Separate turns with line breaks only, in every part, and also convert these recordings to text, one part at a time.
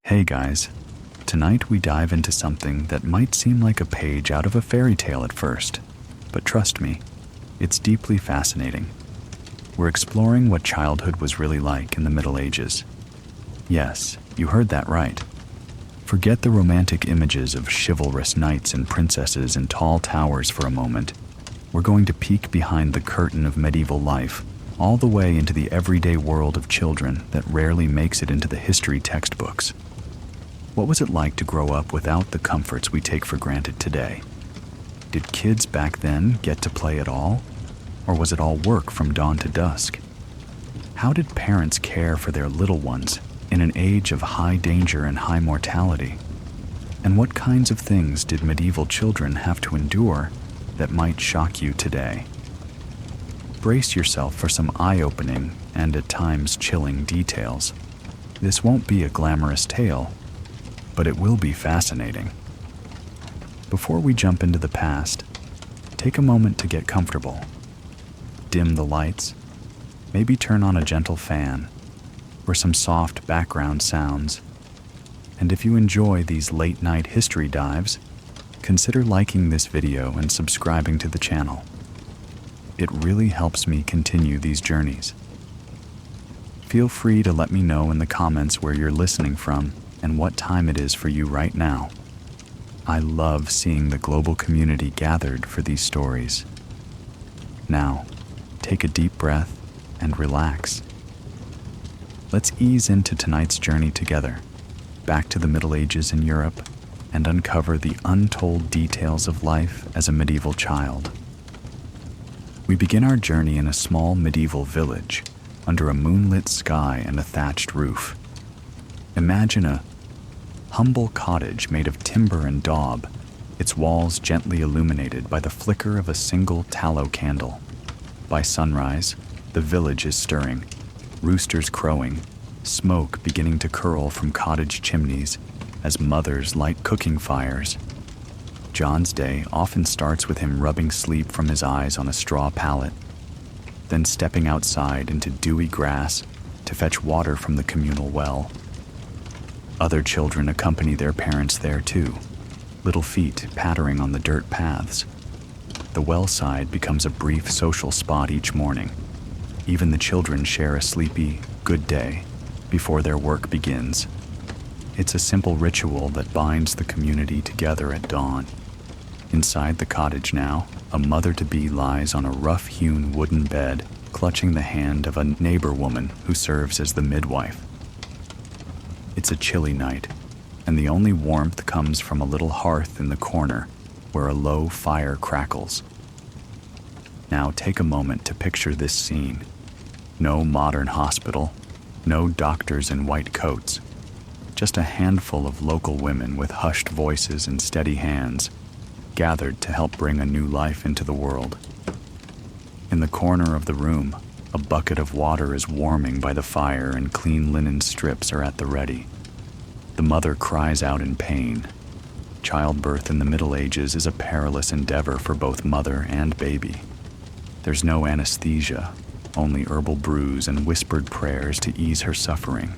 Hey guys, tonight we dive into something that might seem like a page out of a fairy tale at first, but trust me, it's deeply fascinating. We're exploring what childhood was really like in the Middle Ages. Yes, you heard that right. Forget the romantic images of chivalrous knights and princesses in tall towers for a moment. We're going to peek behind the curtain of medieval life, all the way into the everyday world of children that rarely makes it into the history textbooks. What was it like to grow up without the comforts we take for granted today? Did kids back then get to play at all? Or was it all work from dawn to dusk? How did parents care for their little ones in an age of high danger and high mortality? And what kinds of things did medieval children have to endure that might shock you today? Brace yourself for some eye-opening and at times chilling details. This won't be a glamorous tale, but it will be fascinating. Before we jump into the past, take a moment to get comfortable. Dim the lights, maybe turn on a gentle fan, or some soft background sounds. And if you enjoy these late-night history dives, consider liking this video and subscribing to the channel. It really helps me continue these journeys. Feel free to let me know in the comments where you're listening from and what time it is for you right now. I love seeing the global community gathered for these stories. Now, take a deep breath and relax. Let's ease into tonight's journey together, back to the Middle Ages in Europe, and uncover the untold details of life as a medieval child. We begin our journey in a small medieval village, under a moonlit sky and a thatched roof. Imagine a humble cottage made of timber and daub, its walls gently illuminated by the flicker of a single tallow candle. By sunrise, the village is stirring, roosters crowing, smoke beginning to curl from cottage chimneys as mothers light cooking fires. John's day often starts with him rubbing sleep from his eyes on a straw pallet, then stepping outside into dewy grass to fetch water from the communal well. Other children accompany their parents there too, little feet pattering on the dirt paths. The well side becomes a brief social spot each morning. Even the children share a sleepy, good day before their work begins. It's a simple ritual that binds the community together at dawn. Inside the cottage now, a mother-to-be lies on a rough-hewn wooden bed, clutching the hand of a neighbor woman who serves as the midwife. It's a chilly night, and the only warmth comes from a little hearth in the corner where a low fire crackles. Now take a moment to picture this scene. No modern hospital, no doctors in white coats, just a handful of local women with hushed voices and steady hands, gathered to help bring a new life into the world. In the corner of the room, a bucket of water is warming by the fire and clean linen strips are at the ready. The mother cries out in pain. Childbirth in the Middle Ages is a perilous endeavor for both mother and baby. There's no anesthesia, only herbal brews and whispered prayers to ease her suffering.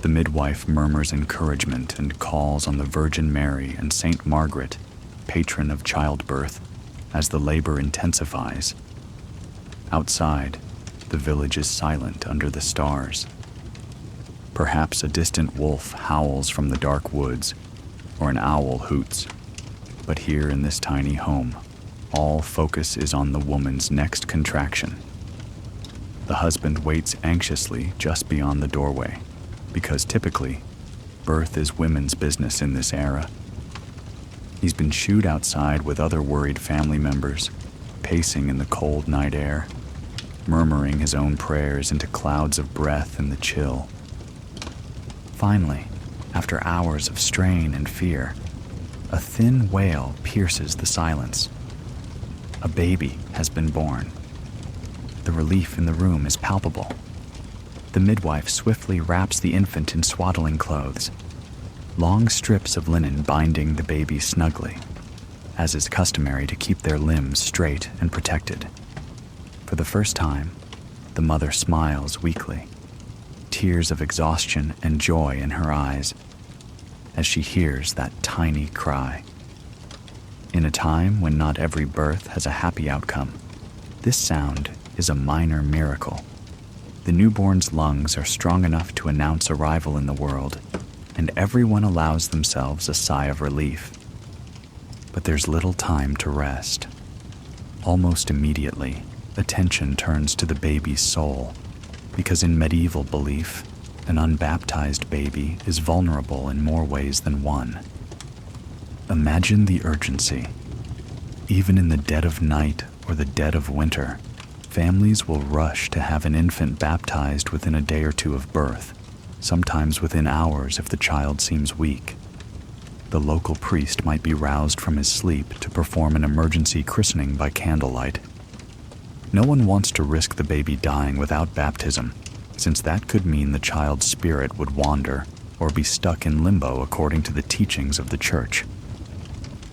The midwife murmurs encouragement and calls on the Virgin Mary and Saint Margaret, patron of childbirth, as the labor intensifies. Outside, the village is silent under the stars. Perhaps a distant wolf howls from the dark woods, or an owl hoots. But here in this tiny home, all focus is on the woman's next contraction. The husband waits anxiously just beyond the doorway, because typically, birth is women's business in this era. He's been shooed outside with other worried family members, pacing in the cold night air, murmuring his own prayers into clouds of breath in the chill. Finally, after hours of strain and fear, a thin wail pierces the silence. A baby has been born. The relief in the room is palpable. The midwife swiftly wraps the infant in swaddling clothes, long strips of linen binding the baby snugly, as is customary to keep their limbs straight and protected. For the first time, the mother smiles weakly. tears of exhaustion and joy in her eyes as she hears that tiny cry. In a time when not every birth has a happy outcome, this sound is a minor miracle. The newborn's lungs are strong enough to announce arrival in the world, and everyone allows themselves a sigh of relief. But there's little time to rest. Almost immediately, attention turns to the baby's soul, because in medieval belief, an unbaptized baby is vulnerable in more ways than one. Imagine the urgency. Even in the dead of night or the dead of winter, families will rush to have an infant baptized within a day or two of birth, sometimes within hours if the child seems weak. The local priest might be roused from his sleep to perform an emergency christening by candlelight. No one wants to risk the baby dying without baptism, since that could mean the child's spirit would wander or be stuck in limbo according to the teachings of the church.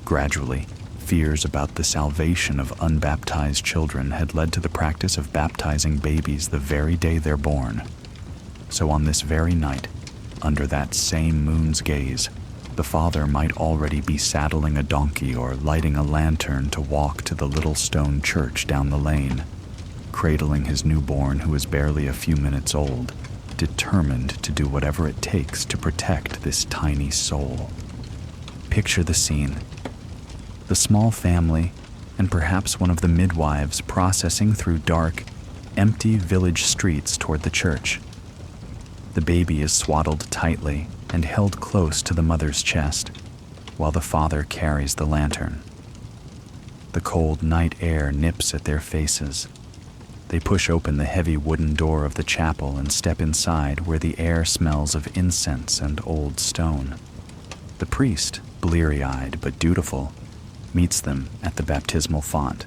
Gradually, fears about the salvation of unbaptized children had led to the practice of baptizing babies the very day they're born. So on this very night, under that same moon's gaze, the father might already be saddling a donkey or lighting a lantern to walk to the little stone church down the lane, cradling his newborn who is barely a few minutes old, determined to do whatever it takes to protect this tiny soul. Picture the scene. The small family, and perhaps one of the midwives processing through dark, empty village streets toward the church. The baby is swaddled tightly and held close to the mother's chest, while the father carries the lantern. The cold night air nips at their faces. They push open the heavy wooden door of the chapel and step inside, where the air smells of incense and old stone. The priest, bleary-eyed but dutiful, meets them at the baptismal font.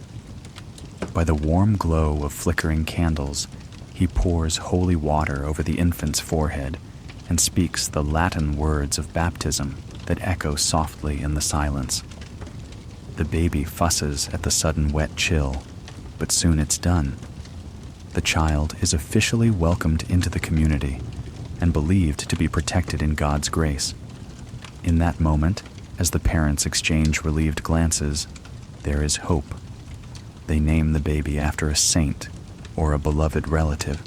By the warm glow of flickering candles, he pours holy water over the infant's forehead and speaks the Latin words of baptism that echo softly in the silence. The baby fusses at the sudden wet chill, but soon it's done. The child is officially welcomed into the community and believed to be protected in God's grace. In that moment, as the parents exchange relieved glances, there is hope. They name the baby after a saint or a beloved relative,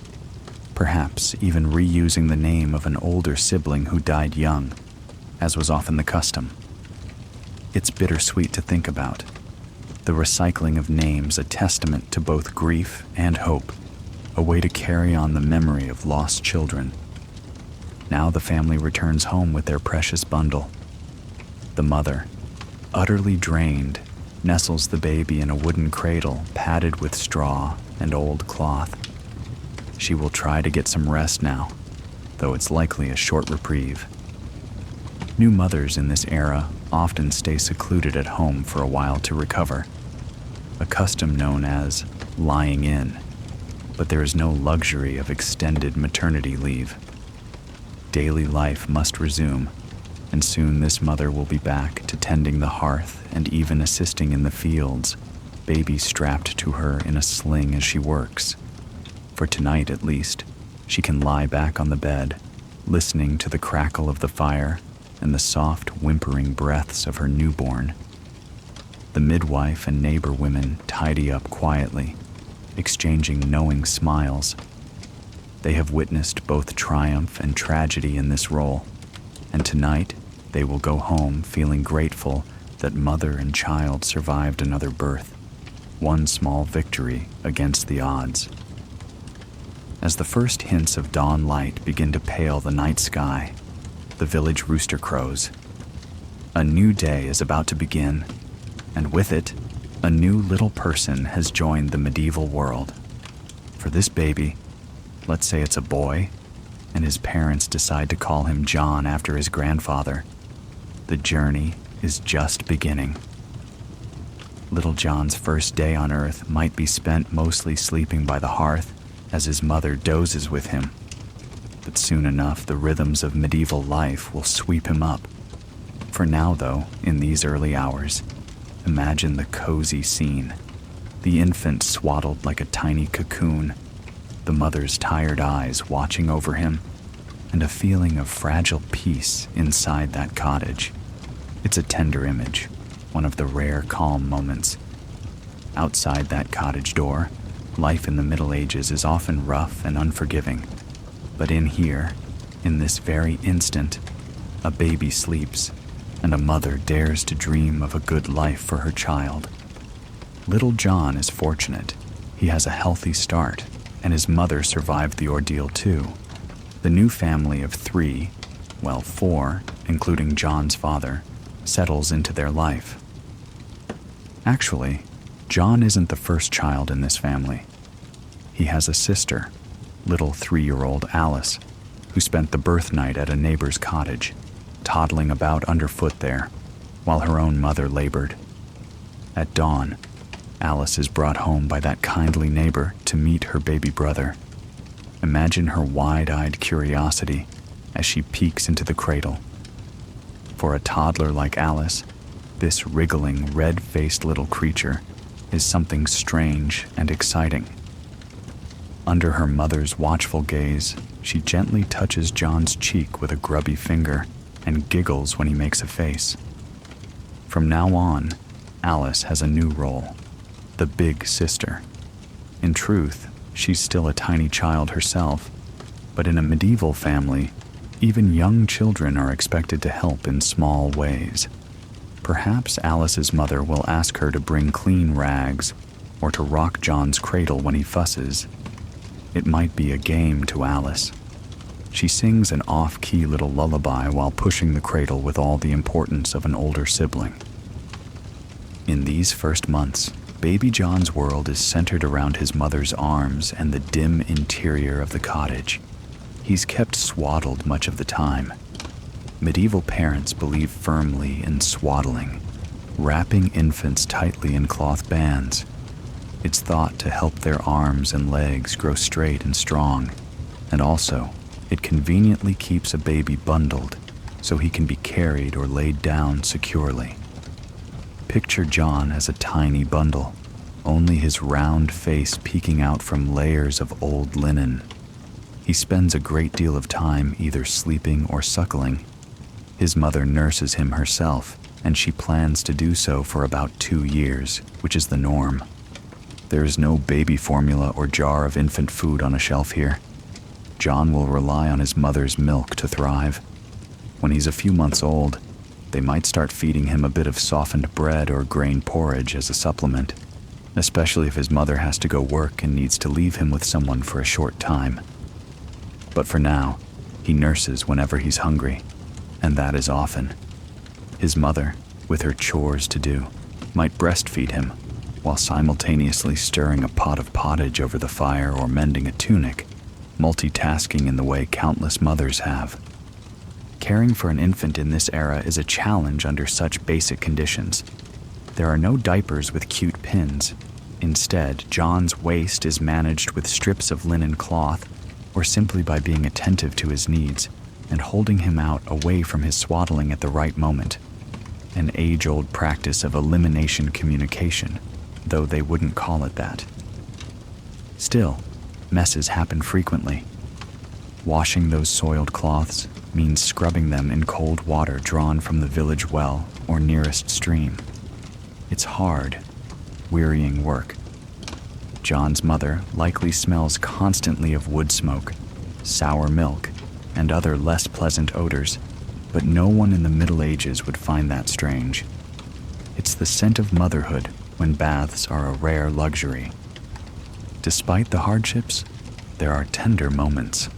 perhaps even reusing the name of an older sibling who died young, as was often the custom. It's bittersweet to think about. The recycling of names a testament to both grief and hope, a way to carry on the memory of lost children. Now the family returns home with their precious bundle. The mother, utterly drained, nestles the baby in a wooden cradle padded with straw and old cloth. She will try to get some rest now, though it's likely a short reprieve. New mothers in this era often stay secluded at home for a while to recover, a custom known as lying in, but there is no luxury of extended maternity leave. Daily life must resume, and soon this mother will be back to tending the hearth and even assisting in the fields, baby strapped to her in a sling as she works. For tonight, at least, she can lie back on the bed, listening to the crackle of the fire and the soft, whimpering breaths of her newborn. The midwife and neighbor women tidy up quietly, exchanging knowing smiles. They have witnessed both triumph and tragedy in this role, and tonight they will go home feeling grateful that mother and child survived another birth, one small victory against the odds. As the first hints of dawn light begin to pale the night sky, the village rooster crows. A new day is about to begin, and with it, a new little person has joined the medieval world. For this baby, let's say it's a boy, and his parents decide to call him John after his grandfather, the journey is just beginning. Little John's first day on earth might be spent mostly sleeping by the hearth as his mother dozes with him. But soon enough, the rhythms of medieval life will sweep him up. For now, though, in these early hours, imagine the cozy scene. The infant swaddled like a tiny cocoon, the mother's tired eyes watching over him and a feeling of fragile peace inside that cottage. It's a tender image, one of the rare calm moments. Outside that cottage door, life in the Middle Ages is often rough and unforgiving. But in here, in this very instant, a baby sleeps, and a mother dares to dream of a good life for her child. Little John is fortunate. He has a healthy start, and his mother survived the ordeal too. The new family of 4, including John's father, settles into their life. Actually, John isn't the first child in this family. He has a sister, little 3-year-old Alice, who spent the birth night at a neighbor's cottage, toddling about underfoot there, while her own mother labored. At dawn, Alice is brought home by that kindly neighbor to meet her baby brother. Imagine her wide-eyed curiosity as she peeks into the cradle. For a toddler like Alice, this wriggling, red-faced little creature is something strange and exciting. Under her mother's watchful gaze, she gently touches John's cheek with a grubby finger and giggles when he makes a face. From now on, Alice has a new role, the big sister. In truth, she's still a tiny child herself, but in a medieval family, even young children are expected to help in small ways. Perhaps Alice's mother will ask her to bring clean rags or to rock John's cradle when he fusses. It might be a game to Alice. She sings an off-key little lullaby while pushing the cradle with all the importance of an older sibling. In these first months, baby John's world is centered around his mother's arms and the dim interior of the cottage. He's kept swaddled much of the time. Medieval parents believe firmly in swaddling, wrapping infants tightly in cloth bands. It's thought to help their arms and legs grow straight and strong, and also, it conveniently keeps a baby bundled so he can be carried or laid down securely. Picture John as a tiny bundle, only his round face peeking out from layers of old linen. He spends a great deal of time either sleeping or suckling. His mother nurses him herself, and she plans to do so for about 2 years, which is the norm. There is no baby formula or jar of infant food on a shelf here. John will rely on his mother's milk to thrive. When he's a few months old, they might start feeding him a bit of softened bread or grain porridge as a supplement, especially if his mother has to go work and needs to leave him with someone for a short time. But for now, he nurses whenever he's hungry, and that is often. His mother, with her chores to do, might breastfeed him, while simultaneously stirring a pot of pottage over the fire or mending a tunic, multitasking in the way countless mothers have. Caring for an infant in this era is a challenge under such basic conditions. There are no diapers with cute pins. Instead, John's waist is managed with strips of linen cloth, or simply by being attentive to his needs and holding him out away from his swaddling at the right moment. An age-old practice of elimination communication, though they wouldn't call it that. Still, messes happen frequently. Washing those soiled cloths means scrubbing them in cold water drawn from the village well or nearest stream. It's hard, wearying work. John's mother likely smells constantly of wood smoke, sour milk, and other less pleasant odors, but no one in the Middle Ages would find that strange. It's the scent of motherhood when baths are a rare luxury. Despite the hardships, there are tender moments.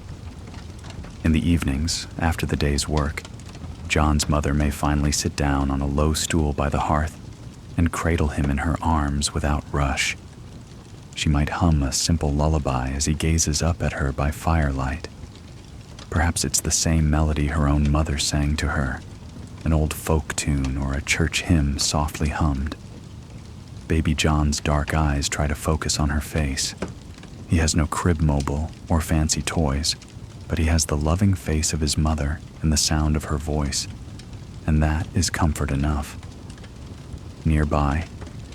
In the evenings, after the day's work, John's mother may finally sit down on a low stool by the hearth and cradle him in her arms without rush. She might hum a simple lullaby as he gazes up at her by firelight. Perhaps it's the same melody her own mother sang to her, an old folk tune or a church hymn softly hummed. Baby John's dark eyes try to focus on her face. He has no crib mobile or fancy toys, but he has the loving face of his mother and the sound of her voice, and that is comfort enough. Nearby,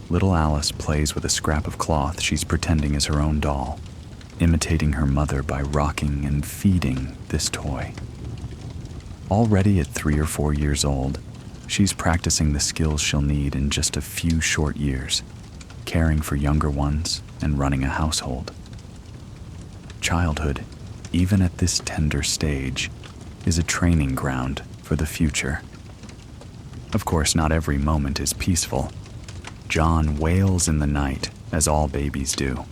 little Alice plays with a scrap of cloth she's pretending is her own doll. imitating her mother by rocking and feeding this toy. Already at 3 or 4 years old, she's practicing the skills she'll need in just a few short years, caring for younger ones and running a household. Childhood, even at this tender stage, is a training ground for the future. Of course, not every moment is peaceful. John wails in the night, as all babies do.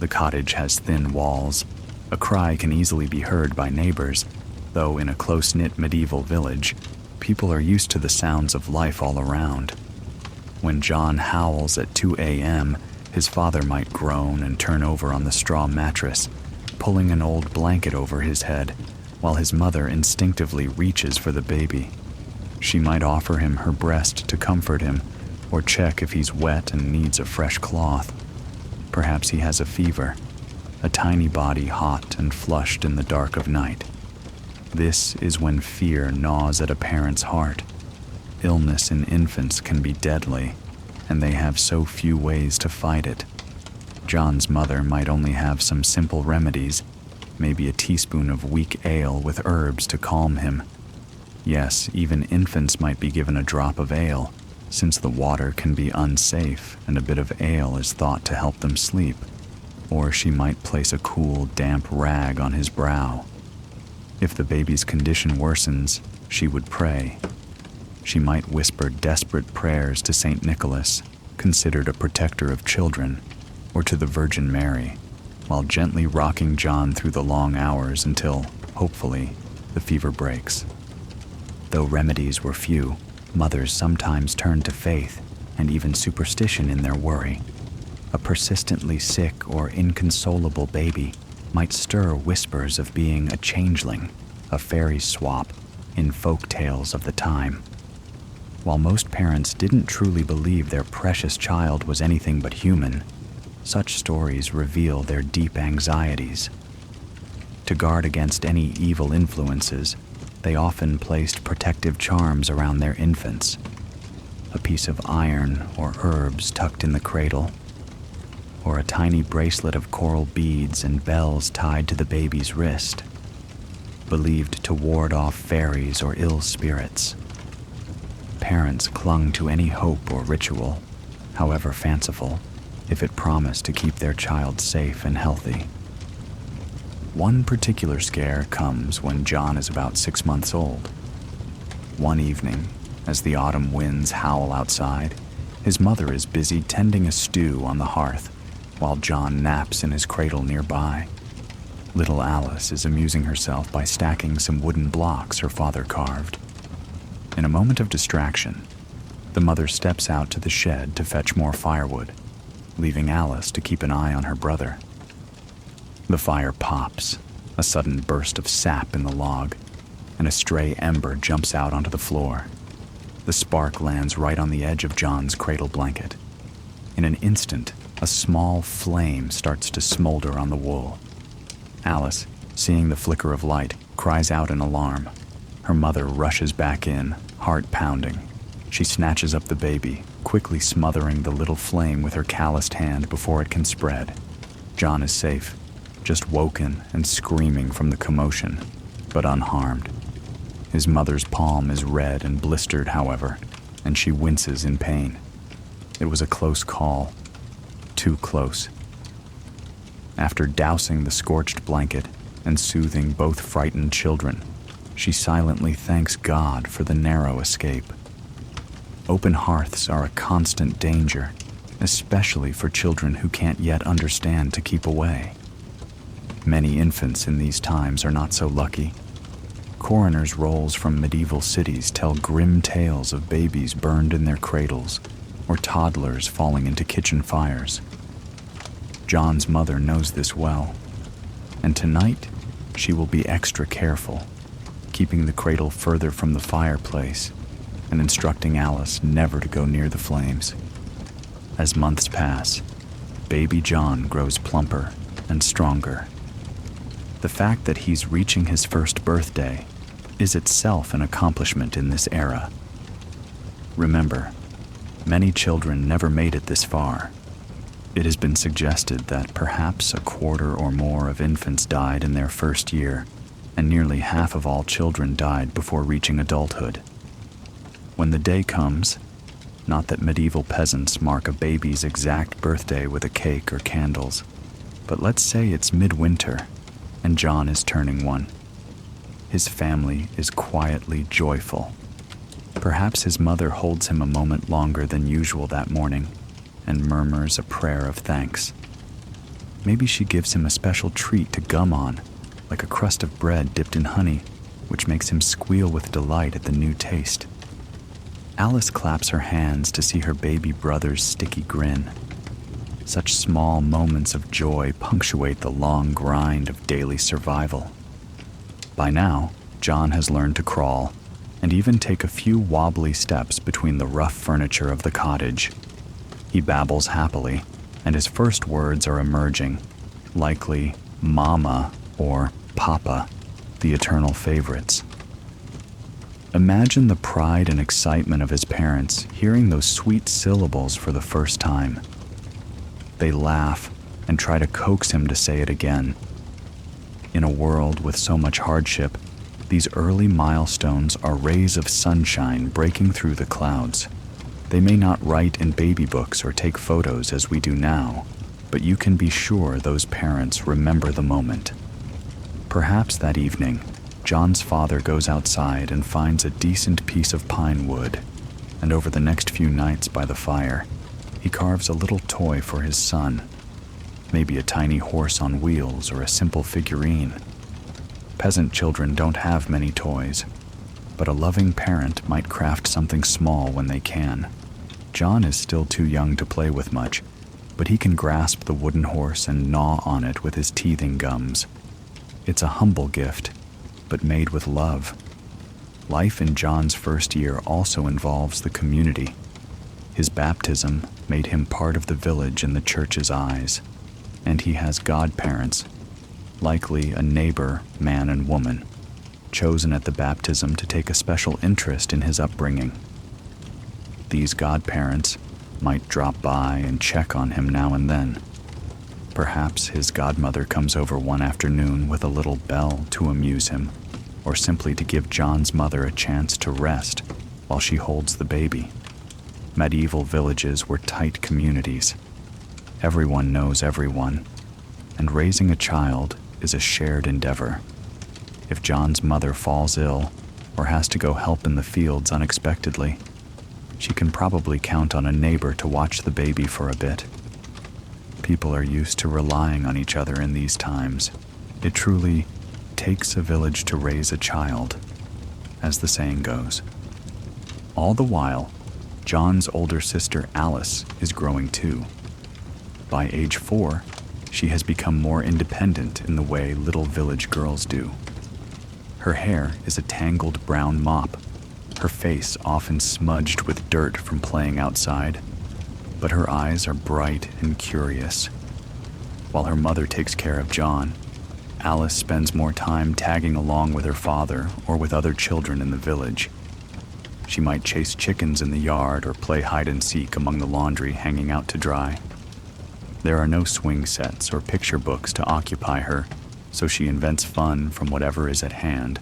The cottage has thin walls. A cry can easily be heard by neighbors, though in a close-knit medieval village, people are used to the sounds of life all around. When John howls at 2 a.m., his father might groan and turn over on the straw mattress, pulling an old blanket over his head, while his mother instinctively reaches for the baby. She might offer him her breast to comfort him, or check if he's wet and needs a fresh cloth. Perhaps he has a fever, a tiny body hot and flushed in the dark of night. This is when fear gnaws at a parent's heart. Illness in infants can be deadly, and they have so few ways to fight it. John's mother might only have some simple remedies, maybe a teaspoon of weak ale with herbs to calm him. Yes, even infants might be given a drop of ale, since the water can be unsafe and a bit of ale is thought to help them sleep. Or she might place a cool, damp rag on his brow. If the baby's condition worsens, she would pray. She might whisper desperate prayers to St. Nicholas, considered a protector of children, or to the Virgin Mary, while gently rocking John through the long hours until, hopefully, the fever breaks. Though remedies were few, mothers sometimes turned to faith and even superstition in their worry. A persistently sick or inconsolable baby might stir whispers of being a changeling, a fairy swap, in folk tales of the time. While most parents didn't truly believe their precious child was anything but human, such stories reveal their deep anxieties. To guard against any evil influences, they often placed protective charms around their infants. A piece of iron or herbs tucked in the cradle, or a tiny bracelet of coral beads and bells tied to the baby's wrist, believed to ward off fairies or ill spirits. Parents clung to any hope or ritual, however fanciful, if it promised to keep their child safe and healthy. One particular scare comes when John is about 6 months old. One evening, as the autumn winds howl outside, his mother is busy tending a stew on the hearth, while John naps in his cradle nearby. Little Alice is amusing herself by stacking some wooden blocks her father carved. In a moment of distraction, the mother steps out to the shed to fetch more firewood, leaving Alice to keep an eye on her brother. The fire pops, a sudden burst of sap in the log, and a stray ember jumps out onto the floor. The spark lands right on the edge of John's cradle blanket. In an instant, a small flame starts to smolder on the wool. Alice, seeing the flicker of light, cries out in alarm. Her mother rushes back in, heart pounding. She snatches up the baby, quickly smothering the little flame with her calloused hand before it can spread. John is safe, just woken and screaming from the commotion, but unharmed. His mother's palm is red and blistered, however, and she winces in pain. It was a close call. Too close. After dousing the scorched blanket and soothing both frightened children, she silently thanks God for the narrow escape. Open hearths are a constant danger, especially for children who can't yet understand to keep away. Many infants in these times are not so lucky. Coroners' rolls from medieval cities tell grim tales of babies burned in their cradles or toddlers falling into kitchen fires. John's mother knows this well, and tonight she will be extra careful, keeping the cradle further from the fireplace and instructing Alice never to go near the flames. As months pass, baby John grows plumper and stronger. The fact that he's reaching his first birthday is itself an accomplishment in this era. Remember, many children never made it this far. It has been suggested that perhaps a quarter or more of infants died in their first year, and nearly half of all children died before reaching adulthood. When the day comes, not that medieval peasants mark a baby's exact birthday with a cake or candles, but let's say it's midwinter and John is turning 1. His family is quietly joyful. Perhaps his mother holds him a moment longer than usual that morning and murmurs a prayer of thanks. Maybe she gives him a special treat to gum on, like a crust of bread dipped in honey, which makes him squeal with delight at the new taste. Alice claps her hands to see her baby brother's sticky grin. Such small moments of joy punctuate the long grind of daily survival. By now, John has learned to crawl and even take a few wobbly steps between the rough furniture of the cottage. He babbles happily, and his first words are emerging, likely Mama or Papa, the eternal favorites. Imagine the pride and excitement of his parents hearing those sweet syllables for the first time. They laugh and try to coax him to say it again. In a world with so much hardship, these early milestones are rays of sunshine breaking through the clouds. They may not write in baby books or take photos as we do now, but you can be sure those parents remember the moment. Perhaps that evening, John's father goes outside and finds a decent piece of pine wood, and over the next few nights by the fire, he carves a little toy for his son, maybe a tiny horse on wheels or a simple figurine. Peasant children don't have many toys, but a loving parent might craft something small when they can. John is still too young to play with much, but he can grasp the wooden horse and gnaw on it with his teething gums. It's a humble gift, but made with love. Life in John's first year also involves the community. His baptism made him part of the village in the church's eyes, and he has godparents, likely a neighbor, man and woman, chosen at the baptism to take a special interest in his upbringing. These godparents might drop by and check on him now and then. Perhaps his godmother comes over one afternoon with a little bell to amuse him, or simply to give John's mother a chance to rest while she holds the baby. Medieval villages were tight communities. Everyone knows everyone, and raising a child is a shared endeavor. If John's mother falls ill or has to go help in the fields unexpectedly, she can probably count on a neighbor to watch the baby for a bit. People are used to relying on each other in these times. It truly takes a village to raise a child, as the saying goes. All the while, John's older sister Alice is growing too. By age 4, she has become more independent in the way little village girls do. Her hair is a tangled brown mop, her face often smudged with dirt from playing outside, but her eyes are bright and curious. While her mother takes care of John, Alice spends more time tagging along with her father or with other children in the village. She might chase chickens in the yard or play hide and seek among the laundry hanging out to dry. There are no swing sets or picture books to occupy her, so she invents fun from whatever is at hand.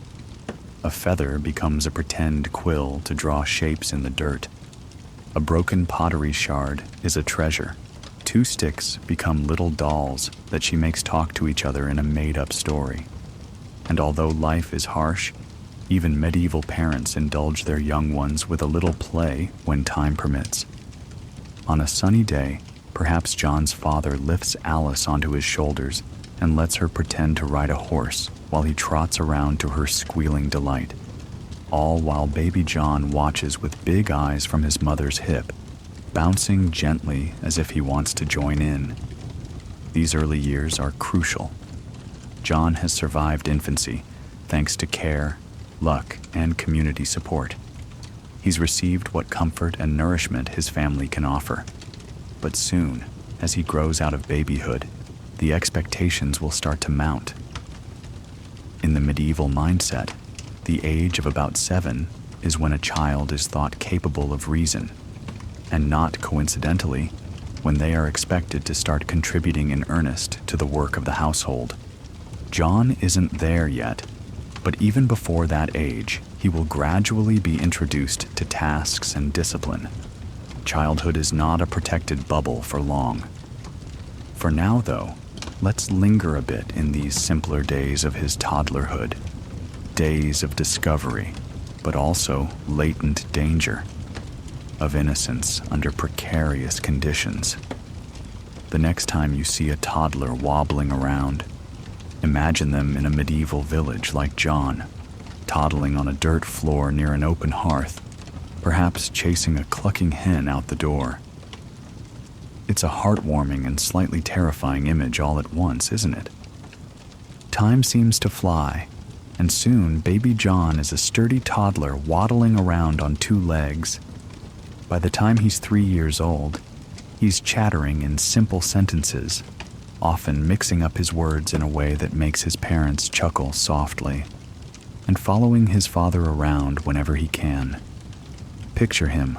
A feather becomes a pretend quill to draw shapes in the dirt. A broken pottery shard is a treasure. 2 sticks become little dolls that she makes talk to each other in a made-up story. And although life is harsh, even medieval parents indulge their young ones with a little play when time permits. On a sunny day, perhaps John's father lifts Alice onto his shoulders and lets her pretend to ride a horse while he trots around to her squealing delight, all while baby John watches with big eyes from his mother's hip, bouncing gently as if he wants to join in. These early years are crucial. John has survived infancy thanks to care, luck, and community support. He's received what comfort and nourishment his family can offer. But soon, as he grows out of babyhood, the expectations will start to mount. In the medieval mindset, the age of about 7 is when a child is thought capable of reason, and not coincidentally, when they are expected to start contributing in earnest to the work of the household. John isn't there yet, but even before that age, he will gradually be introduced to tasks and discipline. Childhood is not a protected bubble for long. For now, though, let's linger a bit in these simpler days of his toddlerhood, days of discovery, but also latent danger, of innocence under precarious conditions. The next time you see a toddler wobbling around, imagine them in a medieval village like John, toddling on a dirt floor near an open hearth, perhaps chasing a clucking hen out the door. It's a heartwarming and slightly terrifying image all at once, isn't it? Time seems to fly, and soon baby John is a sturdy toddler waddling around on two legs. By the time he's 3 years old, he's chattering in simple sentences, often mixing up his words in a way that makes his parents chuckle softly, and following his father around whenever he can. Picture him,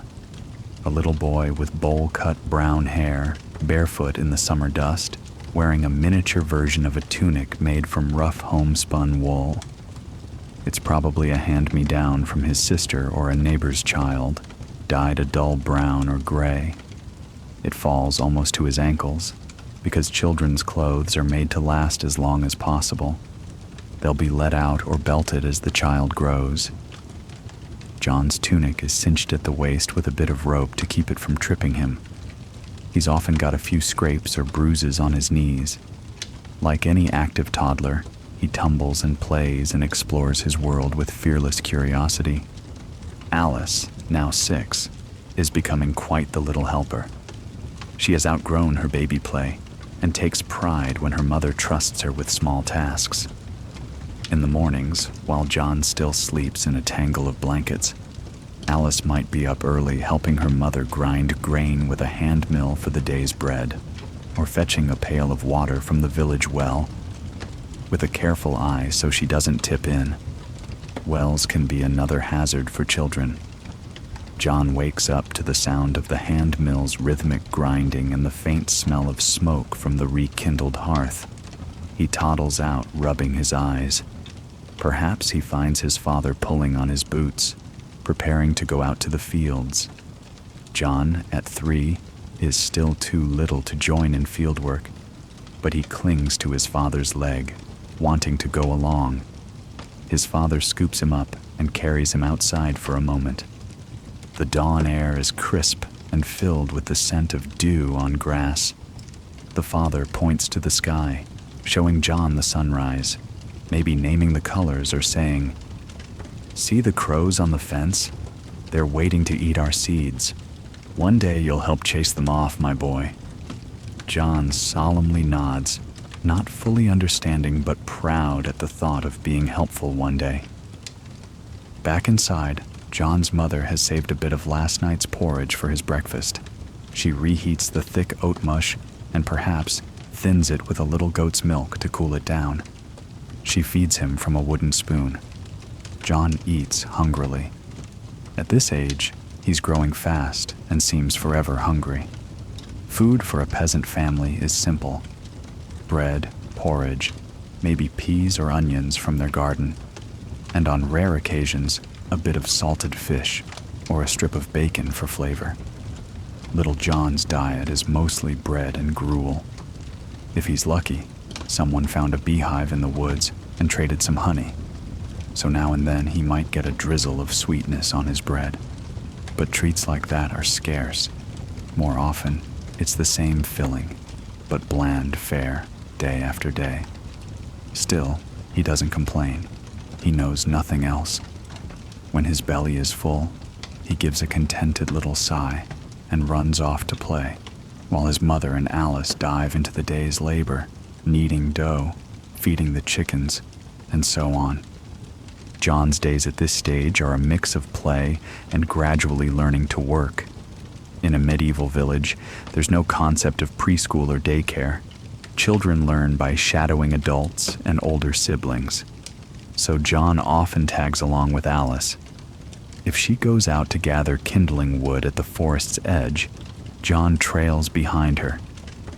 a little boy with bowl-cut brown hair, barefoot in the summer dust, wearing a miniature version of a tunic made from rough homespun wool. It's probably a hand-me-down from his sister or a neighbor's child, dyed a dull brown or gray. It falls almost to his ankles, because children's clothes are made to last as long as possible. They'll be let out or belted as the child grows. John's tunic is cinched at the waist with a bit of rope to keep it from tripping him. He's often got a few scrapes or bruises on his knees. Like any active toddler, he tumbles and plays and explores his world with fearless curiosity. Alice, now 6, is becoming quite the little helper. She has outgrown her baby play and takes pride when her mother trusts her with small tasks. In the mornings, while John still sleeps in a tangle of blankets, Alice might be up early helping her mother grind grain with a hand mill for the day's bread, or fetching a pail of water from the village well, with a careful eye so she doesn't tip in. Wells can be another hazard for children. John wakes up to the sound of the hand mill's rhythmic grinding and the faint smell of smoke from the rekindled hearth. He toddles out, rubbing his eyes. Perhaps he finds his father pulling on his boots, preparing to go out to the fields. John, at 3, is still too little to join in fieldwork, but he clings to his father's leg, wanting to go along. His father scoops him up and carries him outside for a moment. The dawn air is crisp and filled with the scent of dew on grass. The father points to the sky, showing John the sunrise, maybe naming the colors or saying, "See the crows on the fence? They're waiting to eat our seeds. One day you'll help chase them off, my boy." John solemnly nods, not fully understanding but proud at the thought of being helpful one day. Back inside, John's mother has saved a bit of last night's porridge for his breakfast. She reheats the thick oat mush and perhaps thins it with a little goat's milk to cool it down. She feeds him from a wooden spoon. John eats hungrily. At this age, he's growing fast and seems forever hungry. Food for a peasant family is simple. Bread, porridge, maybe peas or onions from their garden, and on rare occasions, a bit of salted fish or a strip of bacon for flavor. Little John's diet is mostly bread and gruel. If he's lucky, someone found a beehive in the woods and traded some honey, so now and then he might get a drizzle of sweetness on his bread. But treats like that are scarce. More often, it's the same filling, but bland fare, day after day. Still, he doesn't complain. He knows nothing else. When his belly is full, he gives a contented little sigh and runs off to play, while his mother and Alice dive into the day's labor, kneading dough, feeding the chickens, and so on. John's days at this stage are a mix of play and gradually learning to work. In a medieval village, there's no concept of preschool or daycare. Children learn by shadowing adults and older siblings. So John often tags along with Alice. If she goes out to gather kindling wood at the forest's edge, John trails behind her,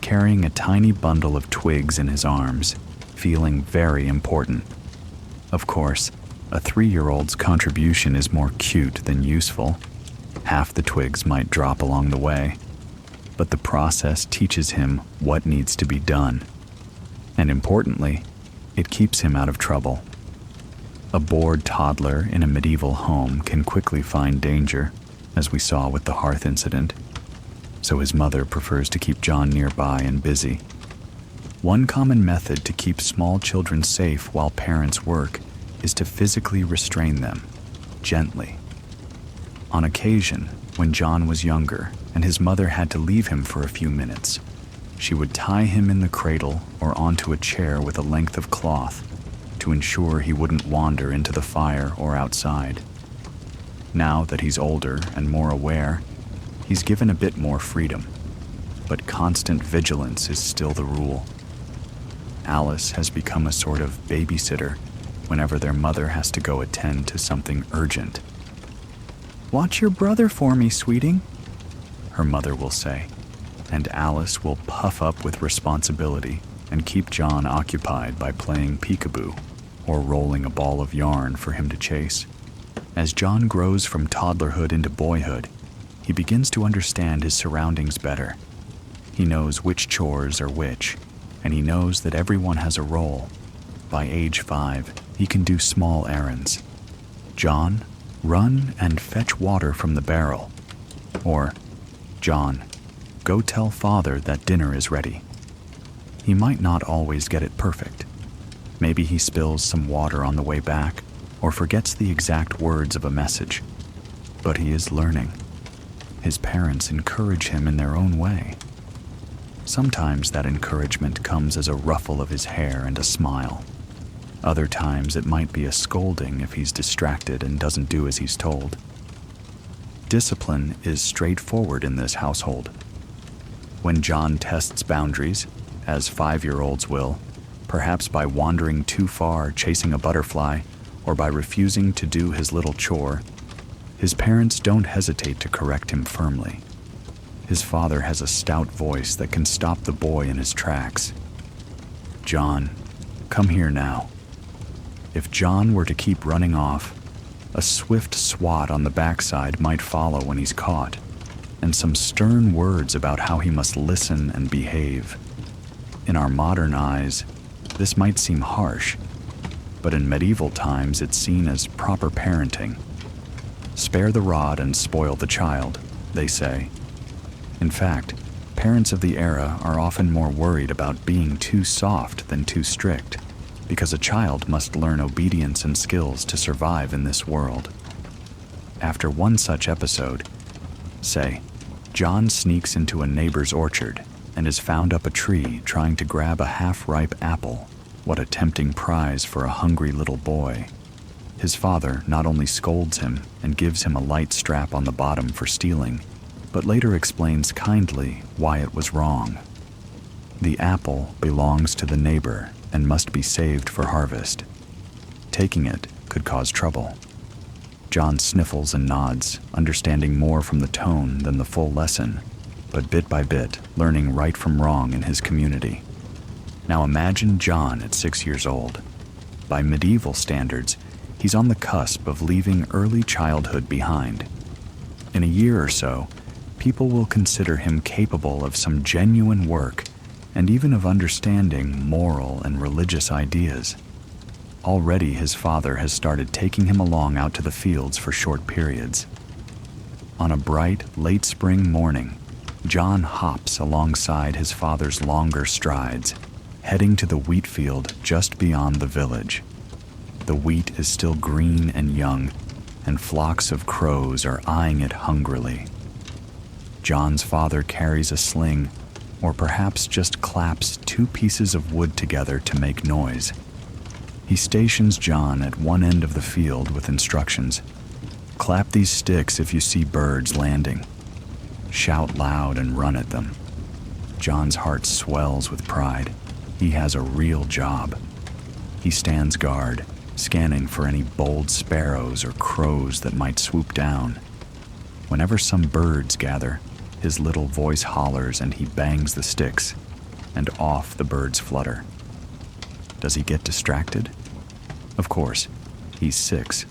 carrying a tiny bundle of twigs in his arms, feeling very important. Of course, a 3-year-old's contribution is more cute than useful. Half the twigs might drop along the way, but the process teaches him what needs to be done. And importantly, it keeps him out of trouble. A bored toddler in a medieval home can quickly find danger, as we saw with the hearth incident, so his mother prefers to keep John nearby and busy. One common method to keep small children safe while parents work is to physically restrain them, gently. On occasion, when John was younger and his mother had to leave him for a few minutes, she would tie him in the cradle or onto a chair with a length of cloth to ensure he wouldn't wander into the fire or outside. Now that he's older and more aware, he's given a bit more freedom, but constant vigilance is still the rule. Alice has become a sort of babysitter whenever their mother has to go attend to something urgent. "Watch your brother for me, sweeting," her mother will say, and Alice will puff up with responsibility and keep John occupied by playing peekaboo or rolling a ball of yarn for him to chase. As John grows from toddlerhood into boyhood, he begins to understand his surroundings better. He knows which chores are which, and he knows that everyone has a role. By age 5, he can do small errands. "John, run and fetch water from the barrel." Or, "John, go tell Father that dinner is ready." He might not always get it perfect. Maybe he spills some water on the way back, or forgets the exact words of a message. But he is learning. His parents encourage him in their own way. Sometimes that encouragement comes as a ruffle of his hair and a smile. Other times it might be a scolding if he's distracted and doesn't do as he's told. Discipline is straightforward in this household. When John tests boundaries, as 5-year-olds will, perhaps by wandering too far chasing a butterfly or by refusing to do his little chore, his parents don't hesitate to correct him firmly. His father has a stout voice that can stop the boy in his tracks. "John, come here now." If John were to keep running off, a swift swat on the backside might follow when he's caught, and some stern words about how he must listen and behave. In our modern eyes, this might seem harsh, but in medieval times it's seen as proper parenting. "Spare the rod and spoil the child," they say. In fact, parents of the era are often more worried about being too soft than too strict, because a child must learn obedience and skills to survive in this world. After one such episode, say, John sneaks into a neighbor's orchard and is found up a tree trying to grab a half-ripe apple. What a tempting prize for a hungry little boy. His father not only scolds him and gives him a light strap on the bottom for stealing, but later explains kindly why it was wrong. The apple belongs to the neighbor and must be saved for harvest. Taking it could cause trouble. John sniffles and nods, understanding more from the tone than the full lesson, but bit by bit, learning right from wrong in his community. Now imagine John at 6 years old. By medieval standards, he's on the cusp of leaving early childhood behind. In a year or so, people will consider him capable of some genuine work and even of understanding moral and religious ideas. Already his father has started taking him along out to the fields for short periods. On a bright, late spring morning, John hops alongside his father's longer strides, heading to the wheat field just beyond the village. The wheat is still green and young, and flocks of crows are eyeing it hungrily. John's father carries a sling, or perhaps just claps 2 pieces of wood together to make noise. He stations John at one end of the field with instructions. "Clap these sticks if you see birds landing. Shout loud and run at them." John's heart swells with pride. He has a real job. He stands guard, scanning for any bold sparrows or crows that might swoop down. Whenever some birds gather, His little voice hollers and he bangs the sticks, and off the birds flutter. Does he get distracted? Of course, he's 6.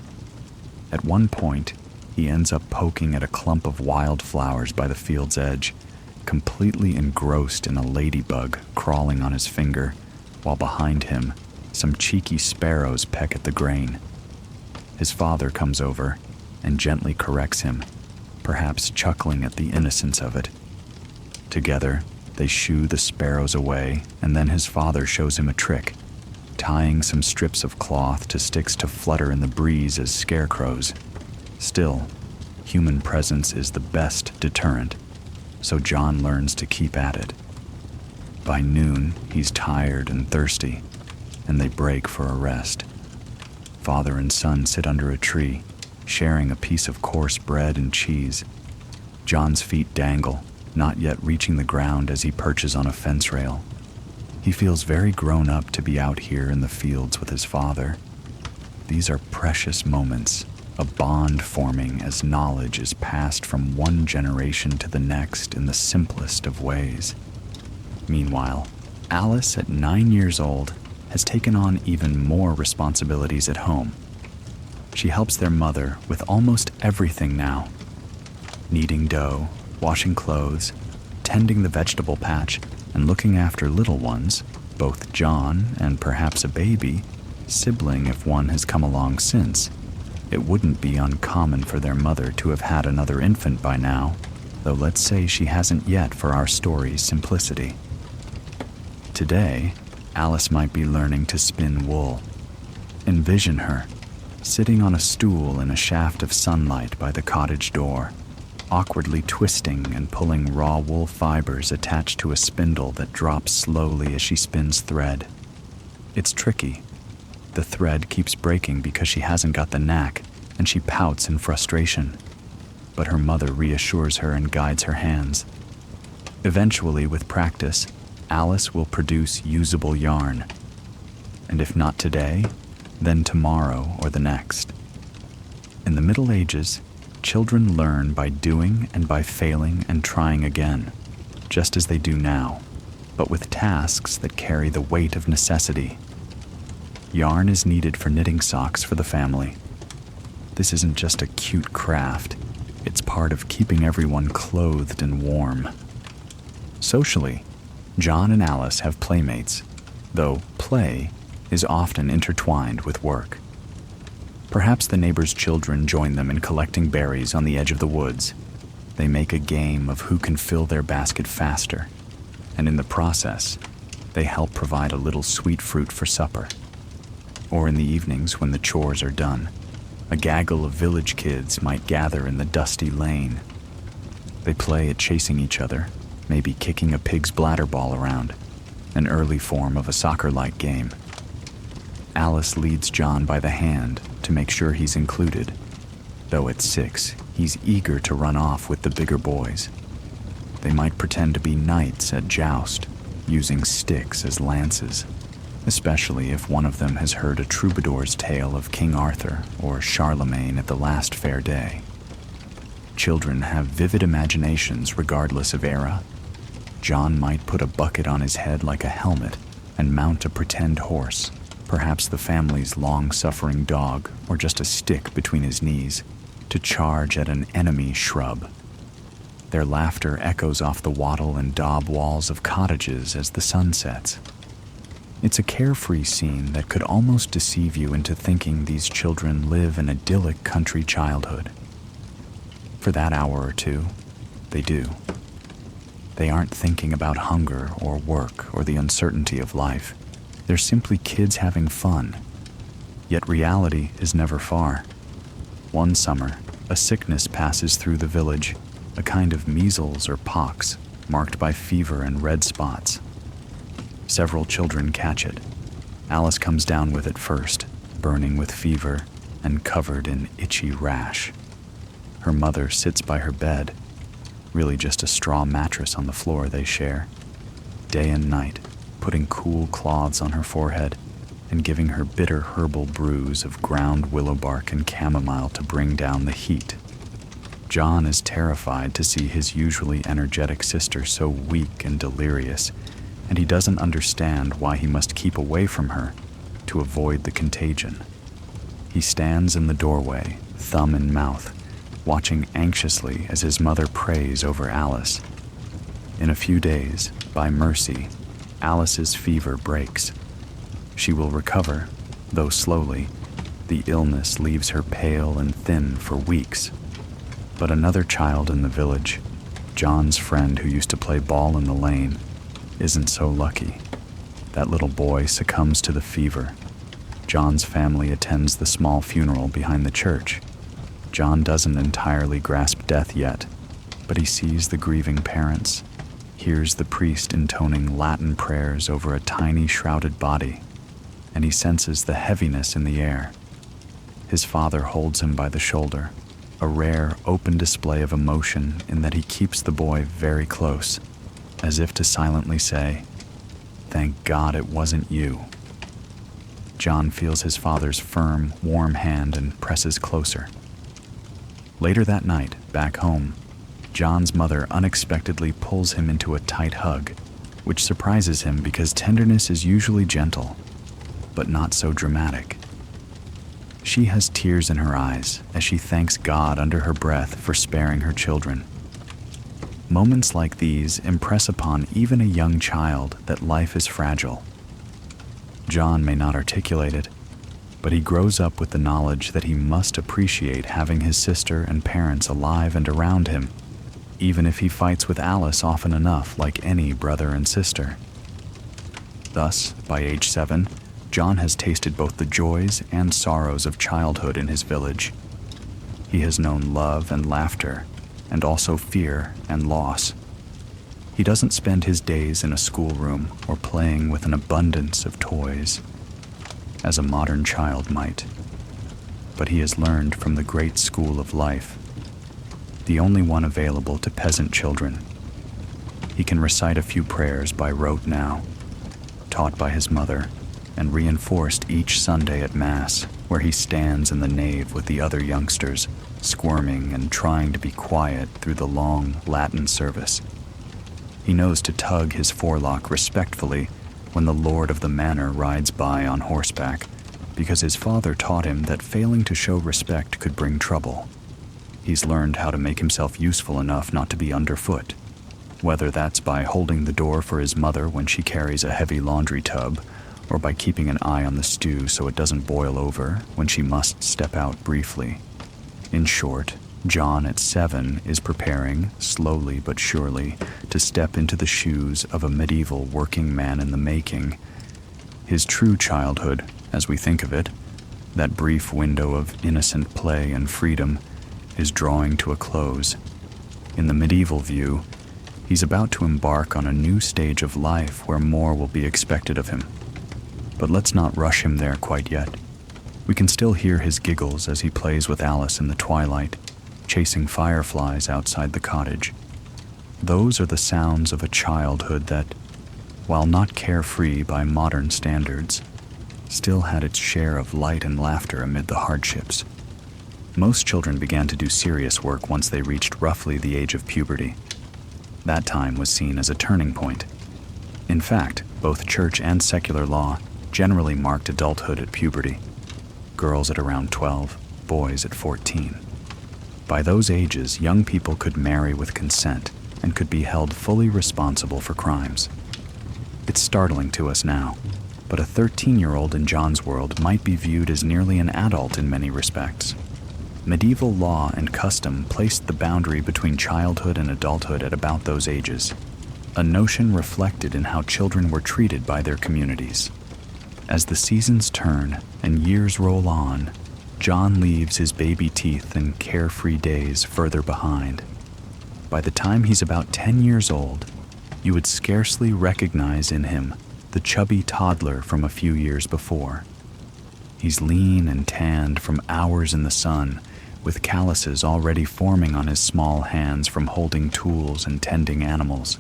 At one point, he ends up poking at a clump of wildflowers by the field's edge, completely engrossed in a ladybug crawling on his finger, while behind him, some cheeky sparrows peck at the grain. His father comes over and gently corrects him, perhaps chuckling at the innocence of it. Together, they shoo the sparrows away, and then his father shows him a trick, tying some strips of cloth to sticks to flutter in the breeze as scarecrows. Still, human presence is the best deterrent, so John learns to keep at it. By noon, he's tired and thirsty, and they break for a rest. Father and son sit under a tree, sharing a piece of coarse bread and cheese. John's feet dangle, not yet reaching the ground as he perches on a fence rail. He feels very grown up to be out here in the fields with his father. These are precious moments, a bond forming as knowledge is passed from one generation to the next in the simplest of ways. Meanwhile, Alice, at 9 years old, has taken on even more responsibilities at home. She helps their mother with almost everything now. Kneading dough, washing clothes, tending the vegetable patch, and looking after little ones, both John and perhaps a baby, sibling if one has come along since. It wouldn't be uncommon for their mother to have had another infant by now, though let's say she hasn't yet for our story's simplicity. Today, Alice might be learning to spin wool. Envision her, sitting on a stool in a shaft of sunlight by the cottage door, awkwardly twisting and pulling raw wool fibers attached to a spindle that drops slowly as she spins thread. It's tricky. The thread keeps breaking because she hasn't got the knack, and she pouts in frustration. But her mother reassures her and guides her hands. Eventually, with practice, Alice will produce usable yarn. And if not today, then tomorrow or the next. In the Middle Ages, children learn by doing and by failing and trying again, just as they do now, but with tasks that carry the weight of necessity. Yarn is needed for knitting socks for the family. This isn't just a cute craft, it's part of keeping everyone clothed and warm. Socially, John and Alice have playmates, though play is often intertwined with work. Perhaps the neighbors' children join them in collecting berries on the edge of the woods. They make a game of who can fill their basket faster, and in the process, they help provide a little sweet fruit for supper. Or in the evenings when the chores are done, a gaggle of village kids might gather in the dusty lane. They play at chasing each other, maybe kicking a pig's bladder ball around, an early form of a soccer-like game. Alice leads John by the hand to make sure he's included, though at 6, he's eager to run off with the bigger boys. They might pretend to be knights at joust, using sticks as lances, especially if one of them has heard a troubadour's tale of King Arthur or Charlemagne at the last fair day. Children have vivid imaginations regardless of era. John might put a bucket on his head like a helmet and mount a pretend horse, perhaps the family's long-suffering dog or just a stick between his knees, to charge at an enemy shrub. Their laughter echoes off the wattle and daub walls of cottages as the sun sets. It's a carefree scene that could almost deceive you into thinking these children live an idyllic country childhood. For that hour or two, they do. They aren't thinking about hunger or work or the uncertainty of life. They're simply kids having fun. Yet reality is never far. One summer, a sickness passes through the village, a kind of measles or pox, marked by fever and red spots. Several children catch it. Alice comes down with it first, burning with fever and covered in itchy rash. Her mother sits by her bed, really just a straw mattress on the floor they share, day and night, putting cool cloths on her forehead and giving her bitter herbal brews of ground willow bark and chamomile to bring down the heat. John is terrified to see his usually energetic sister so weak and delirious, and he doesn't understand why he must keep away from her to avoid the contagion. He stands in the doorway, thumb in mouth, watching anxiously as his mother prays over Alice. In a few days, by mercy, Alice's fever breaks. She will recover, though slowly. The illness leaves her pale and thin for weeks. But another child in the village, John's friend who used to play ball in the lane, isn't so lucky. That little boy succumbs to the fever. John's family attends the small funeral behind the church. John doesn't entirely grasp death yet, but he sees the grieving parents, hears the priest intoning Latin prayers over a tiny shrouded body, and he senses the heaviness in the air. His father holds him by the shoulder, a rare, open display of emotion in that he keeps the boy very close, as if to silently say, "Thank God it wasn't you." John feels his father's firm, warm hand and presses closer. Later that night, back home, John's mother unexpectedly pulls him into a tight hug, which surprises him because tenderness is usually gentle, but not so dramatic. She has tears in her eyes as she thanks God under her breath for sparing her children. Moments like these impress upon even a young child that life is fragile. John may not articulate it, but he grows up with the knowledge that he must appreciate having his sister and parents alive and around him, even if he fights with Alice often enough like any brother and sister. Thus, by age 7, John has tasted both the joys and sorrows of childhood in his village. He has known love and laughter, and also fear and loss. He doesn't spend his days in a schoolroom or playing with an abundance of toys, as a modern child might. But he has learned from the great school of life, the only one available to peasant children. He can recite a few prayers by rote now, taught by his mother, and reinforced each Sunday at Mass, where he stands in the nave with the other youngsters, squirming and trying to be quiet through the long Latin service. He knows to tug his forelock respectfully when the lord of the manor rides by on horseback, because his father taught him that failing to show respect could bring trouble. He's learned how to make himself useful enough not to be underfoot, whether that's by holding the door for his mother when she carries a heavy laundry tub, or by keeping an eye on the stew so it doesn't boil over when she must step out briefly. In short, John at 7 is preparing, slowly but surely, to step into the shoes of a medieval working man in the making. His true childhood, as we think of it, that brief window of innocent play and freedom, is drawing to a close. In the medieval view, he's about to embark on a new stage of life where more will be expected of him. But let's not rush him there quite yet. We can still hear his giggles as he plays with Alice in the twilight, chasing fireflies outside the cottage. Those are the sounds of a childhood that, while not carefree by modern standards, still had its share of light and laughter amid the hardships. Most children began to do serious work once they reached roughly the age of puberty. That time was seen as a turning point. In fact, both church and secular law generally marked adulthood at puberty. Girls at around 12, boys at 14. By those ages, young people could marry with consent and could be held fully responsible for crimes. It's startling to us now, but a 13-year-old in John's world might be viewed as nearly an adult in many respects. Medieval law and custom placed the boundary between childhood and adulthood at about those ages, a notion reflected in how children were treated by their communities. As the seasons turn and years roll on, John leaves his baby teeth and carefree days further behind. By the time he's about 10 years old, you would scarcely recognize in him the chubby toddler from a few years before. He's lean and tanned from hours in the sun, with calluses already forming on his small hands from holding tools and tending animals.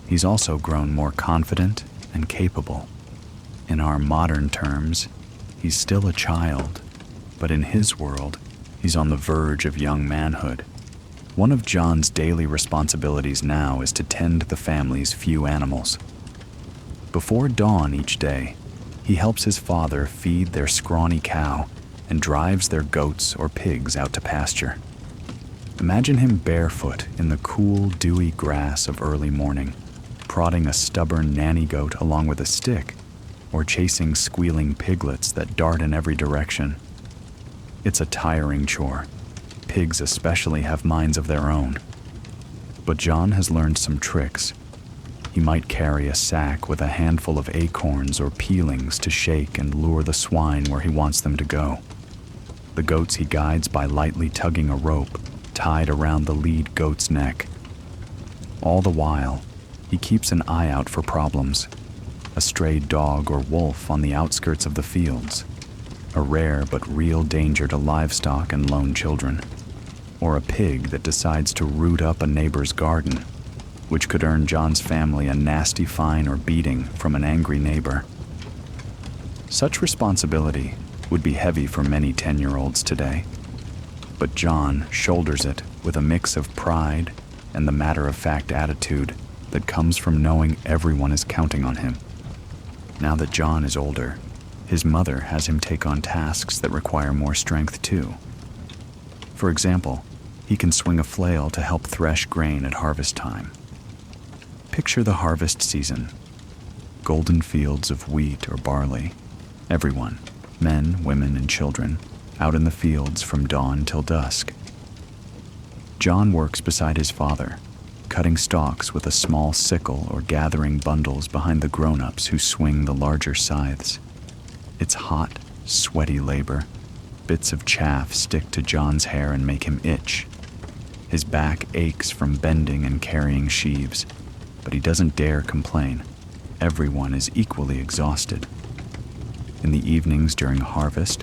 He's also grown more confident and capable. In our modern terms, he's still a child, but in his world, he's on the verge of young manhood. One of John's daily responsibilities now is to tend the family's few animals. Before dawn each day, he helps his father feed their scrawny cow and drives their goats or pigs out to pasture. Imagine him barefoot in the cool, dewy grass of early morning, prodding a stubborn nanny goat along with a stick, or chasing squealing piglets that dart in every direction. It's a tiring chore. Pigs especially have minds of their own. But John has learned some tricks. He might carry a sack with a handful of acorns or peelings to shake and lure the swine where he wants them to go. The goats he guides by lightly tugging a rope tied around the lead goat's neck. All the while, he keeps an eye out for problems. A stray dog or wolf on the outskirts of the fields, a rare but real danger to livestock and lone children, or a pig that decides to root up a neighbor's garden, which could earn John's family a nasty fine or beating from an angry neighbor. Such responsibility would be heavy for many 10-year-olds today, but John shoulders it with a mix of pride and the matter-of-fact attitude that comes from knowing everyone is counting on him. Now that John is older, his mother has him take on tasks that require more strength too. For example, he can swing a flail to help thresh grain at harvest time. Picture the harvest season. Golden fields of wheat or barley. Everyone, men, women, and children, out in the fields from dawn till dusk. John works beside his father, cutting stalks with a small sickle or gathering bundles behind the grown-ups who swing the larger scythes. It's hot, sweaty labor. Bits of chaff stick to John's hair and make him itch. His back aches from bending and carrying sheaves, but he doesn't dare complain. Everyone is equally exhausted. In the evenings during harvest,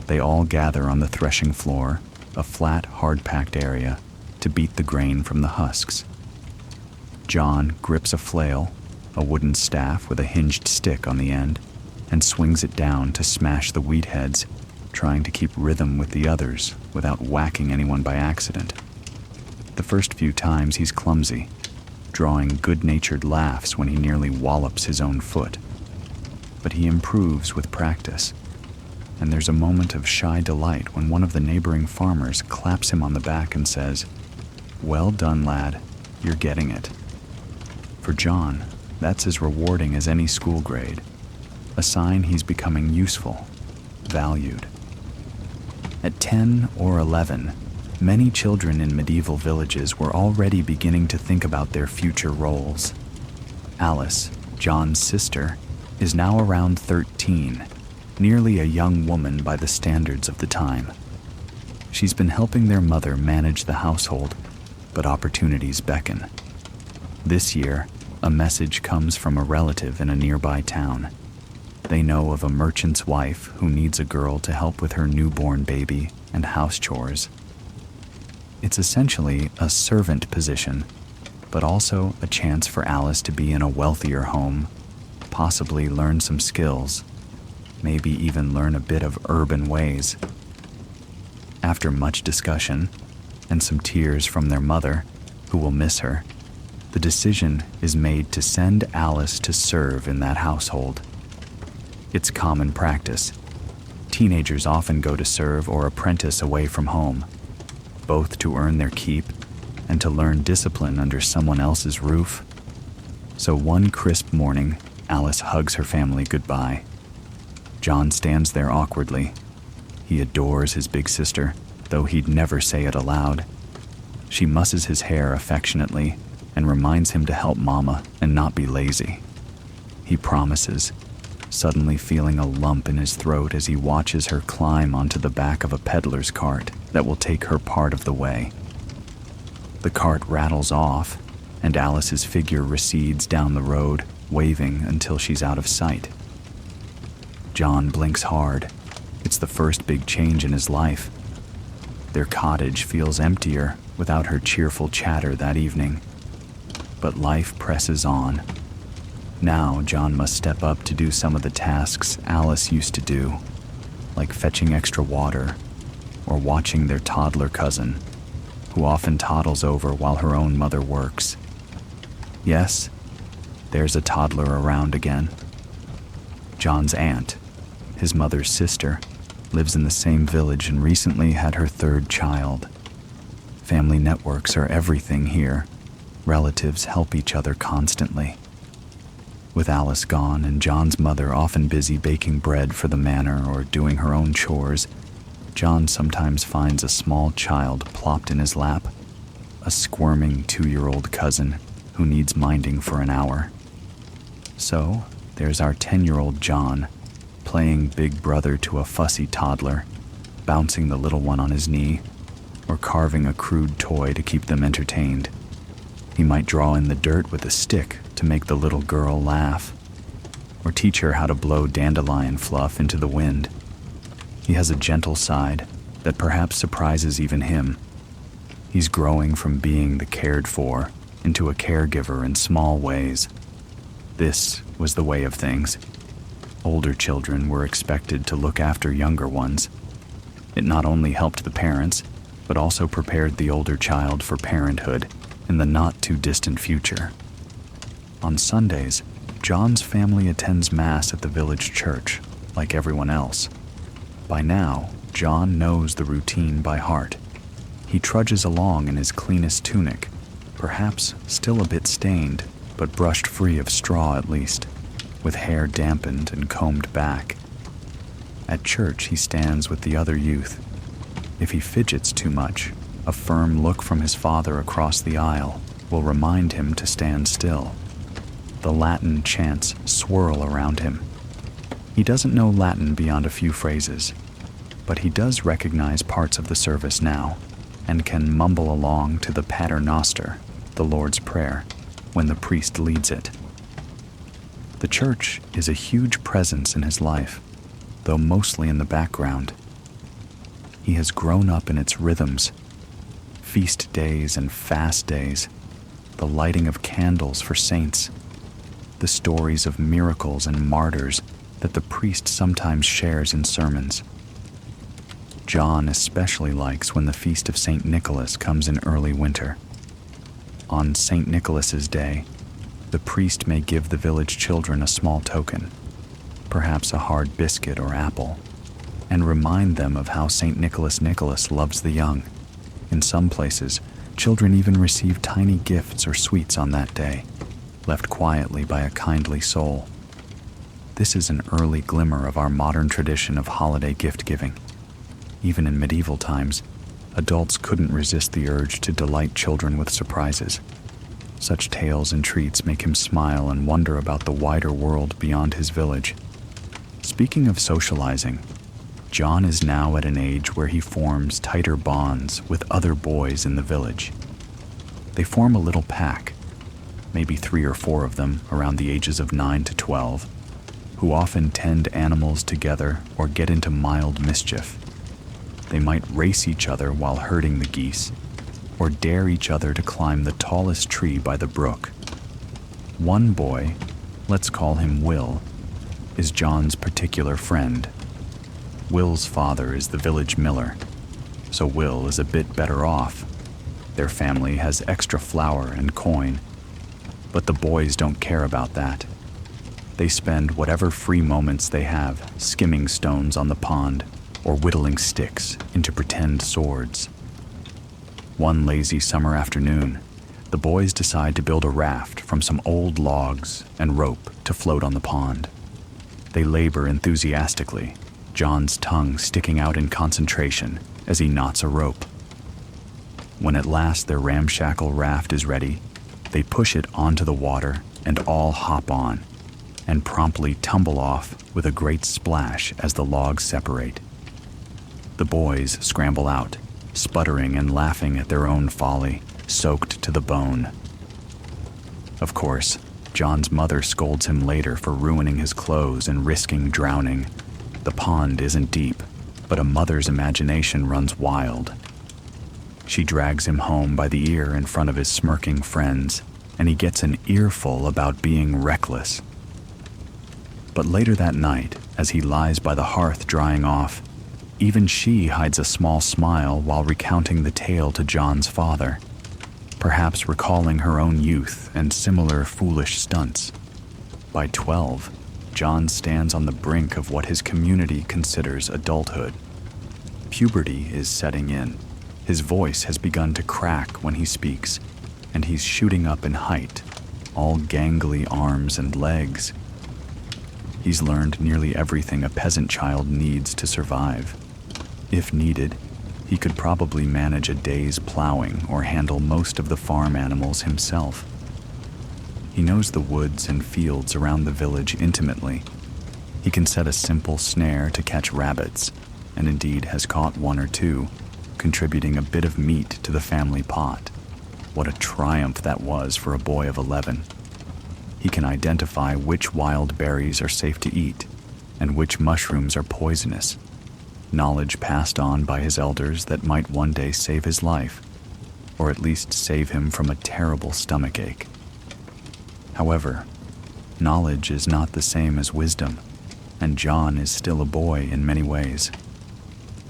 they all gather on the threshing floor, a flat, hard-packed area, to beat the grain from the husks. John grips a flail, a wooden staff with a hinged stick on the end, and swings it down to smash the wheat heads, trying to keep rhythm with the others without whacking anyone by accident. The first few times he's clumsy, drawing good-natured laughs when he nearly wallops his own foot. But he improves with practice, and there's a moment of shy delight when one of the neighboring farmers claps him on the back and says, "Well done, lad, you're getting it." For John, that's as rewarding as any school grade, a sign he's becoming useful, valued. At 10 or 11, many children in medieval villages were already beginning to think about their future roles. Alice, John's sister, is now around 13, nearly a young woman by the standards of the time. She's been helping their mother manage the household, but opportunities beckon. This year, a message comes from a relative in a nearby town. They know of a merchant's wife who needs a girl to help with her newborn baby and house chores. It's essentially a servant position, but also a chance for Alice to be in a wealthier home, possibly learn some skills, maybe even learn a bit of urban ways. After much discussion, and some tears from their mother, who will miss her, the decision is made to send Alice to serve in that household. It's common practice. Teenagers often go to serve or apprentice away from home, both to earn their keep and to learn discipline under someone else's roof. So one crisp morning, Alice hugs her family goodbye. John stands there awkwardly. He adores his big sister, though he'd never say it aloud. She musses his hair affectionately and reminds him to help Mama and not be lazy. He promises, suddenly feeling a lump in his throat as he watches her climb onto the back of a peddler's cart that will take her part of the way. The cart rattles off, and Alice's figure recedes down the road, waving until she's out of sight. John blinks hard. It's the first big change in his life. Their cottage feels emptier without her cheerful chatter that evening. But life presses on. Now John must step up to do some of the tasks Alice used to do, like fetching extra water or watching their toddler cousin. who often toddles over while her own mother works. Yes, there's a toddler around again. John's aunt, his mother's sister, lives in the same village and recently had her third child. Family networks are everything here. Relatives help each other constantly. With Alice gone and John's mother often busy baking bread for the manor or doing her own chores, John sometimes finds a small child plopped in his lap, a squirming 2-year-old cousin who needs minding for an hour. So, there's our 10-year-old John, playing big brother to a fussy toddler, bouncing the little one on his knee, or carving a crude toy to keep them entertained. He might draw in the dirt with a stick to make the little girl laugh, or teach her how to blow dandelion fluff into the wind. He has a gentle side that perhaps surprises even him. He's growing from being the cared for into a caregiver in small ways. This was the way of things. Older children were expected to look after younger ones. It not only helped the parents, but also prepared the older child for parenthood in the not-too-distant future. On Sundays, John's family attends Mass at the village church, like everyone else. By now, John knows the routine by heart. He trudges along in his cleanest tunic, perhaps still a bit stained, but brushed free of straw at least, with hair dampened and combed back. At church, he stands with the other youth. If he fidgets too much, a firm look from his father across the aisle will remind him to stand still. The Latin chants swirl around him. He doesn't know Latin beyond a few phrases, but he does recognize parts of the service now and can mumble along to the Pater Noster, the Lord's Prayer, when the priest leads it. The church is a huge presence in his life, though mostly in the background. He has grown up in its rhythms, feast days and fast days, the lighting of candles for saints, the stories of miracles and martyrs that the priest sometimes shares in sermons. John especially likes when the feast of St. Nicholas comes in early winter. On St. Nicholas's Day, the priest may give the village children a small token, perhaps a hard biscuit or apple, and remind them of how St. Nicholas loves the young. In some places, children even receive tiny gifts or sweets on that day, left quietly by a kindly soul. This is an early glimmer of our modern tradition of holiday gift-giving. Even in medieval times, adults couldn't resist the urge to delight children with surprises. Such tales and treats make him smile and wonder about the wider world beyond his village. Speaking of socializing, John is now at an age where he forms tighter bonds with other boys in the village. They form a little pack, maybe 3 or 4 of them around the ages of 9 to 12, who often tend animals together or get into mild mischief. They might race each other while herding the geese, or dare each other to climb the tallest tree by the brook. One boy, let's call him Will, is John's particular friend. Will's father is the village miller, so Will is a bit better off. Their family has extra flour and coin, but the boys don't care about that. They spend whatever free moments they have skimming stones on the pond or whittling sticks into pretend swords. One lazy summer afternoon, the boys decide to build a raft from some old logs and rope to float on the pond. They labor enthusiastically, John's tongue sticking out in concentration as he knots a rope. When at last their ramshackle raft is ready, they push it onto the water and all hop on, and promptly tumble off with a great splash as the logs separate. The boys scramble out, sputtering and laughing at their own folly, soaked to the bone. Of course, John's mother scolds him later for ruining his clothes and risking drowning. The pond isn't deep, but a mother's imagination runs wild. She drags him home by the ear in front of his smirking friends, and he gets an earful about being reckless. But later that night, as he lies by the hearth drying off, Even she hides a small smile while recounting the tale to John's father, perhaps recalling her own youth and similar foolish stunts. By 12, John stands on the brink of what his community considers adulthood. Puberty is setting in. His voice has begun to crack when he speaks, and he's shooting up in height, all gangly arms and legs. He's learned nearly everything a peasant child needs to survive. If needed, he could probably manage a day's plowing or handle most of the farm animals himself. He knows the woods and fields around the village intimately. He can set a simple snare to catch rabbits, and indeed has caught one or two, contributing a bit of meat to the family pot. What a triumph that was for a boy of 11. He can identify which wild berries are safe to eat and which mushrooms are poisonous, knowledge passed on by his elders that might one day save his life, or at least save him from a terrible stomachache. However, knowledge is not the same as wisdom, and John is still a boy in many ways.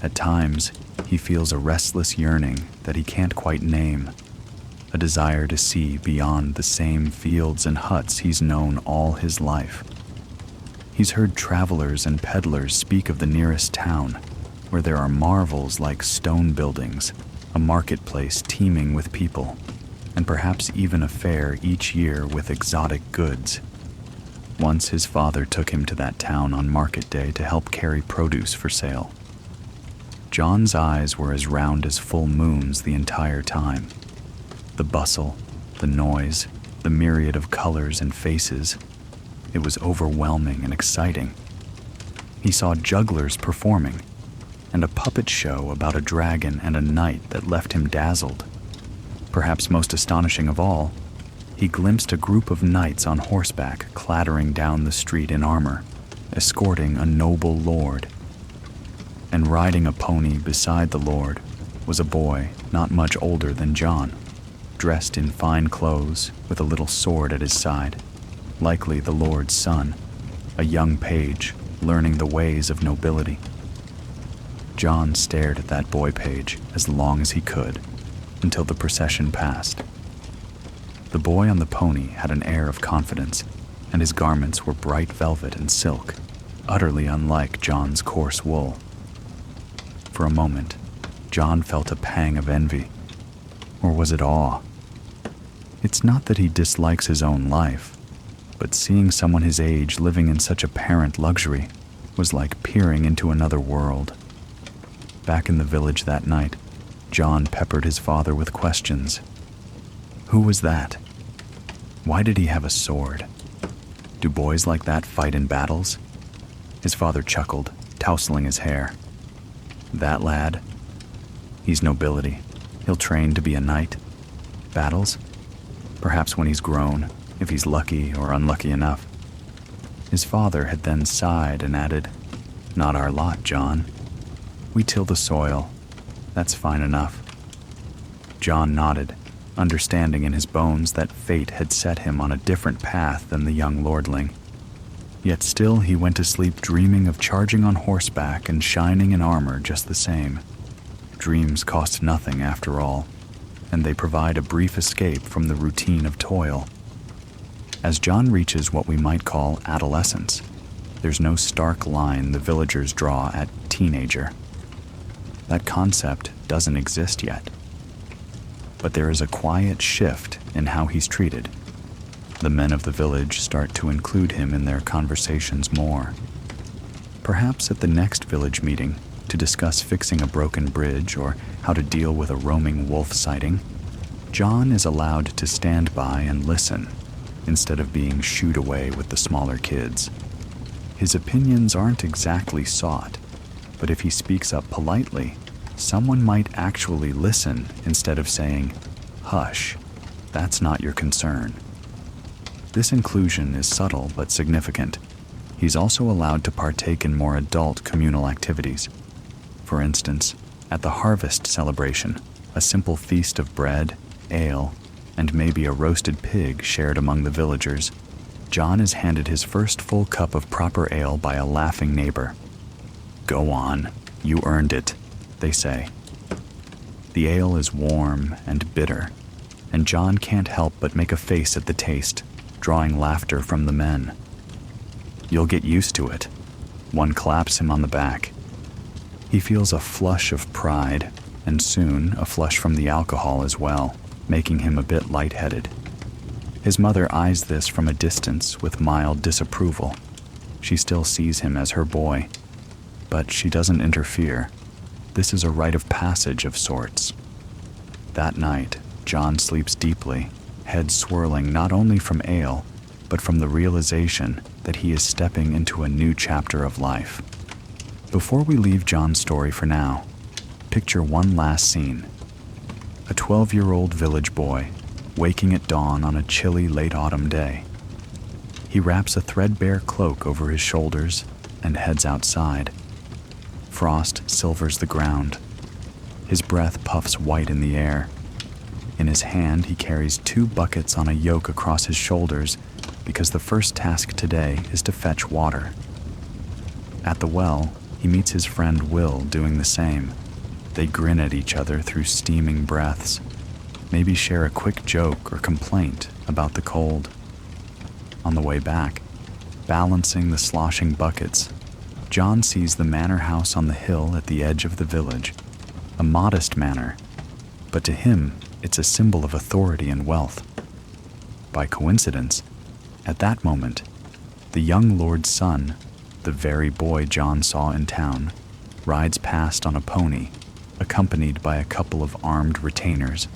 At times, he feels a restless yearning that he can't quite name, a desire to see beyond the same fields and huts he's known all his life. He's heard travelers and peddlers speak of the nearest town, where there are marvels like stone buildings, a marketplace teeming with people, and perhaps even a fair each year with exotic goods. Once his father took him to that town on market day to help carry produce for sale. John's eyes were as round as full moons the entire time. The bustle, the noise, the myriad of colors and faces, it was overwhelming and exciting. He saw jugglers performing, and a puppet show about a dragon and a knight that left him dazzled. Perhaps most astonishing of all, he glimpsed a group of knights on horseback clattering down the street in armor, escorting a noble lord. And riding a pony beside the lord was a boy not much older than John, dressed in fine clothes with a little sword at his side, likely the lord's son, a young page learning the ways of nobility. John stared at that boy page as long as he could, until the procession passed. The boy on the pony had an air of confidence, and his garments were bright velvet and silk, utterly unlike John's coarse wool. For a moment, John felt a pang of envy. Or was it awe? It's not that he dislikes his own life, but seeing someone his age living in such apparent luxury was like peering into another world. Back in the village that night, John peppered his father with questions. Who was that? Why did he have a sword? Do boys like that fight in battles? His father chuckled, tousling his hair. That lad? He's nobility. He'll train to be a knight. Battles? Perhaps when he's grown, if he's lucky or unlucky enough. His father had then sighed and added, Not our lot, John. We till the soil. That's fine enough. John nodded, understanding in his bones that fate had set him on a different path than the young lordling. Yet still he went to sleep dreaming of charging on horseback and shining in armor just the same. Dreams cost nothing after all, and they provide a brief escape from the routine of toil. As John reaches what we might call adolescence, there's no stark line the villagers draw at teenager. That concept doesn't exist yet. But there is a quiet shift in how he's treated. The men of the village start to include him in their conversations more. Perhaps at the next village meeting, to discuss fixing a broken bridge or how to deal with a roaming wolf sighting, John is allowed to stand by and listen, instead of being shooed away with the smaller kids. His opinions aren't exactly sought, but if he speaks up politely, someone might actually listen instead of saying, "Hush, that's not your concern." This inclusion is subtle but significant. He's also allowed to partake in more adult communal activities. For instance, at the harvest celebration, a simple feast of bread, ale, and maybe a roasted pig shared among the villagers, John is handed his first full cup of proper ale by a laughing neighbor. "Go on," You earned it, they say. The ale is warm and bitter, and John can't help but make a face at the taste, drawing laughter from the men. You'll get used to it. One claps him on the back. He feels a flush of pride, and soon a flush from the alcohol as well, making him a bit lightheaded. His mother eyes this from a distance with mild disapproval. She still sees him as her boy, but she doesn't interfere. This is a rite of passage of sorts. That night, John sleeps deeply, head swirling not only from ale, but from the realization that he is stepping into a new chapter of life. Before we leave John's story for now, picture one last scene. A 12-year-old village boy, waking at dawn on a chilly late autumn day. He wraps a threadbare cloak over his shoulders and heads outside. Frost silvers the ground. His breath puffs white in the air. In his hand, he carries 2 buckets on a yoke across his shoulders because the first task today is to fetch water. At the well, he meets his friend Will doing the same. They grin at each other through steaming breaths, maybe share a quick joke or complaint about the cold. On the way back, balancing the sloshing buckets, John sees the manor house on the hill at the edge of the village, a modest manor, but to him, it's a symbol of authority and wealth. By coincidence, at that moment, the young lord's son, the very boy John saw in town, rides past on a pony, accompanied by a couple of armed retainers.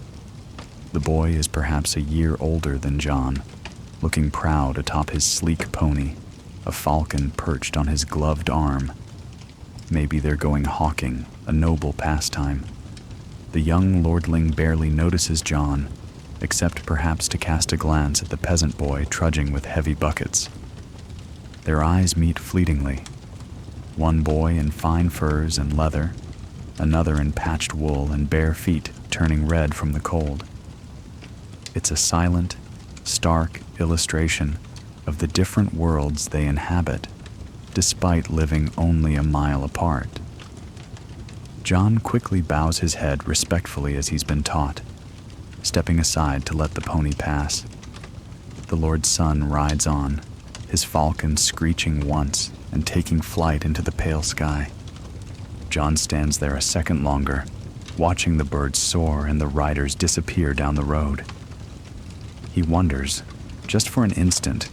The boy is perhaps a year older than John, looking proud atop his sleek pony, a falcon perched on his gloved arm. Maybe they're going hawking, a noble pastime. The young lordling barely notices John, except perhaps to cast a glance at the peasant boy trudging with heavy buckets. Their eyes meet fleetingly. One boy in fine furs and leather, another in patched wool and bare feet turning red from the cold. It's a silent, stark illustration of the different worlds they inhabit, despite living only a mile apart. John quickly bows his head respectfully as he's been taught, stepping aside to let the pony pass. The Lord's son rides on, his falcon screeching once and taking flight into the pale sky. John stands there a second longer, watching the birds soar and the riders disappear down the road. He wonders, just for an instant,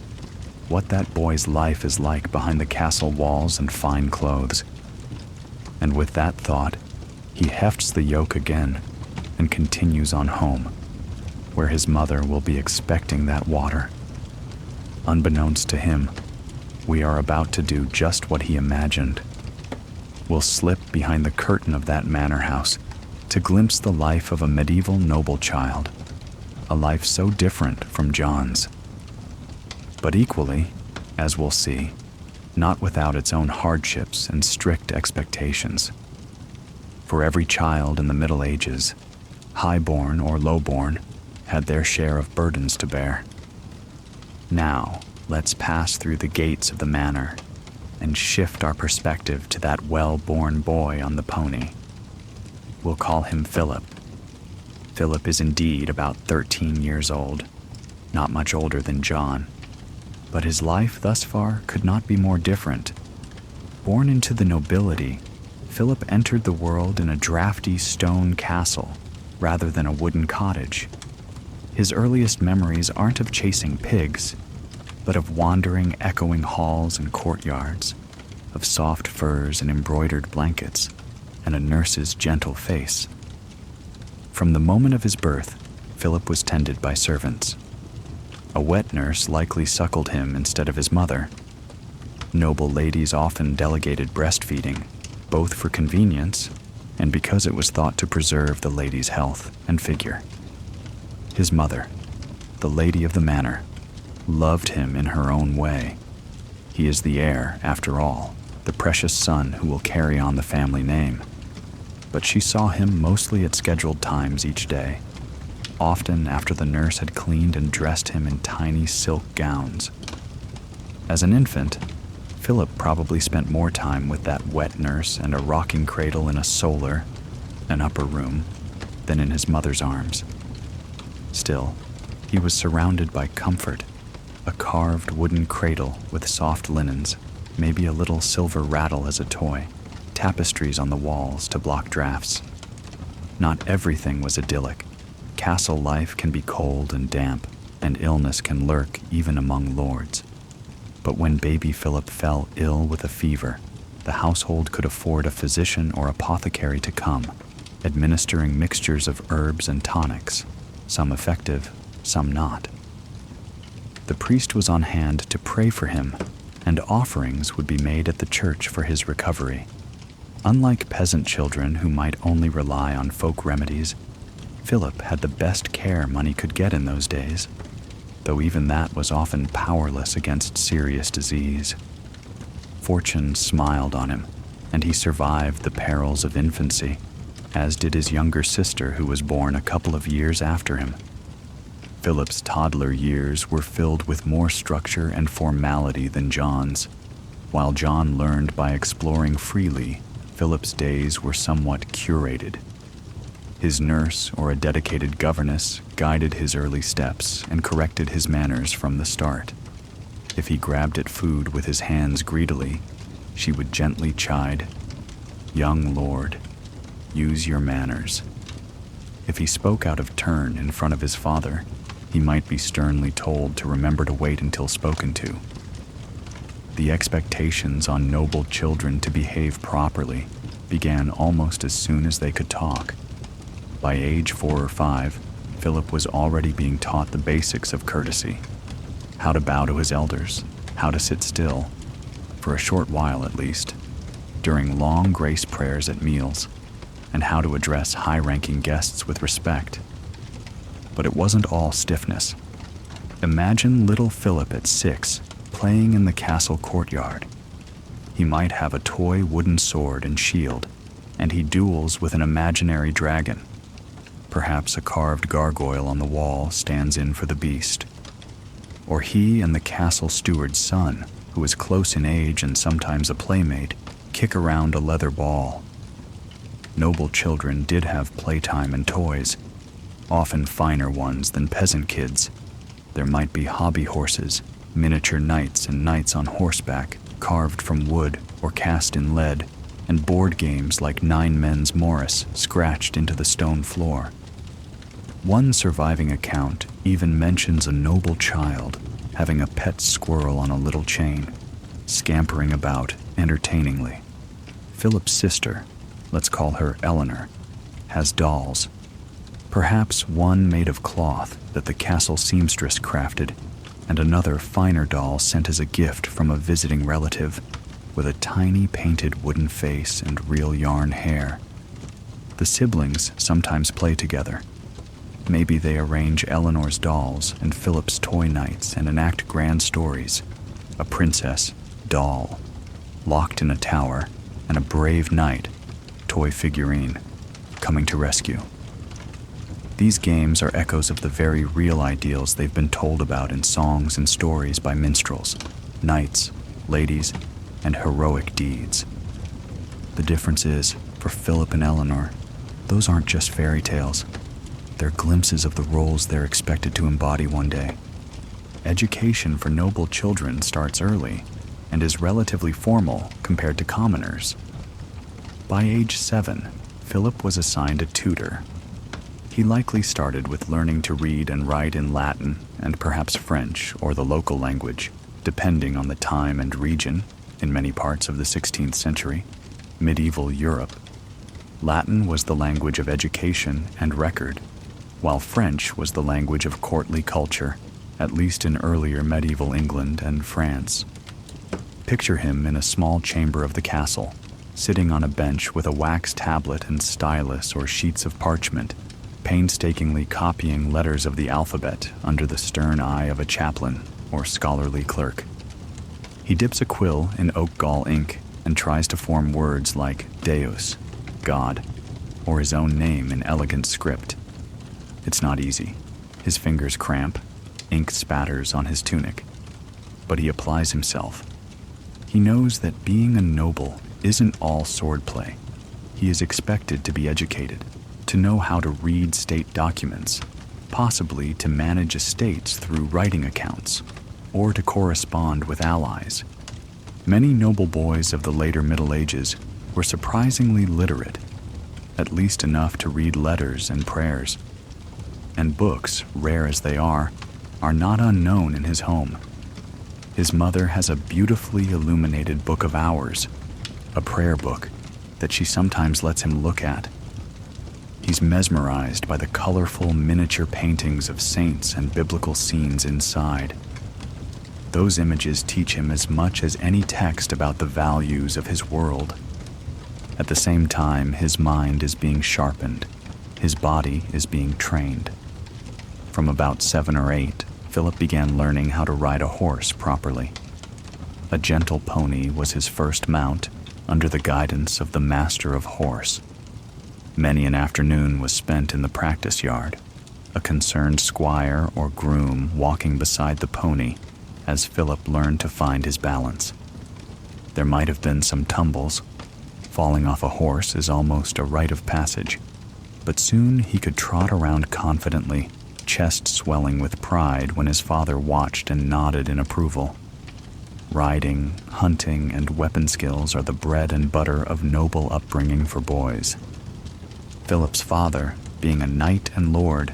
what that boy's life is like behind the castle walls and fine clothes. And with that thought, he hefts the yoke again and continues on home, where his mother will be expecting that water. Unbeknownst to him, we are about to do just what he imagined. We'll slip behind the curtain of that manor house to glimpse the life of a medieval noble child, a life so different from John's. But equally, as we'll see, not without its own hardships and strict expectations. For every child in the Middle Ages, high-born or low-born, had their share of burdens to bear. Now, let's pass through the gates of the manor and shift our perspective to that well-born boy on the pony. We'll call him Philip. Philip is indeed about 13 years old, not much older than John. But his life thus far could not be more different. Born into the nobility, Philip entered the world in a drafty stone castle rather than a wooden cottage. His earliest memories aren't of chasing pigs, but of wandering, echoing halls and courtyards, of soft furs and embroidered blankets, and a nurse's gentle face. From the moment of his birth, Philip was tended by servants. A wet nurse likely suckled him instead of his mother. Noble ladies often delegated breastfeeding, both for convenience and because it was thought to preserve the lady's health and figure. His mother, the lady of the manor, loved him in her own way. He is the heir, after all, the precious son who will carry on the family name. But she saw him mostly at scheduled times each day, often after the nurse had cleaned and dressed him in tiny silk gowns. As an infant, Philip probably spent more time with that wet nurse and a rocking cradle in an upper room, than in his mother's arms. Still, he was surrounded by comfort, a carved wooden cradle with soft linens, maybe a little silver rattle as a toy, tapestries on the walls to block drafts. Not everything was idyllic. Castle life can be cold and damp, and illness can lurk even among lords. But when baby Philip fell ill with a fever, the household could afford a physician or apothecary to come, administering mixtures of herbs and tonics, some effective, some not. The priest was on hand to pray for him, and offerings would be made at the church for his recovery. Unlike peasant children who might only rely on folk remedies, Philip had the best care money could get in those days, though even that was often powerless against serious disease. Fortune smiled on him, and he survived the perils of infancy, as did his younger sister who was born a couple of years after him. Philip's toddler years were filled with more structure and formality than John's. While John learned by exploring freely, Philip's days were somewhat curated. His nurse or a dedicated governess guided his early steps and corrected his manners from the start. If he grabbed at food with his hands greedily, she would gently chide, "Young lord, use your manners." If he spoke out of turn in front of his father, he might be sternly told to remember to wait until spoken to. The expectations on noble children to behave properly began almost as soon as they could talk. By age 4 or 5, Philip was already being taught the basics of courtesy: how to bow to his elders, how to sit still, for a short while at least, during long grace prayers at meals, and how to address high-ranking guests with respect. But it wasn't all stiffness. Imagine little Philip at 6 playing in the castle courtyard. He might have a toy wooden sword and shield, and he duels with an imaginary dragon. Perhaps a carved gargoyle on the wall stands in for the beast. Or he and the castle steward's son, who is close in age and sometimes a playmate, kick around a leather ball. Noble children did have playtime and toys, often finer ones than peasant kids. There might be hobby horses, miniature knights and knights on horseback, carved from wood or cast in lead, and board games like Nine Men's Morris scratched into the stone floor. One surviving account even mentions a noble child having a pet squirrel on a little chain, scampering about entertainingly. Philip's sister, let's call her Eleanor, has dolls. Perhaps one made of cloth that the castle seamstress crafted, and another finer doll sent as a gift from a visiting relative, with a tiny painted wooden face and real yarn hair. The siblings sometimes play together. Maybe they arrange Eleanor's dolls and Philip's toy nights and enact grand stories. A princess, doll, locked in a tower, and a brave knight, toy figurine, coming to rescue. These games are echoes of the very real ideals they've been told about in songs and stories by minstrels, knights, ladies, and heroic deeds. The difference is, for Philip and Eleanor, those aren't just fairy tales. They're glimpses of the roles they're expected to embody one day. Education for noble children starts early and is relatively formal compared to commoners. By age 7, Philip was assigned a tutor. He likely started with learning to read and write in Latin and perhaps French or the local language, depending on the time and region. In many parts of the 16th century, medieval Europe, Latin was the language of education and record, while French was the language of courtly culture, at least in earlier medieval England and France. Picture him in a small chamber of the castle, sitting on a bench with a wax tablet and stylus or sheets of parchment, painstakingly copying letters of the alphabet under the stern eye of a chaplain or scholarly clerk. He dips a quill in oak gall ink and tries to form words like Deus, God, or his own name in elegant script. It's not easy. His fingers cramp, ink spatters on his tunic, but he applies himself. He knows that being a noble isn't all swordplay. He is expected to be educated, to know how to read state documents, possibly to manage estates through writing accounts, or to correspond with allies. Many noble boys of the later Middle Ages were surprisingly literate, at least enough to read letters and prayers. And books, rare as they are not unknown in his home. His mother has a beautifully illuminated book of hours, a prayer book that she sometimes lets him look at. He's mesmerized by the colorful miniature paintings of saints and biblical scenes inside. Those images teach him as much as any text about the values of his world. At the same time, his mind is being sharpened. His body is being trained. From about 7 or 8, Philip began learning how to ride a horse properly. A gentle pony was his first mount, under the guidance of the master of horse. Many an afternoon was spent in the practice yard, a concerned squire or groom walking beside the pony as Philip learned to find his balance. There might have been some tumbles. Falling off a horse is almost a rite of passage, but soon he could trot around confidently, chest swelling with pride when his father watched and nodded in approval. Riding, hunting, and weapon skills are the bread and butter of noble upbringing for boys. Philip's father, being a knight and lord,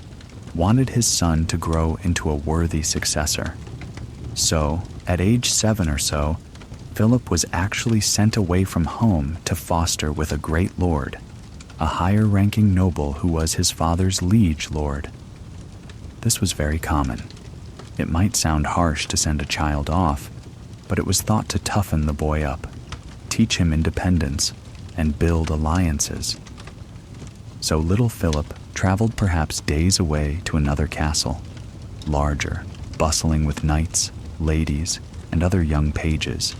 wanted his son to grow into a worthy successor. So, at age 7 or so, Philip was actually sent away from home to foster with a great lord, a higher-ranking noble who was his father's liege lord. This was very common. It might sound harsh to send a child off, but it was thought to toughen the boy up, teach him independence, and build alliances. So little Philip traveled perhaps days away to another castle, larger, bustling with knights, ladies, and other young pages.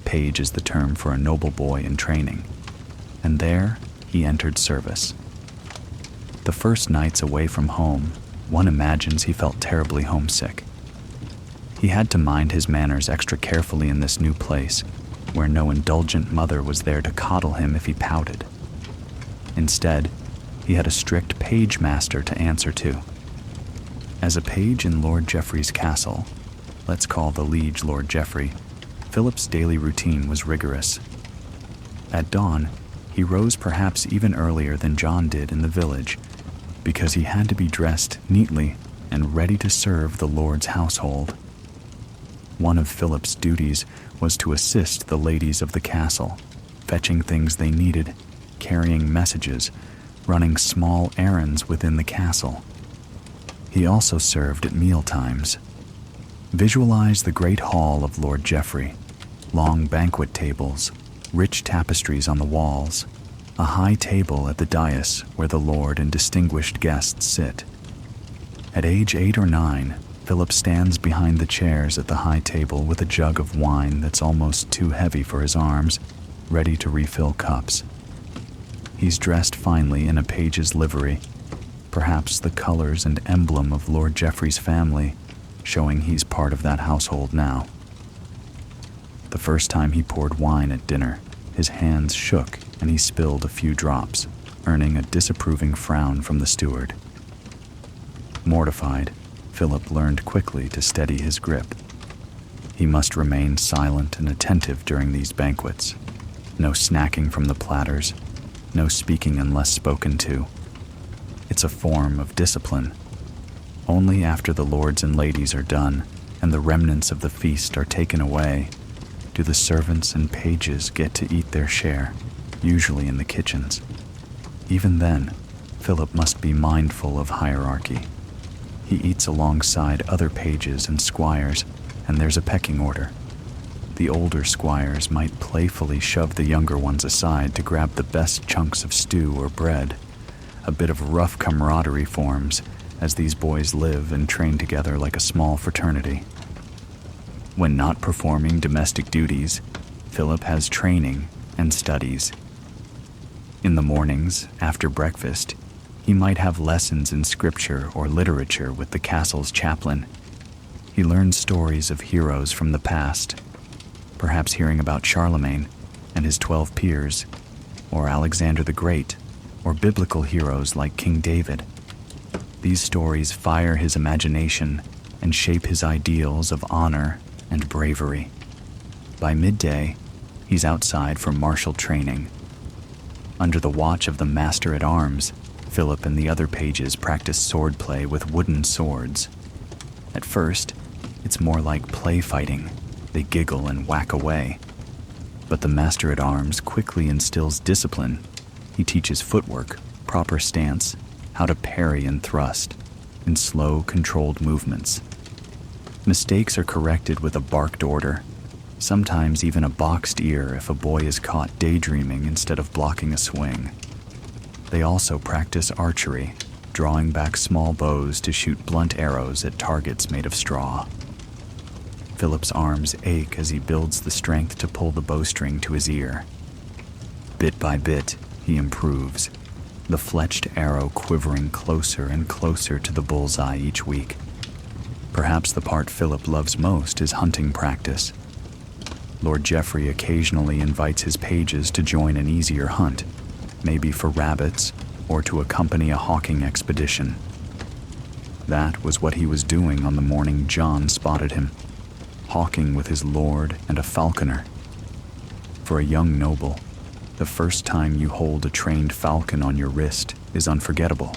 Page is the term for a noble boy in training. And there he entered service. The first nights away from home, one imagines he felt terribly homesick. He had to mind his manners extra carefully in this new place, where no indulgent mother was there to coddle him if he pouted. Instead, he had a strict page master to answer to. As a page in Lord Geoffrey's castle, let's call the liege Lord Geoffrey, Philip's daily routine was rigorous. At dawn, he rose perhaps even earlier than John did in the village, because he had to be dressed neatly and ready to serve the Lord's household. One of Philip's duties was to assist the ladies of the castle, fetching things they needed, carrying messages, running small errands within the castle. He also served at meal times. Visualize the great hall of Lord Geoffrey, long banquet tables, rich tapestries on the walls, a high table at the dais where the Lord and distinguished guests sit. At age 8 or 9, Philip stands behind the chairs at the high table with a jug of wine that's almost too heavy for his arms, ready to refill cups. He's dressed finely in a page's livery, perhaps the colors and emblem of Lord Geoffrey's family, showing he's part of that household now. The first time he poured wine at dinner, his hands shook and he spilled a few drops, earning a disapproving frown from the steward. Mortified, Philip learned quickly to steady his grip. He must remain silent and attentive during these banquets. No snacking from the platters, no speaking unless spoken to. It's a form of discipline. Only after the lords and ladies are done and the remnants of the feast are taken away do the servants and pages get to eat their share, usually in the kitchens. Even then, Philip must be mindful of hierarchy. He eats alongside other pages and squires, and there's a pecking order. The older squires might playfully shove the younger ones aside to grab the best chunks of stew or bread. A bit of rough camaraderie forms as these boys live and train together like a small fraternity. When not performing domestic duties, Philip has training and studies. In the mornings, after breakfast, he might have lessons in scripture or literature with the castle's chaplain. He learns stories of heroes from the past. perhaps hearing about Charlemagne and his 12 peers, or Alexander the Great, or biblical heroes like King David. These stories fire his imagination and shape his ideals of honor and bravery. By midday, he's outside for martial training. Under the watch of the master-at-arms, Philip and the other pages practice swordplay with wooden swords. At first, it's more like play fighting. They giggle and whack away. But the master-at-arms quickly instills discipline. He teaches footwork, proper stance, how to parry and thrust, in slow, controlled movements. Mistakes are corrected with a barked order, sometimes even a boxed ear if a boy is caught daydreaming instead of blocking a swing. They also practice archery, drawing back small bows to shoot blunt arrows at targets made of straw. Philip's arms ache as he builds the strength to pull the bowstring to his ear. Bit by bit, he improves, the fletched arrow quivering closer and closer to the bullseye each week. Perhaps the part Philip loves most is hunting practice. Lord Geoffrey occasionally invites his pages to join an easier hunt, maybe for rabbits or to accompany a hawking expedition. That was what he was doing on the morning John spotted him, hawking with his lord and a falconer. For a young noble, the first time you hold a trained falcon on your wrist is unforgettable.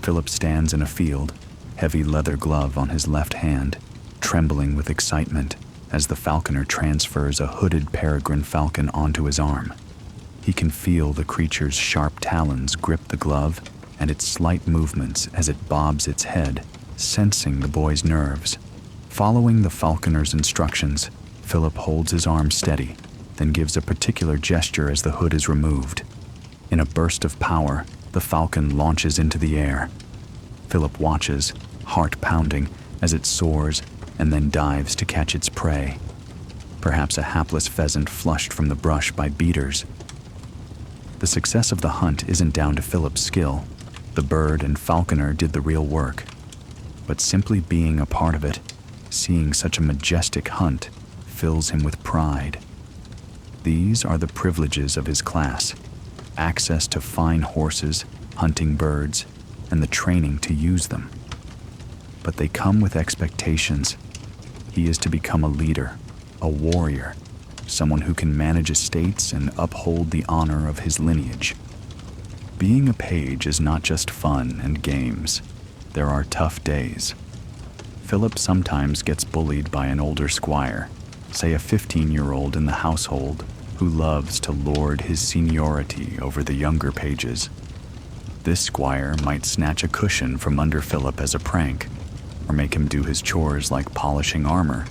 Philip stands in a field, heavy leather glove on his left hand, trembling with excitement as the falconer transfers a hooded peregrine falcon onto his arm. He can feel the creature's sharp talons grip the glove and its slight movements as it bobs its head, sensing the boy's nerves. Following the falconer's instructions, Philip holds his arm steady, then gives a particular gesture as the hood is removed. In a burst of power, the falcon launches into the air. Philip watches, heart pounding, as it soars and then dives to catch its prey. Perhaps a hapless pheasant flushed from the brush by beaters. The success of the hunt isn't down to Philip's skill. The bird and falconer did the real work. But simply being a part of it, seeing such a majestic hunt, fills him with pride. These are the privileges of his class: access to fine horses, hunting birds, and the training to use them. But they come with expectations. He is to become a leader, a warrior, someone who can manage estates and uphold the honor of his lineage. Being a page is not just fun and games. There are tough days. Philip sometimes gets bullied by an older squire, say a 15-year-old in the household who loves to lord his seniority over the younger pages. This squire might snatch a cushion from under Philip as a prank, or make him do his chores like polishing armor.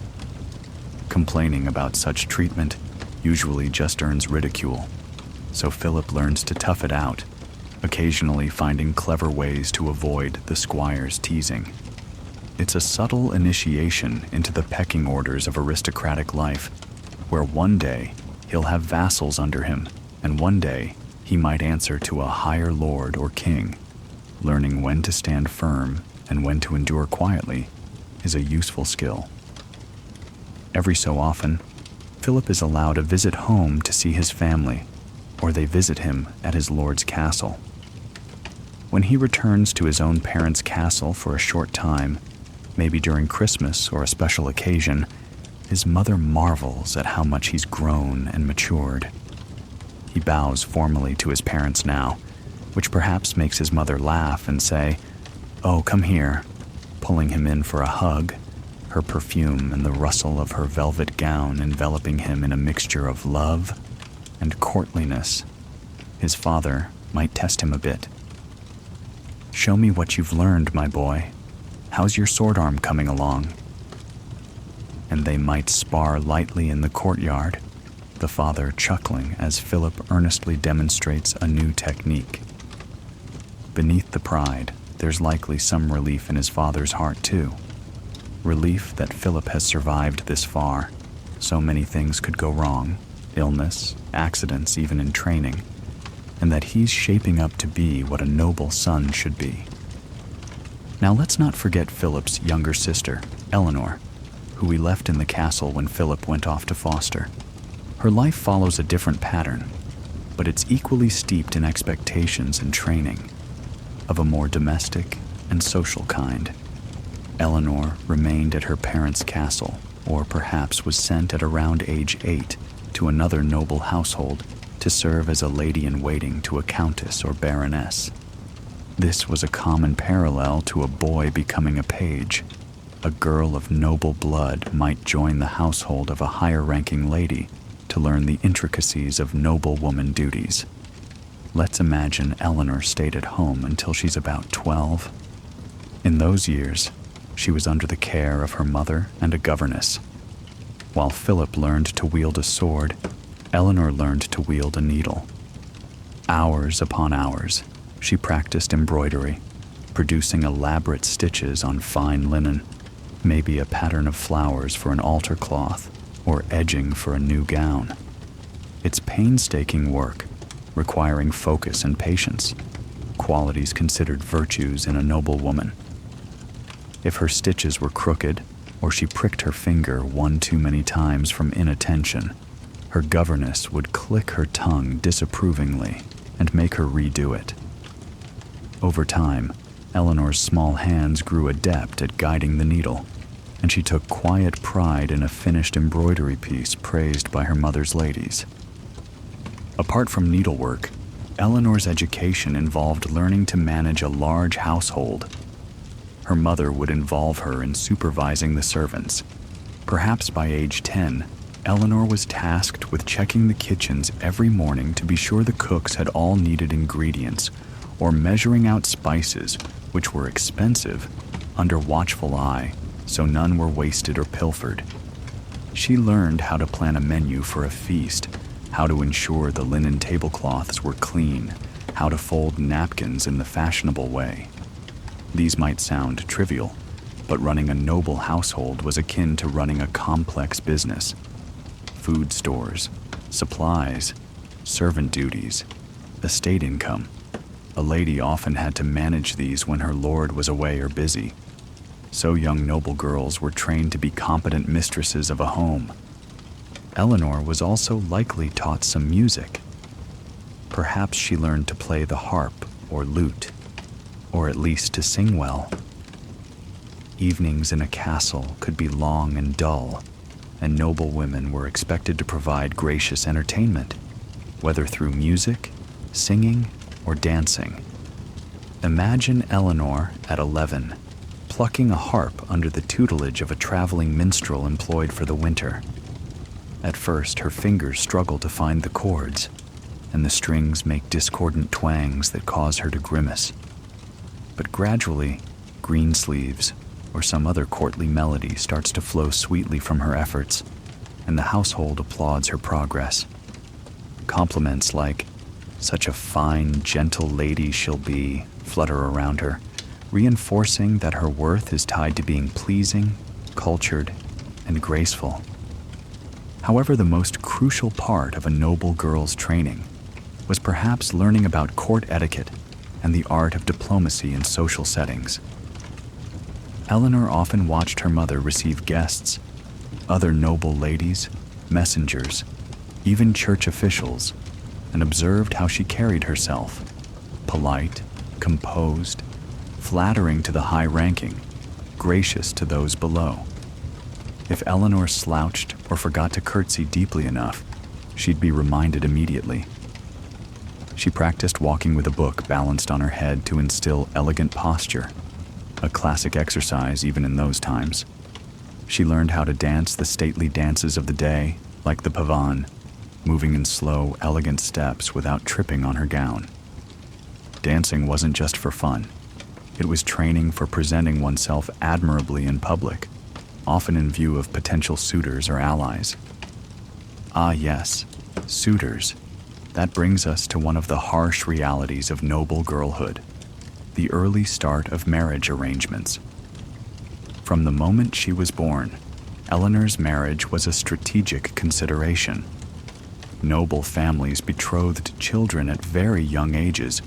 Complaining about such treatment usually just earns ridicule, so Philip learns to tough it out, occasionally finding clever ways to avoid the squire's teasing. It's a subtle initiation into the pecking orders of aristocratic life, where one day he'll have vassals under him, and one day he might answer to a higher lord or king. Learning when to stand firm and when to endure quietly is a useful skill. Every so often, Philip is allowed a visit home to see his family, or they visit him at his lord's castle. When he returns to his own parents' castle for a short time, maybe during Christmas or a special occasion, his mother marvels at how much he's grown and matured. He bows formally to his parents now, which perhaps makes his mother laugh and say, "Oh, come here," pulling him in for a hug, her perfume and the rustle of her velvet gown enveloping him in a mixture of love and courtliness. His father might test him a bit. "Show me what you've learned, my boy. How's your sword arm coming along?" And they might spar lightly in the courtyard, the father chuckling as Philip earnestly demonstrates a new technique. Beneath the pride, there's likely some relief in his father's heart too. Relief that Philip has survived this far. So many things could go wrong, illness, accidents even in training, and that he's shaping up to be what a noble son should be. Now let's not forget Philip's younger sister, Eleanor, who we left in the castle when Philip went off to foster. Her life follows a different pattern, but it's equally steeped in expectations and training, of a more domestic and social kind. Eleanor remained at her parents' castle, or perhaps was sent at around age 8 to another noble household to serve as a lady-in-waiting to a countess or baroness. This was a common parallel to a boy becoming a page. A girl of noble blood might join the household of a higher-ranking lady to learn the intricacies of noblewoman duties. Let's imagine Eleanor stayed at home until she's about 12. In those years, she was under the care of her mother and a governess. While Philip learned to wield a sword, Eleanor learned to wield a needle. Hours upon hours, she practiced embroidery, producing elaborate stitches on fine linen, maybe a pattern of flowers for an altar cloth, or edging for a new gown. It's painstaking work, requiring focus and patience, qualities considered virtues in a noble woman. If her stitches were crooked, or she pricked her finger one too many times from inattention, her governess would click her tongue disapprovingly and make her redo it. Over time, Eleanor's small hands grew adept at guiding the needle, and she took quiet pride in a finished embroidery piece praised by her mother's ladies. Apart from needlework, Eleanor's education involved learning to manage a large household. Her mother would involve her in supervising the servants. Perhaps by age 10, Eleanor was tasked with checking the kitchens every morning to be sure the cooks had all needed ingredients, or measuring out spices, which were expensive, under watchful eye, so none were wasted or pilfered. She learned how to plan a menu for a feast, how to ensure the linen tablecloths were clean, how to fold napkins in the fashionable way. These might sound trivial, but running a noble household was akin to running a complex business. Food stores, supplies, servant duties, estate income. A lady often had to manage these when her lord was away or busy. So young noble girls were trained to be competent mistresses of a home. Eleanor was also likely taught some music. Perhaps she learned to play the harp or lute, or at least to sing well. Evenings in a castle could be long and dull, and noble women were expected to provide gracious entertainment, whether through music, singing, or dancing. Imagine Eleanor at 11, plucking a harp under the tutelage of a traveling minstrel employed for the winter. At first, her fingers struggle to find the chords, and the strings make discordant twangs that cause her to grimace. But gradually, green sleeves or some other courtly melody starts to flow sweetly from her efforts, and the household applauds her progress. Compliments like, "Such a fine, gentle lady she'll be," flutter around her, reinforcing that her worth is tied to being pleasing, cultured, and graceful. However, the most crucial part of a noble girl's training was perhaps learning about court etiquette and the art of diplomacy in social settings. Eleanor often watched her mother receive guests, other noble ladies, messengers, even church officials, and observed how she carried herself, polite, composed, flattering to the high-ranking, gracious to those below. If Eleanor slouched or forgot to curtsy deeply enough, she'd be reminded immediately. She practiced walking with a book balanced on her head to instill elegant posture, a classic exercise even in those times. She learned how to dance the stately dances of the day, like the pavane, moving in slow, elegant steps without tripping on her gown. Dancing wasn't just for fun. It was training for presenting oneself admirably in public, often in view of potential suitors or allies. Ah yes, suitors. That brings us to one of the harsh realities of noble girlhood, the early start of marriage arrangements. From the moment she was born, Eleanor's marriage was a strategic consideration. Noble families betrothed children at very young ages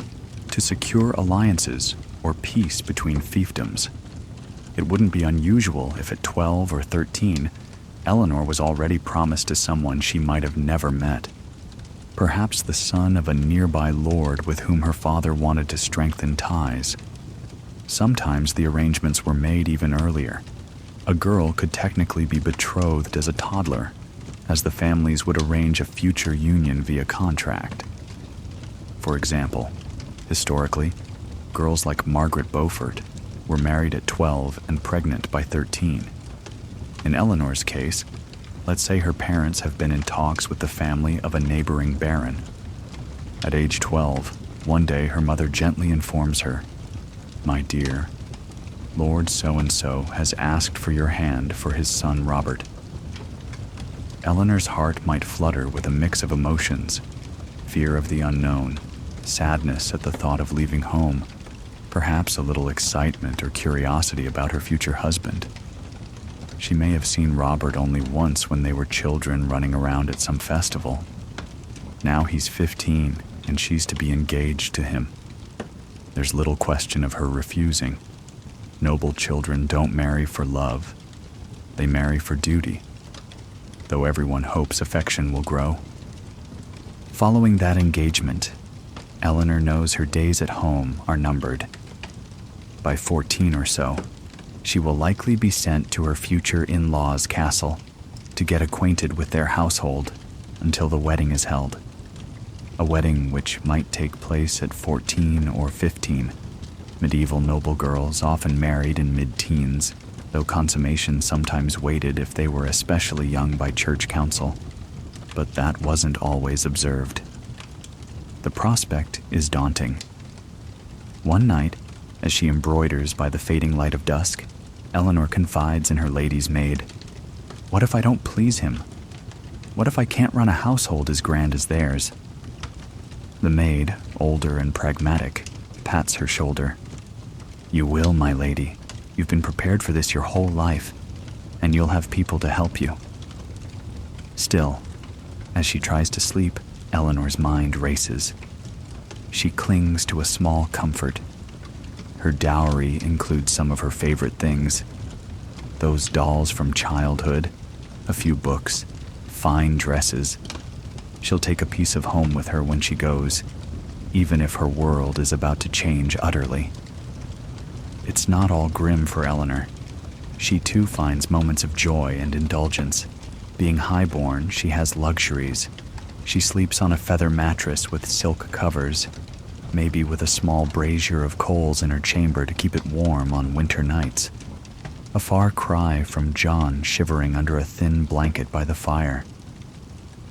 to secure alliances or peace between fiefdoms. It wouldn't be unusual if at 12 or 13, Eleanor was already promised to someone she might have never met. Perhaps the son of a nearby lord with whom her father wanted to strengthen ties. Sometimes the arrangements were made even earlier. A girl could technically be betrothed as a toddler, as the families would arrange a future union via contract. For example, historically, girls like Margaret Beaufort were married at 12 and pregnant by 13. In Eleanor's case, let's say her parents have been in talks with the family of a neighboring baron. At age 12, one day her mother gently informs her, "My dear, Lord so-and-so has asked for your hand for his son Robert." Eleanor's heart might flutter with a mix of emotions, fear of the unknown, sadness at the thought of leaving home, perhaps a little excitement or curiosity about her future husband. She may have seen Robert only once when they were children running around at some festival. Now he's 15 and she's to be engaged to him. There's little question of her refusing. Noble children don't marry for love. They marry for duty, though everyone hopes affection will grow. Following that engagement, Eleanor knows her days at home are numbered. By 14 or so, she will likely be sent to her future in-laws' castle to get acquainted with their household until the wedding is held. A wedding which might take place at 14 or 15. Medieval noble girls often married in mid-teens, though consummation sometimes waited if they were especially young by church council. But that wasn't always observed. The prospect is daunting. One night, as she embroiders by the fading light of dusk, Eleanor confides in her lady's maid, "What if I don't please him? What if I can't run a household as grand as theirs?" The maid, older and pragmatic, pats her shoulder. "You will, my lady. You've been prepared for this your whole life, and you'll have people to help you." Still, as she tries to sleep, Eleanor's mind races. She clings to a small comfort. Her dowry includes some of her favorite things. Those dolls from childhood, a few books, fine dresses. She'll take a piece of home with her when she goes, even if her world is about to change utterly. It's not all grim for Eleanor. She too finds moments of joy and indulgence. Being highborn, she has luxuries. She sleeps on a feather mattress with silk covers, maybe with a small brazier of coals in her chamber to keep it warm on winter nights. A far cry from John shivering under a thin blanket by the fire.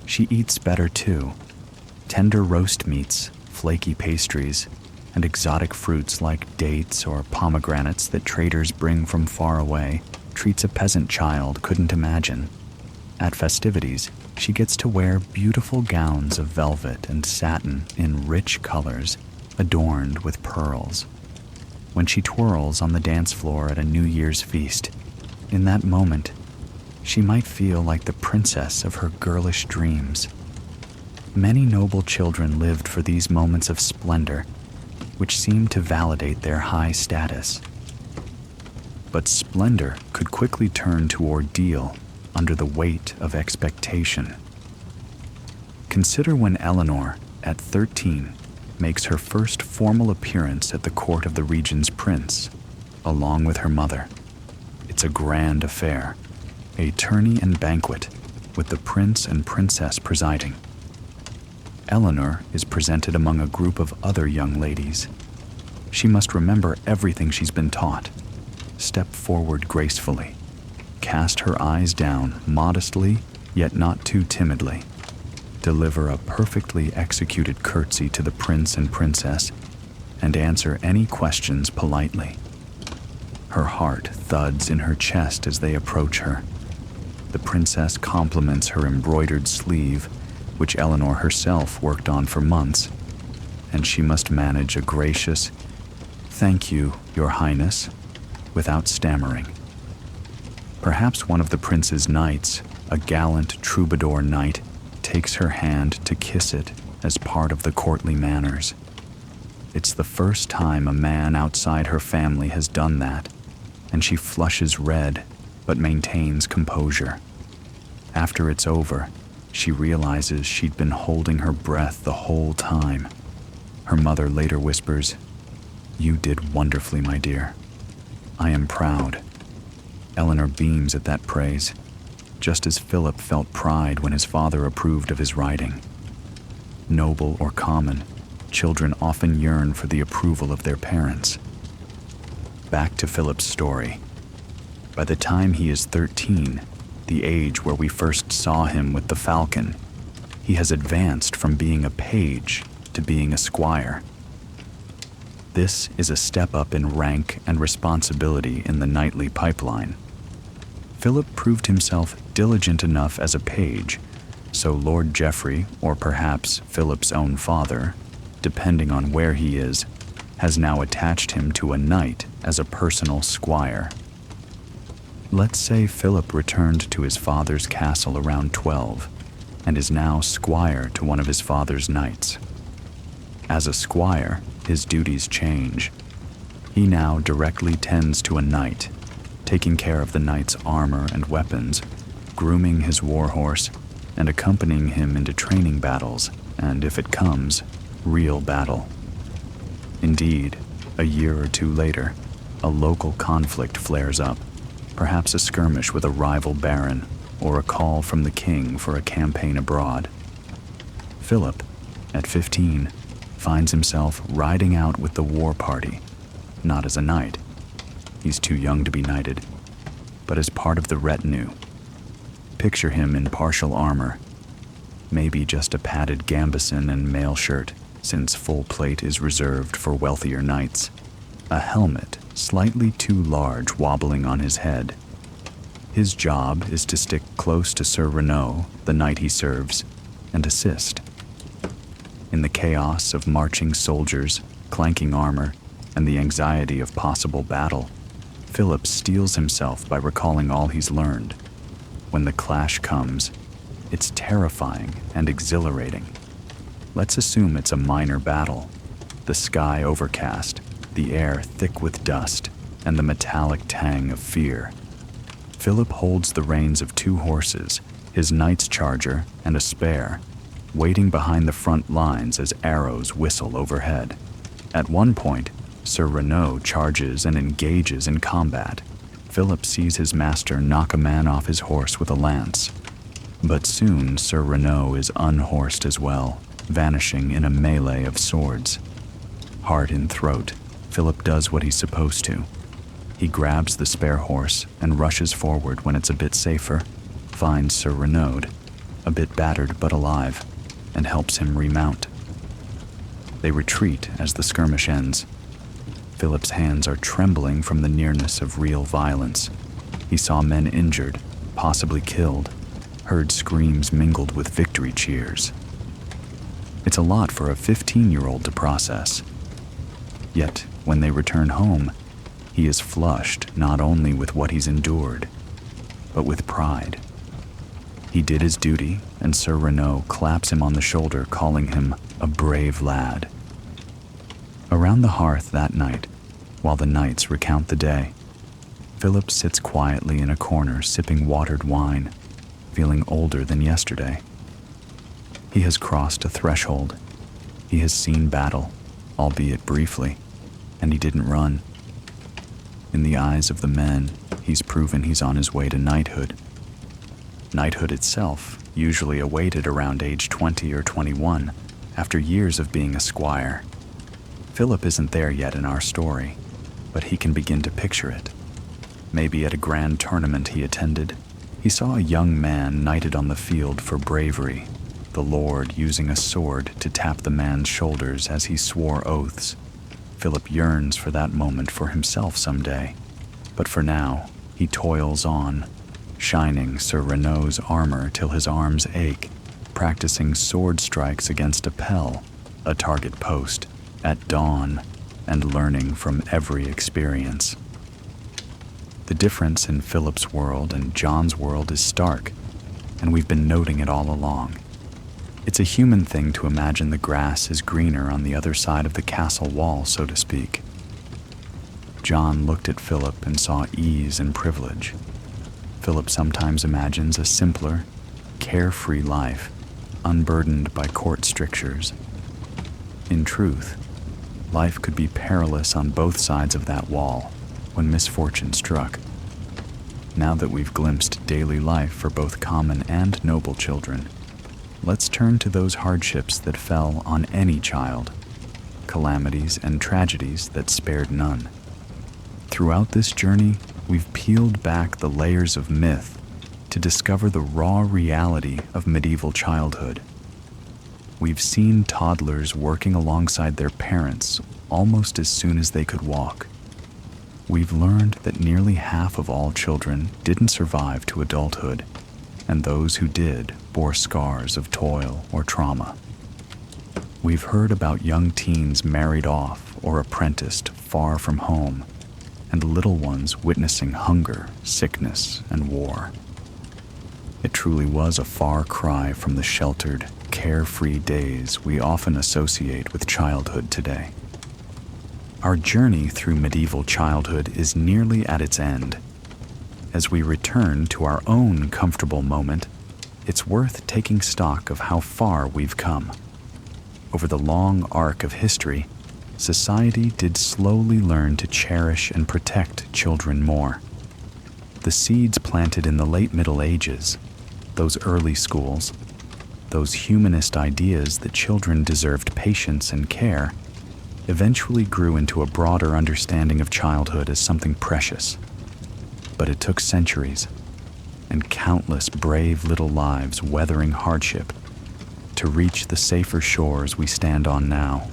She eats better too. Tender roast meats, flaky pastries, and exotic fruits like dates or pomegranates that traders bring from far away, treats a peasant child couldn't imagine. At festivities, she gets to wear beautiful gowns of velvet and satin in rich colors, adorned with pearls. When she twirls on the dance floor at a New Year's feast, in that moment, she might feel like the princess of her girlish dreams. Many noble children lived for these moments of splendor, which seemed to validate their high status. But splendor could quickly turn to ordeal under the weight of expectation. Consider when Eleanor, at 13, makes her first formal appearance at the court of the region's prince, along with her mother. It's a grand affair, a tourney and banquet, with the prince and princess presiding. Eleanor is presented among a group of other young ladies. She must remember everything she's been taught, step forward gracefully, cast her eyes down modestly, yet not too timidly, deliver a perfectly executed curtsy to the prince and princess, and answer any questions politely. Her heart thuds in her chest as they approach her. The princess compliments her embroidered sleeve, which Eleanor herself worked on for months, and she must manage a gracious, "Thank you, Your Highness," without stammering. Perhaps one of the prince's knights, a gallant troubadour knight, takes her hand to kiss it as part of the courtly manners. It's the first time a man outside her family has done that, and she flushes red but maintains composure. After it's over, she realizes she'd been holding her breath the whole time. Her mother later whispers, "You did wonderfully, my dear. I am proud." Eleanor beams at that praise, just as Philip felt pride when his father approved of his writing. Noble or common, children often yearn for the approval of their parents. Back to Philip's story. By the time he is 13, the age where we first saw him with the falcon, he has advanced from being a page to being a squire. This is a step up in rank and responsibility in the knightly pipeline. Philip proved himself diligent enough as a page, so Lord Geoffrey, or perhaps Philip's own father, depending on where he is, has now attached him to a knight as a personal squire. Let's say Philip returned to his father's castle around 12 and is now squire to one of his father's knights. As a squire, his duties change. He now directly tends to a knight, taking care of the knight's armor and weapons, grooming his warhorse, and accompanying him into training battles and, if it comes, real battle. Indeed, a year or two later, a local conflict flares up, perhaps a skirmish with a rival baron or a call from the king for a campaign abroad. Philip, at 15, finds himself riding out with the war party, not as a knight. He's too young to be knighted, but as part of the retinue. Picture him in partial armor, maybe just a padded gambeson and mail shirt, since full plate is reserved for wealthier knights, a helmet slightly too large wobbling on his head. His job is to stick close to Sir Renaud, the knight he serves, and assist. In the chaos of marching soldiers, clanking armor, and the anxiety of possible battle, Philip steels himself by recalling all he's learned. When the clash comes, it's terrifying and exhilarating. Let's assume it's a minor battle. The sky overcast, the air thick with dust, and the metallic tang of fear. Philip holds the reins of 2 horses, his knight's charger and a spare, waiting behind the front lines as arrows whistle overhead. At one point, Sir Renaud charges and engages in combat. Philip sees his master knock a man off his horse with a lance. But soon Sir Renaud is unhorsed as well, vanishing in a melee of swords. Heart in throat, Philip does what he's supposed to. He grabs the spare horse and rushes forward when it's a bit safer, finds Sir Renaud, a bit battered but alive, and helps him remount. They retreat as the skirmish ends. Philip's hands are trembling from the nearness of real violence. He saw men injured, possibly killed, heard screams mingled with victory cheers. It's a lot for a 15-year-old to process. Yet, when they return home, he is flushed not only with what he's endured, but with pride. He did his duty, and Sir Renaud claps him on the shoulder, calling him a brave lad. Around the hearth that night, while the knights recount the day, Philip sits quietly in a corner sipping watered wine, feeling older than yesterday. He has crossed a threshold. He has seen battle, albeit briefly, and he didn't run. In the eyes of the men, he's proven he's on his way to knighthood. Knighthood itself usually awaited around age 20 or 21, after years of being a squire. Philip isn't there yet in our story, but he can begin to picture it. Maybe at a grand tournament he attended, he saw a young man knighted on the field for bravery, the lord using a sword to tap the man's shoulders as he swore oaths. Philip yearns for that moment for himself someday, but for now, he toils on, shining Sir Renaud's armor till his arms ache, practicing sword strikes against a pell, a target post, at dawn, and learning from every experience. The difference in Philip's world and John's world is stark, and we've been noting it all along. It's a human thing to imagine the grass is greener on the other side of the castle wall, so to speak. John looked at Philip and saw ease and privilege. Philip sometimes imagines a simpler, carefree life, unburdened by court strictures. In truth, life could be perilous on both sides of that wall when misfortune struck. Now that we've glimpsed daily life for both common and noble children, let's turn to those hardships that fell on any child, calamities and tragedies that spared none. Throughout this journey, we've peeled back the layers of myth to discover the raw reality of medieval childhood. We've seen toddlers working alongside their parents almost as soon as they could walk. We've learned that nearly half of all children didn't survive to adulthood, and those who did bore scars of toil or trauma. We've heard about young teens married off or apprenticed far from home, and little ones witnessing hunger, sickness, and war. It truly was a far cry from the sheltered, carefree days we often associate with childhood today. Our journey through medieval childhood is nearly at its end. As we return to our own comfortable moment, it's worth taking stock of how far we've come. Over the long arc of history, society did slowly learn to cherish and protect children more. The seeds planted in the late Middle Ages, those early schools, those humanist ideas that children deserved patience and care, eventually grew into a broader understanding of childhood as something precious. But it took centuries and countless brave little lives weathering hardship to reach the safer shores we stand on now.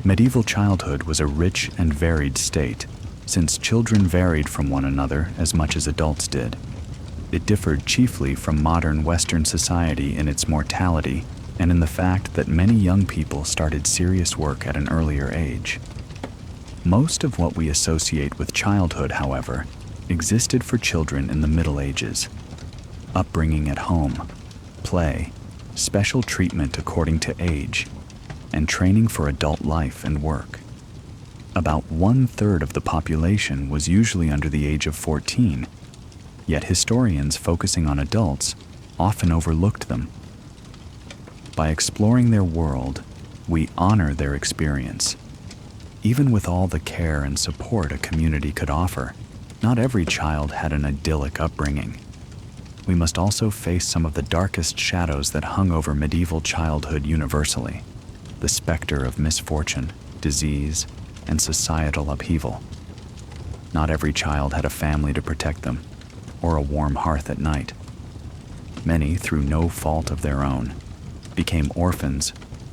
Medieval childhood was a rich and varied state, since children varied from one another as much as adults did. It differed chiefly from modern Western society in its mortality and in the fact that many young people started serious work at an earlier age. Most of what we associate with childhood, however, existed for children in the Middle Ages. Upbringing at home, play, special treatment according to age, and training for adult life and work. About 1/3 of the population was usually under the age of 14, yet historians focusing on adults often overlooked them. By exploring their world, we honor their experience. Even with all the care and support a community could offer, not every child had an idyllic upbringing. We must also face some of the darkest shadows that hung over medieval childhood universally: the specter of misfortune, disease, and societal upheaval. Not every child had a family to protect them, or a warm hearth at night. Many, through no fault of their own, became orphans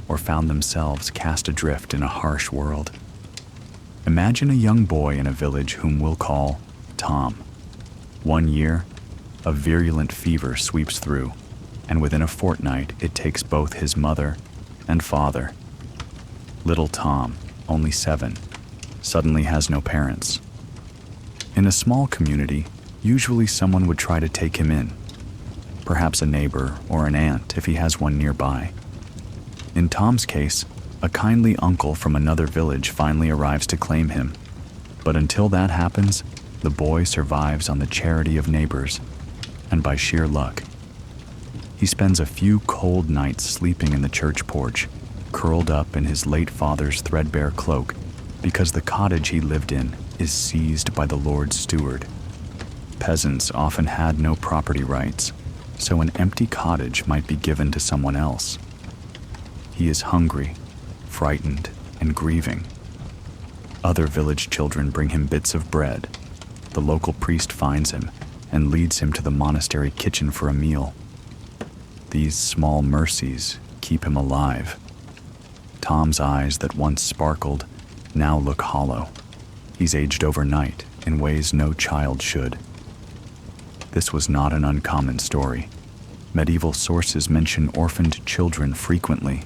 or found themselves cast adrift in a harsh world. Imagine a young boy in a village whom we'll call Tom. One year, a virulent fever sweeps through, and within a fortnight it takes both his mother and father. Little Tom, only 7, suddenly has no parents. In a small community, usually someone would try to take him in, perhaps a neighbor or an aunt if he has one nearby. In Tom's case, a kindly uncle from another village finally arrives to claim him, but until that happens, the boy survives on the charity of neighbors and by sheer luck. He spends a few cold nights sleeping in the church porch, curled up in his late father's threadbare cloak, because the cottage he lived in is seized by the Lord's steward. Peasants often had no property rights, so an empty cottage might be given to someone else. He is hungry, frightened, and grieving. Other village children bring him bits of bread. The local priest finds him and leads him to the monastery kitchen for a meal. These small mercies keep him alive. Tom's eyes that once sparkled now look hollow. He's aged overnight in ways no child should. This was not an uncommon story. Medieval sources mention orphaned children frequently.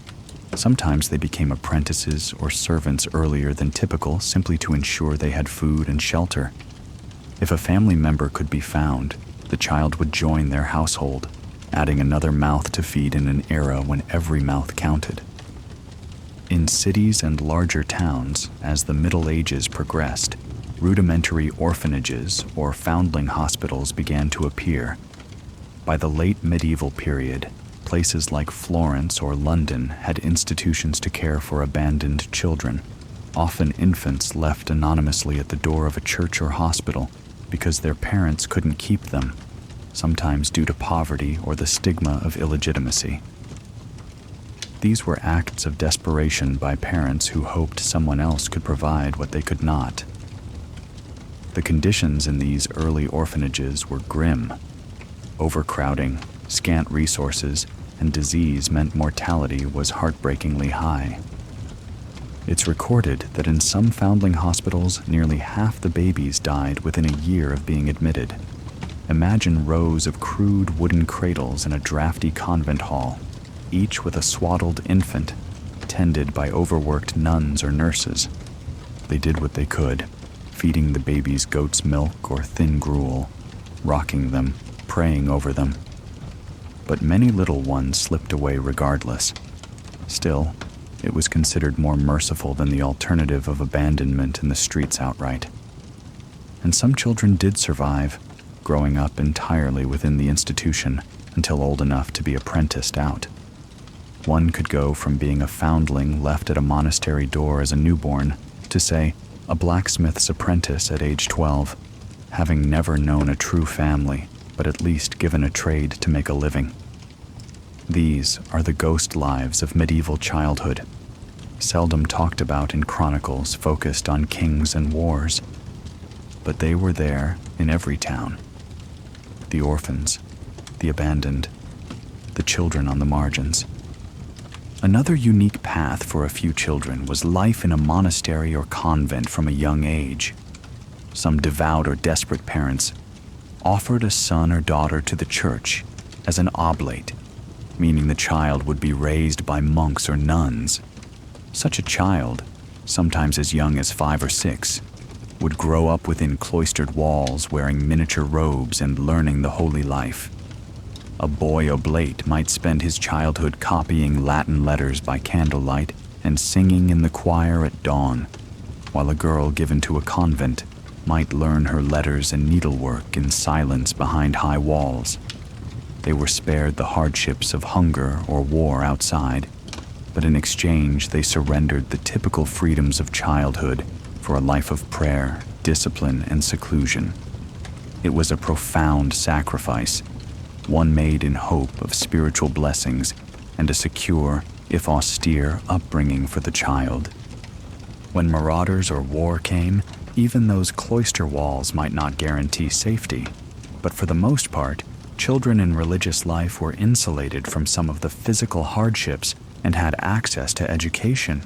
Sometimes they became apprentices or servants earlier than typical simply to ensure they had food and shelter. If a family member could be found, the child would join their household, adding another mouth to feed in an era when every mouth counted. In cities and larger towns, as the Middle Ages progressed, rudimentary orphanages or foundling hospitals began to appear. By the late medieval period, places like Florence or London had institutions to care for abandoned children, often infants left anonymously at the door of a church or hospital because their parents couldn't keep them, sometimes due to poverty or the stigma of illegitimacy. These were acts of desperation by parents who hoped someone else could provide what they could not. The conditions in these early orphanages were grim. Overcrowding, scant resources, and disease meant mortality was heartbreakingly high. It's recorded that in some foundling hospitals, nearly half the babies died within a year of being admitted. Imagine rows of crude wooden cradles in a drafty convent hall, each with a swaddled infant, tended by overworked nuns or nurses. They did what they could, feeding the babies goat's milk or thin gruel, rocking them, praying over them. But many little ones slipped away regardless. Still, it was considered more merciful than the alternative of abandonment in the streets outright. And some children did survive, growing up entirely within the institution until old enough to be apprenticed out. One could go from being a foundling left at a monastery door as a newborn to, say, a blacksmith's apprentice at age 12, having never known a true family, but at least given a trade to make a living. These are the ghost lives of medieval childhood, seldom talked about in chronicles focused on kings and wars. But they were there in every town. The orphans, the abandoned, the children on the margins. Another unique path for a few children was life in a monastery or convent from a young age. Some devout or desperate parents offered a son or daughter to the church as an oblate, meaning the child would be raised by monks or nuns. Such a child, sometimes as young as 5 or 6, would grow up within cloistered walls wearing miniature robes and learning the holy life. A boy oblate might spend his childhood copying Latin letters by candlelight and singing in the choir at dawn, while a girl given to a convent might learn her letters and needlework in silence behind high walls. They were spared the hardships of hunger or war outside, but in exchange they surrendered the typical freedoms of childhood for a life of prayer, discipline, and seclusion. It was a profound sacrifice, one made in hope of spiritual blessings and a secure, if austere, upbringing for the child. When marauders or war came, even those cloister walls might not guarantee safety, but for the most part, children in religious life were insulated from some of the physical hardships and had access to education,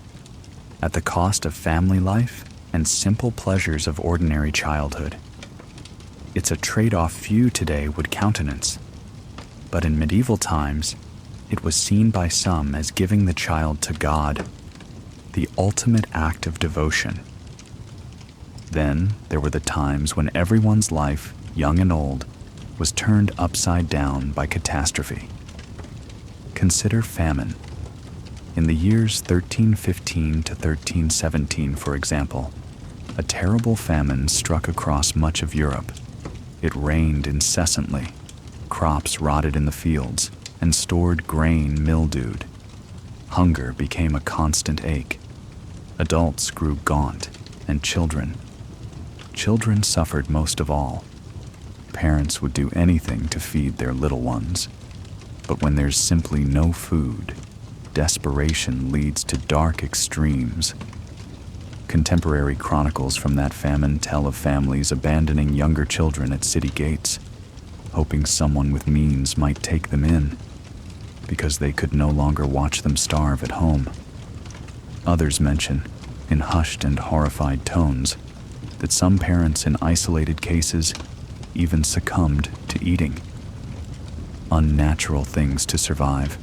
at the cost of family life and simple pleasures of ordinary childhood. It's a trade-off few today would countenance, but in medieval times, it was seen by some as giving the child to God, the ultimate act of devotion. Then there were the times when everyone's life, young and old, was turned upside down by catastrophe. Consider famine. In the years 1315 to 1317, for example, a terrible famine struck across much of Europe. It rained incessantly, crops rotted in the fields, and stored grain mildewed. Hunger became a constant ache. Adults grew gaunt, and children suffered most of all. Parents would do anything to feed their little ones. But when there's simply no food, desperation leads to dark extremes. Contemporary chronicles from that famine tell of families abandoning younger children at city gates, hoping someone with means might take them in, because they could no longer watch them starve at home. Others mention, in hushed and horrified tones, that some parents in isolated cases even succumbed to eating. Unnatural things to survive.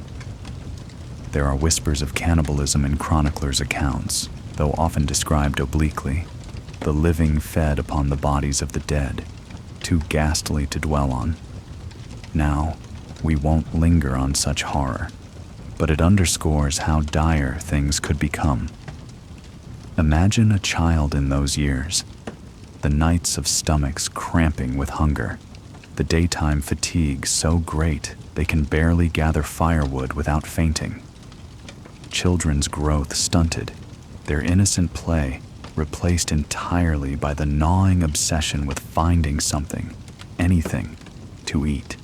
There are whispers of cannibalism in chroniclers' accounts, though often described obliquely. The living fed upon the bodies of the dead, too ghastly to dwell on. Now, we won't linger on such horror. but it underscores how dire things could become. Imagine a child in those years, the nights of stomachs cramping with hunger, the daytime fatigue so great they can barely gather firewood without fainting. Children's growth stunted, their innocent play replaced entirely by the gnawing obsession with finding something, anything, to eat.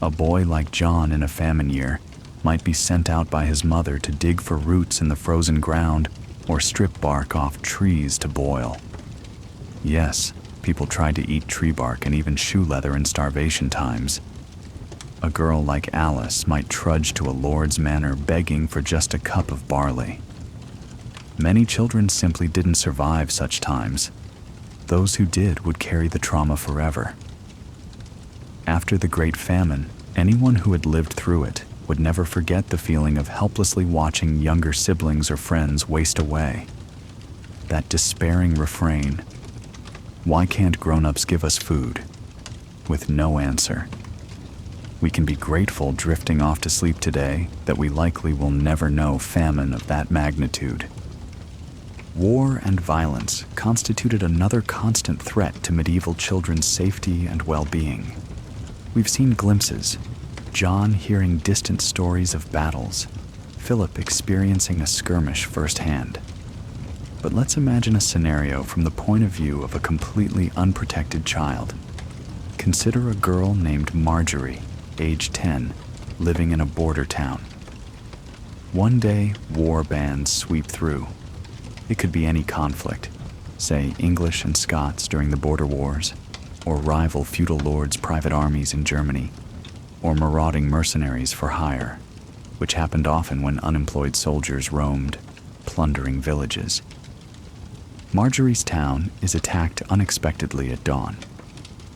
A boy like John in a famine year might be sent out by his mother to dig for roots in the frozen ground or strip bark off trees to boil. Yes, people tried to eat tree bark and even shoe leather in starvation times. A girl like Alice might trudge to a lord's manor begging for just a cup of barley. Many children simply didn't survive such times. Those who did would carry the trauma forever. After the Great Famine, anyone who had lived through it would never forget the feeling of helplessly watching younger siblings or friends waste away. That despairing refrain, "Why can't grown-ups give us food?" with no answer. We can be grateful drifting off to sleep today that we likely will never know famine of that magnitude. War and violence constituted another constant threat to medieval children's safety and well-being. We've seen glimpses, John hearing distant stories of battles, Philip experiencing a skirmish firsthand. But let's imagine a scenario from the point of view of a completely unprotected child. Consider a girl named Marjorie, age 10, living in a border town. One day, war bands sweep through. It could be any conflict, say English and Scots during the border wars, or rival feudal lords' private armies in Germany, or marauding mercenaries for hire, which happened often when unemployed soldiers roamed, plundering villages. Marjorie's town is attacked unexpectedly at dawn.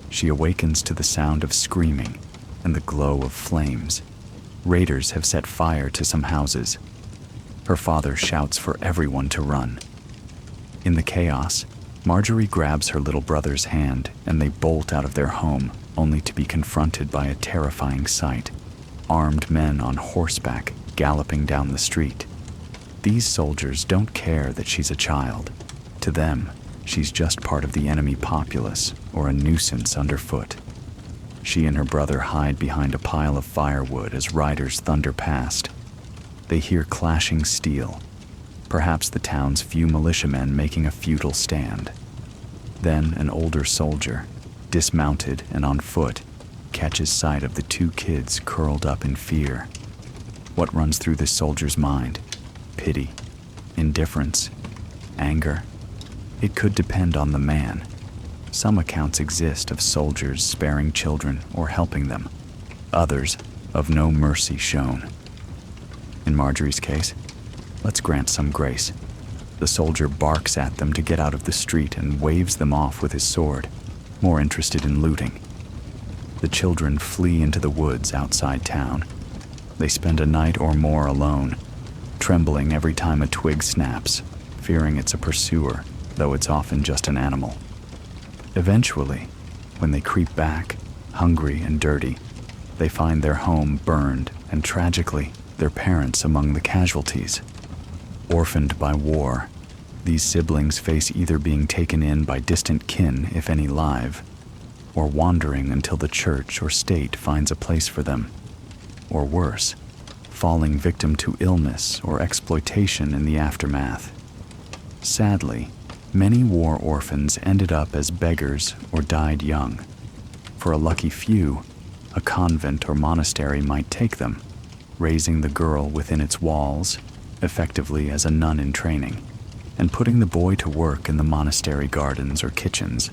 She awakens to the sound of screaming and the glow of flames. Raiders have set fire to some houses. Her father shouts for everyone to run. In the chaos, Marjorie grabs her little brother's hand and they bolt out of their home, only to be confronted by a terrifying sight: armed men on horseback galloping down the street. These soldiers don't care that she's a child. To them, she's just part of the enemy populace or a nuisance underfoot. She and her brother hide behind a pile of firewood as riders thunder past. They hear clashing steel, perhaps the town's few militiamen making a futile stand. Then an older soldier, dismounted and on foot, catches sight of the two kids curled up in fear. What runs through this soldier's mind? Pity, indifference, anger? It could depend on the man. Some accounts exist of soldiers sparing children or helping them, others of no mercy shown. In Marjorie's case, let's grant some grace. The soldier barks at them to get out of the street and waves them off with his sword, more interested in looting. The children flee into the woods outside town. They spend a night or more alone, trembling every time a twig snaps, fearing it's a pursuer, though it's often just an animal. Eventually, when they creep back, hungry and dirty, they find their home burned and, tragically, their parents among the casualties. Orphaned by war, these siblings face either being taken in by distant kin, if any live, or wandering until the church or state finds a place for them, or worse, falling victim to illness or exploitation in the aftermath. Sadly, many war orphans ended up as beggars or died young. For a lucky few, a convent or monastery might take them, raising the girl within its walls, effectively as a nun in training, and putting the boy to work in the monastery gardens or kitchens.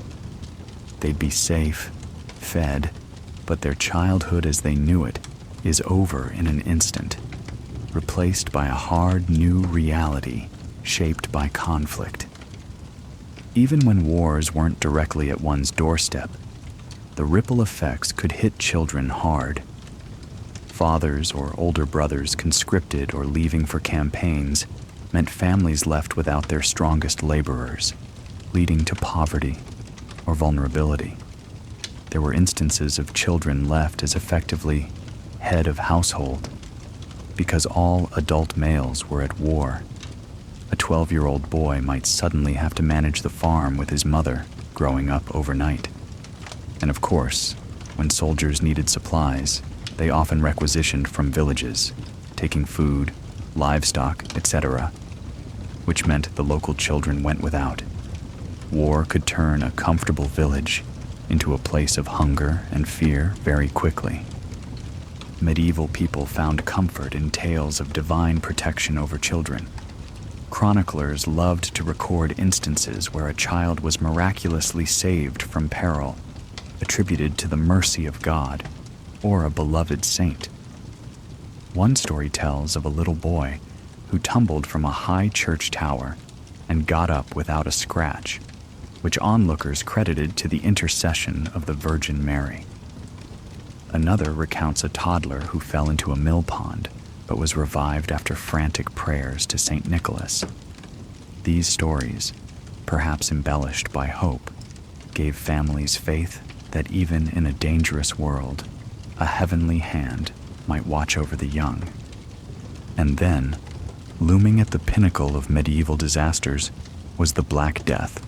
They'd be safe, fed, but their childhood as they knew it is over in an instant, replaced by a hard new reality shaped by conflict. Even when wars weren't directly at one's doorstep, the ripple effects could hit children hard. Fathers or older brothers conscripted or leaving for campaigns meant families left without their strongest laborers, leading to poverty or vulnerability. There were instances of children left as effectively head of household. because all adult males were at war. A 12-year-old boy might suddenly have to manage the farm with his mother, growing up overnight. And of course, when soldiers needed supplies, they often requisitioned from villages, taking food, livestock, etc., which meant the local children went without. War could turn a comfortable village into a place of hunger and fear very quickly. Medieval people found comfort in tales of divine protection over children. Chroniclers loved to record instances where a child was miraculously saved from peril, attributed to the mercy of God or a beloved saint. One story tells of a little boy who tumbled from a high church tower and got up without a scratch, which onlookers credited to the intercession of the Virgin Mary. Another recounts a toddler who fell into a mill pond but was revived after frantic prayers to St. Nicholas. These stories, perhaps embellished by hope, gave families faith that even in a dangerous world, a heavenly hand might watch over the young. And then, looming at the pinnacle of medieval disasters, was the Black Death,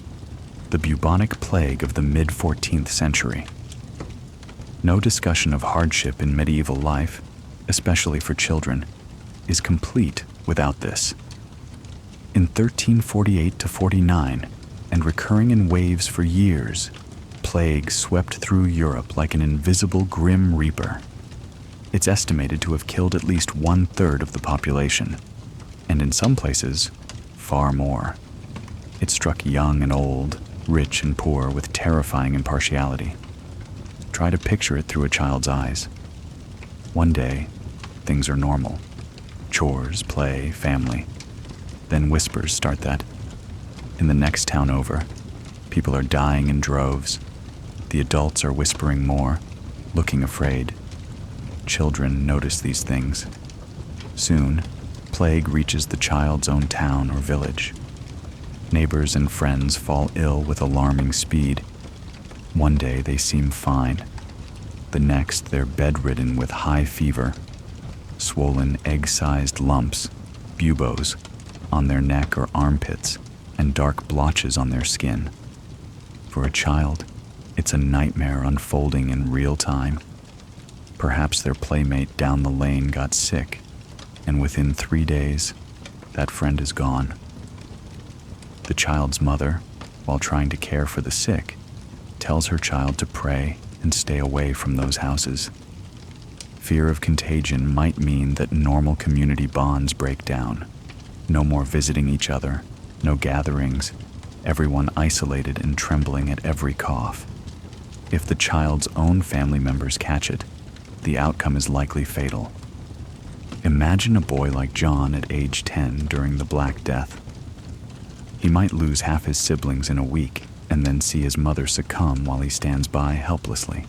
the bubonic plague of the mid-14th century. No discussion of hardship in medieval life, especially for children, is complete without this. In 1348-49, and recurring in waves for years, plague swept through Europe like an invisible grim reaper. It's estimated to have killed at least 1/3 of the population, and in some places, far more. It struck young and old, rich and poor with terrifying impartiality. Try to picture it through a child's eyes. One day, things are normal. Chores, play, family. Then whispers start that. In the next town over, people are dying in droves. The adults are whispering more, looking afraid. Children notice these things. Soon, plague reaches the child's own town or village. Neighbors and friends fall ill with alarming speed. One day they seem fine. The next they're bedridden with high fever, swollen egg-sized lumps, buboes, on their neck or armpits, and dark blotches on their skin. For a child, it's a nightmare unfolding in real time. Perhaps their playmate down the lane got sick, and within 3 days, that friend is gone. The child's mother, while trying to care for the sick, tells her child to pray and stay away from those houses. Fear of contagion might mean that normal community bonds break down. No more visiting each other, no gatherings, everyone isolated and trembling at every cough. If the child's own family members catch it, the outcome is likely fatal. Imagine a boy like John at age 10 during the Black Death. He might lose half his siblings in a week and then see his mother succumb while he stands by helplessly.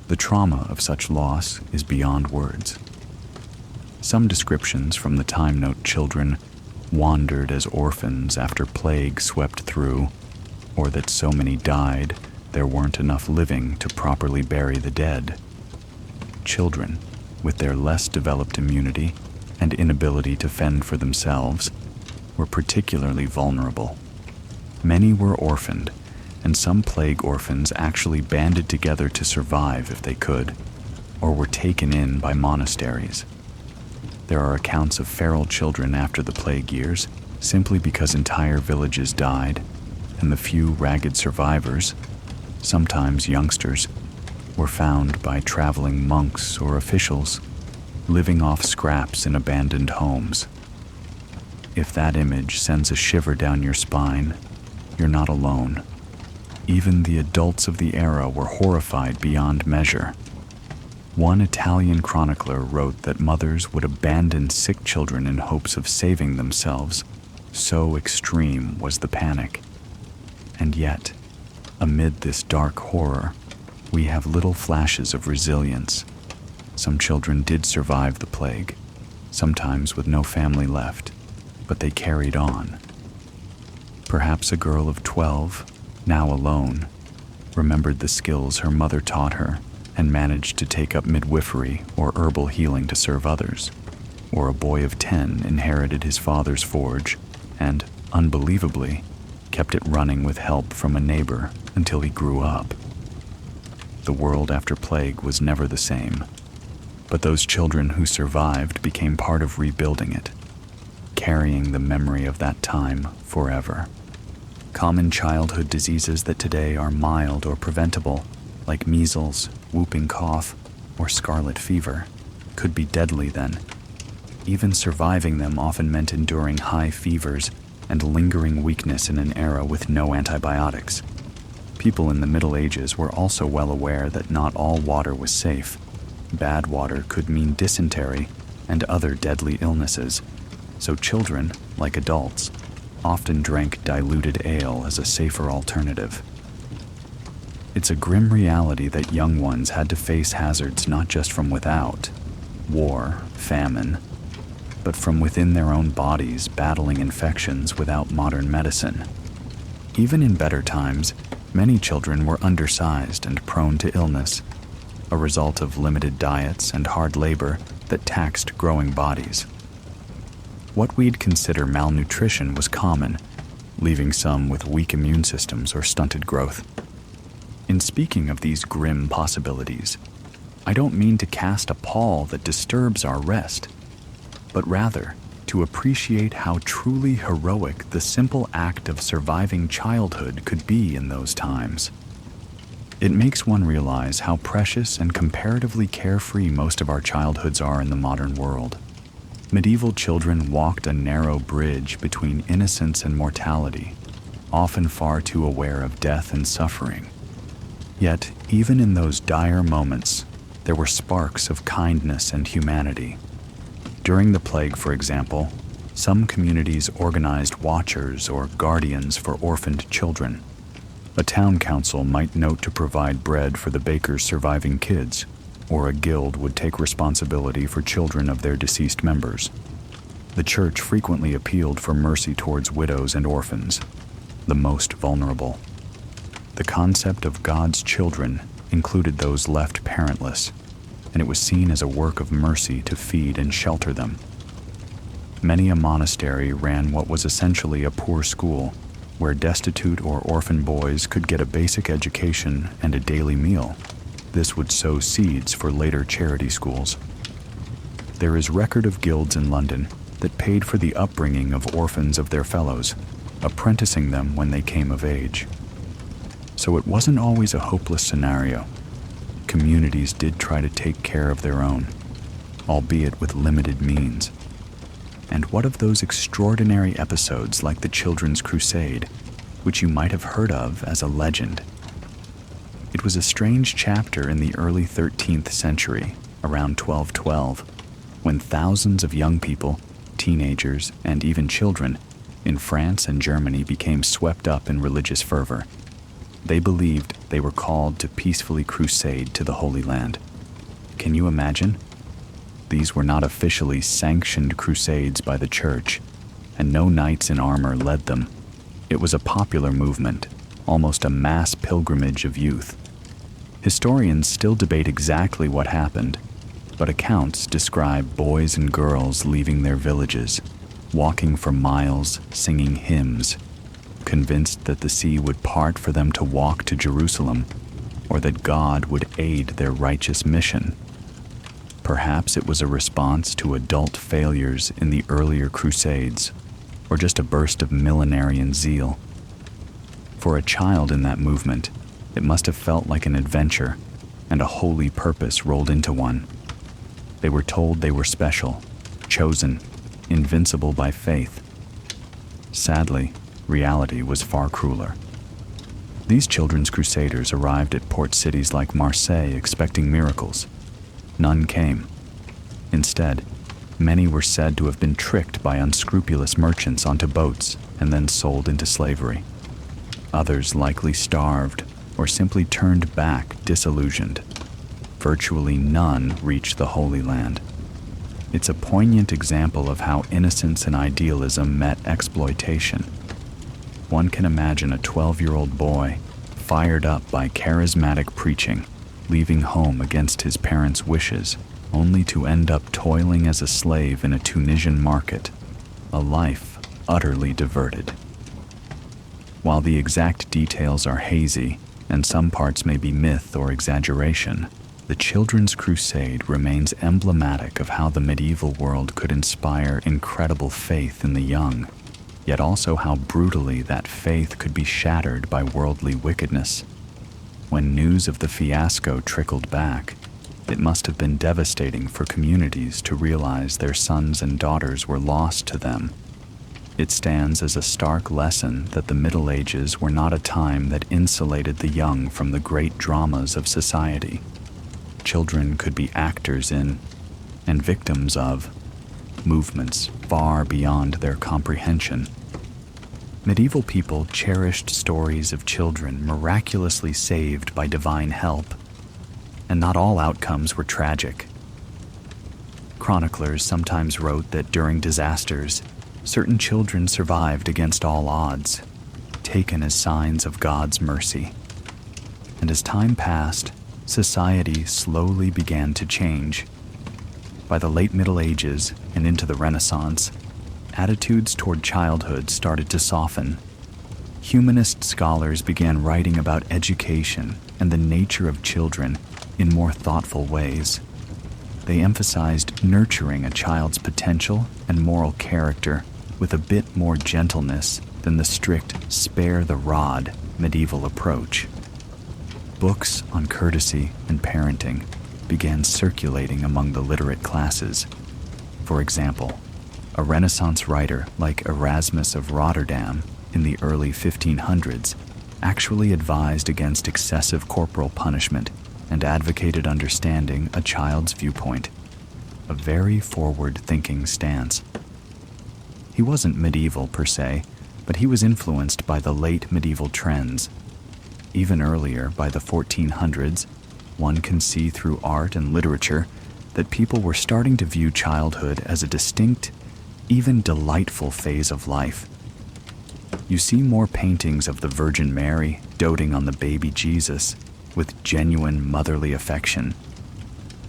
The trauma of such loss is beyond words. Some descriptions from the time note children wandered as orphans after plague swept through, or that so many died there weren't enough living to properly bury the dead. Children, with their less developed immunity and inability to fend for themselves, were particularly vulnerable. Many were orphaned, and some plague orphans actually banded together to survive if they could, or were taken in by monasteries. There are accounts of feral children after the plague years, simply because entire villages died, and the few ragged survivors, sometimes youngsters, were found by traveling monks or officials, living off scraps in abandoned homes. If that image sends a shiver down your spine, you're not alone. Even the adults of the era were horrified beyond measure. One Italian chronicler wrote that mothers would abandon sick children in hopes of saving themselves. So extreme was the panic. And yet, amid this dark horror, we have little flashes of resilience. Some children did survive the plague, sometimes with no family left, but they carried on. Perhaps a girl of 12, now alone, remembered the skills her mother taught her and managed to take up midwifery or herbal healing to serve others. or a boy of 10 inherited his father's forge and, unbelievably, kept it running with help from a neighbor until he grew up. The world after plague was never the same, but those children who survived became part of rebuilding it, carrying the memory of that time forever. Common childhood diseases that today are mild or preventable, like measles, whooping cough, or scarlet fever, could be deadly then. Even surviving them often meant enduring high fevers and lingering weakness in an era with no antibiotics. People in the Middle Ages were also well aware that not all water was safe. Bad water could mean dysentery and other deadly illnesses, so children, like adults, often drank diluted ale as a safer alternative. It's a grim reality that young ones had to face hazards not just from without, war, famine, but from within their own bodies battling infections without modern medicine. Even in better times, many children were undersized and prone to illness, a result of limited diets and hard labor that taxed growing bodies. What we'd consider malnutrition was common, leaving some with weak immune systems or stunted growth. In speaking of these grim possibilities, I don't mean to cast a pall that disturbs our rest, but rather to appreciate how truly heroic the simple act of surviving childhood could be in those times. It makes one realize how precious and comparatively carefree most of our childhoods are in the modern world. Medieval children walked a narrow bridge between innocence and mortality, often far too aware of death and suffering. Yet, even in those dire moments, there were sparks of kindness and humanity. During the plague, for example, some communities organized watchers or guardians for orphaned children. A town council might note to provide bread for the baker's surviving kids, or a guild would take responsibility for children of their deceased members. The church frequently appealed for mercy towards widows and orphans, the most vulnerable. The concept of God's children included those left parentless, and it was seen as a work of mercy to feed and shelter them. Many a monastery ran what was essentially a poor school, where destitute or orphan boys could get a basic education and a daily meal. This would sow seeds for later charity schools. There is record of guilds in London that paid for the upbringing of orphans of their fellows, apprenticing them when they came of age. So it wasn't always a hopeless scenario. Communities did try to take care of their own, albeit with limited means. And what of those extraordinary episodes like the Children's Crusade, which you might have heard of as a legend? It was a strange chapter in the early 13th century, around 1212, when thousands of young people, teenagers, and even children in France and Germany became swept up in religious fervor. They believed they were called to peacefully crusade to the Holy Land. Can you imagine? These were not officially sanctioned crusades by the church, and no knights in armor led them. It was a popular movement, almost a mass pilgrimage of youth. Historians still debate exactly what happened, but accounts describe boys and girls leaving their villages, walking for miles, singing hymns, convinced that the sea would part for them to walk to Jerusalem, or that God would aid their righteous mission. Perhaps it was a response to adult failures in the earlier crusades, or just a burst of millenarian zeal. For a child in that movement, it must have felt like an adventure, and a holy purpose rolled into one. They were told they were special, chosen, invincible by faith. Sadly, reality was far crueler. These children's crusaders arrived at port cities like Marseille expecting miracles. None came. Instead, many were said to have been tricked by unscrupulous merchants onto boats and then sold into slavery. Others likely starved or simply turned back disillusioned. Virtually none reached the Holy Land. It's a poignant example of how innocence and idealism met exploitation. One can imagine a 12-year-old boy, fired up by charismatic preaching, leaving home against his parents' wishes, only to end up toiling as a slave in a Tunisian market, a life utterly diverted. While the exact details are hazy, and some parts may be myth or exaggeration, the Children's Crusade remains emblematic of how the medieval world could inspire incredible faith in the young, yet also how brutally that faith could be shattered by worldly wickedness. When news of the fiasco trickled back, it must have been devastating for communities to realize their sons and daughters were lost to them. It stands as a stark lesson that the Middle Ages were not a time that insulated the young from the great dramas of society. Children could be actors in, and victims of, movements far beyond their comprehension. Medieval people cherished stories of children miraculously saved by divine help, and not all outcomes were tragic. Chroniclers sometimes wrote that during disasters, certain children survived against all odds, taken as signs of God's mercy. And as time passed, society slowly began to change. By the late Middle Ages and into the Renaissance, attitudes toward childhood started to soften. Humanist scholars began writing about education and the nature of children in more thoughtful ways. They emphasized nurturing a child's potential and moral character with a bit more gentleness than the strict spare the rod medieval approach. Books on courtesy and parenting began circulating among the literate classes. For example, a Renaissance writer like Erasmus of Rotterdam in the early 1500s actually advised against excessive corporal punishment and advocated understanding a child's viewpoint, a very forward-thinking stance. He wasn't medieval per se, but he was influenced by the late medieval trends. Even earlier, by the 1400s, one can see through art and literature that people were starting to view childhood as a distinct, even delightful phase of life. You see more paintings of the Virgin Mary doting on the baby Jesus with genuine motherly affection,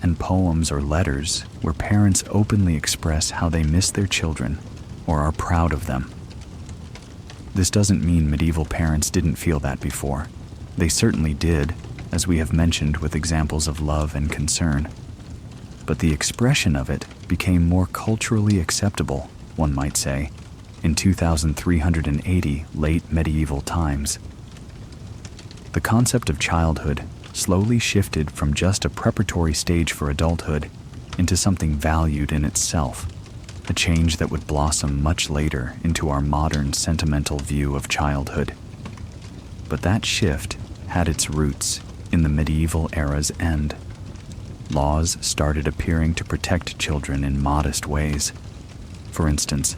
and poems or letters where parents openly express how they miss their children or are proud of them. This doesn't mean medieval parents didn't feel that before. They certainly did, as we have mentioned with examples of love and concern. But the expression of it became more culturally acceptable, one might say, in 2380 late medieval times. The concept of childhood slowly shifted from just a preparatory stage for adulthood into something valued in itself, a change that would blossom much later into our modern sentimental view of childhood. But that shift had its roots in the medieval era's end. Laws started appearing to protect children in modest ways. For instance,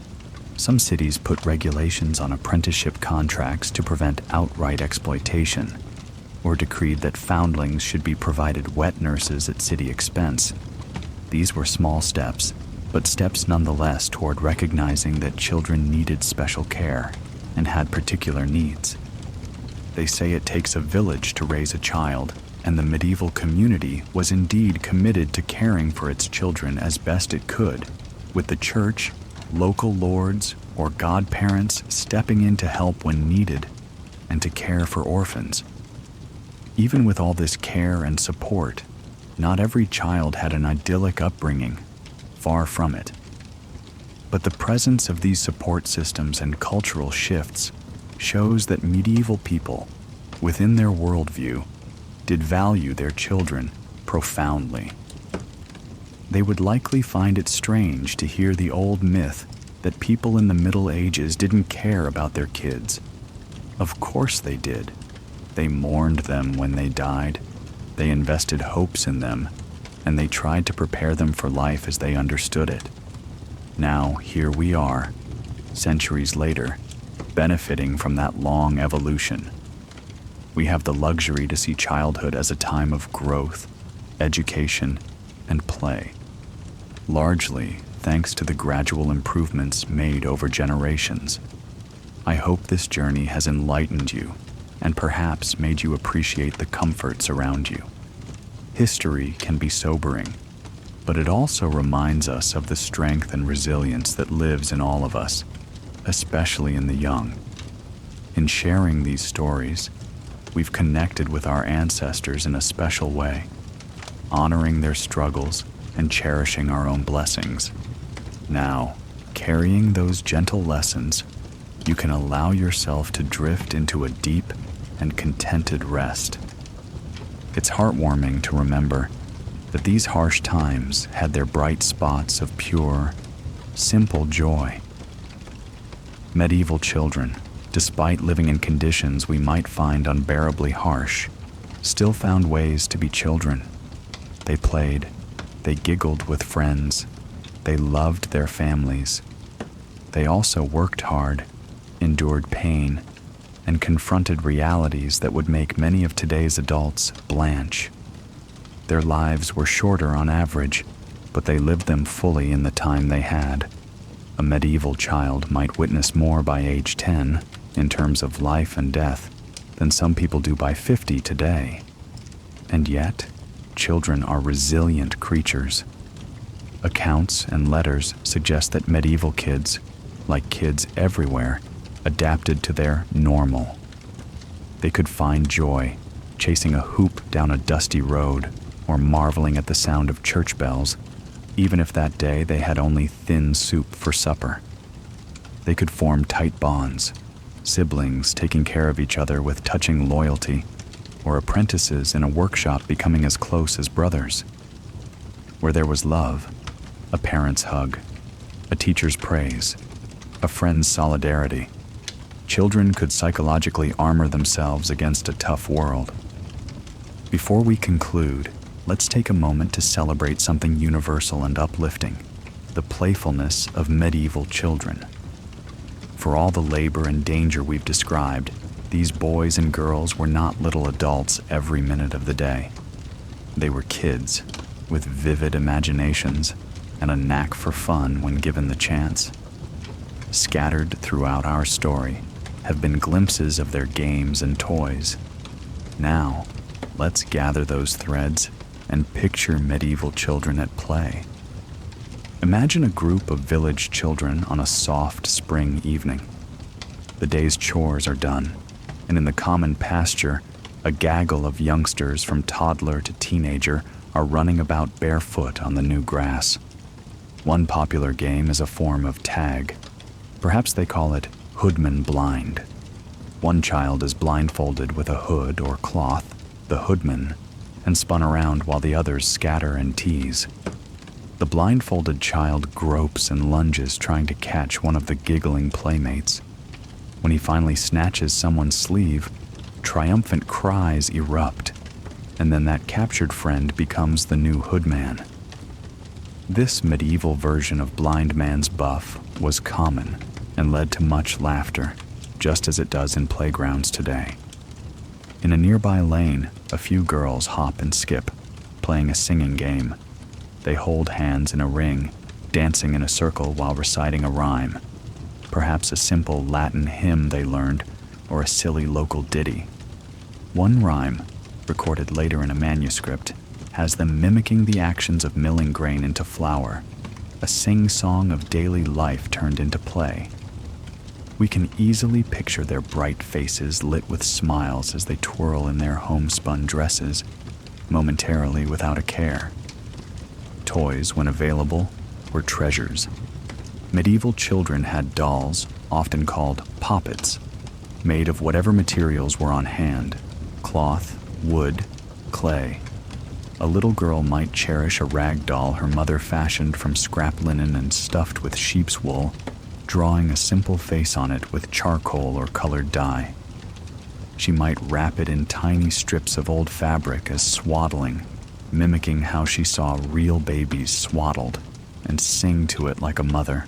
some cities put regulations on apprenticeship contracts to prevent outright exploitation, or decreed that foundlings should be provided wet nurses at city expense. These were small steps, but steps nonetheless toward recognizing that children needed special care and had particular needs. They say it takes a village to raise a child, and the medieval community was indeed committed to caring for its children as best it could, with the church, local lords, or godparents stepping in to help when needed and to care for orphans. Even with all this care and support, not every child had an idyllic upbringing, far from it. But the presence of these support systems and cultural shifts shows that medieval people, within their worldview, did value their children profoundly. They would likely find it strange to hear the old myth that people in the Middle Ages didn't care about their kids. Of course they did. They mourned them when they died. They invested hopes in them, and they tried to prepare them for life as they understood it. Now, here we are, centuries later, benefiting from that long evolution. We have the luxury to see childhood as a time of growth, education, and play, largely thanks to the gradual improvements made over generations. I hope this journey has enlightened you and perhaps made you appreciate the comforts around you. History can be sobering, but it also reminds us of the strength and resilience that lives in all of us, especially in the young. In sharing these stories, we've connected with our ancestors in a special way, honoring their struggles and cherishing our own blessings. Now, carrying those gentle lessons, you can allow yourself to drift into a deep and contented rest. It's heartwarming to remember that these harsh times had their bright spots of pure, simple joy. Medieval children, despite living in conditions we might find unbearably harsh, still found ways to be children. They played, they giggled with friends, they loved their families. They also worked hard, endured pain, and confronted realities that would make many of today's adults blanch. Their lives were shorter on average, but they lived them fully in the time they had. A medieval child might witness more by age 10, in terms of life and death, than some people do by 50 today. And yet, children are resilient creatures. Accounts and letters suggest that medieval kids, like kids everywhere, adapted to their normal. They could find joy chasing a hoop down a dusty road or marveling at the sound of church bells, even if that day they had only thin soup for supper. They could form tight bonds, siblings taking care of each other with touching loyalty, or apprentices in a workshop becoming as close as brothers. Where there was love, a parent's hug, a teacher's praise, a friend's solidarity, children could psychologically armor themselves against a tough world. Before we conclude, let's take a moment to celebrate something universal and uplifting: the playfulness of medieval children. For all the labor and danger we've described, these boys and girls were not little adults every minute of the day. They were kids with vivid imaginations and a knack for fun when given the chance. Scattered throughout our story have been glimpses of their games and toys. Now, let's gather those threads and picture medieval children at play. Imagine a group of village children on a soft spring evening. The day's chores are done, and in the common pasture, a gaggle of youngsters from toddler to teenager are running about barefoot on the new grass. One popular game is a form of tag. Perhaps they call it hoodman blind. One child is blindfolded with a hood or cloth, the hoodman, and spun around while the others scatter and tease. The blindfolded child gropes and lunges trying to catch one of the giggling playmates. When he finally snatches someone's sleeve, triumphant cries erupt, and then that captured friend becomes the new hoodman. This medieval version of blind man's buff was common and led to much laughter, just as it does in playgrounds today. In a nearby lane, a few girls hop and skip, playing a singing game. They hold hands in a ring, dancing in a circle while reciting a rhyme, perhaps a simple Latin hymn they learned, or a silly local ditty. One rhyme, recorded later in a manuscript, has them mimicking the actions of milling grain into flour, a sing-song of daily life turned into play. We can easily picture their bright faces lit with smiles as they twirl in their homespun dresses, momentarily without a care. Toys, when available, were treasures. Medieval children had dolls, often called poppets, made of whatever materials were on hand: cloth, wood, clay. A little girl might cherish a rag doll her mother fashioned from scrap linen and stuffed with sheep's wool, drawing a simple face on it with charcoal or colored dye. She might wrap it in tiny strips of old fabric as swaddling, mimicking how she saw real babies swaddled, and sing to it like a mother.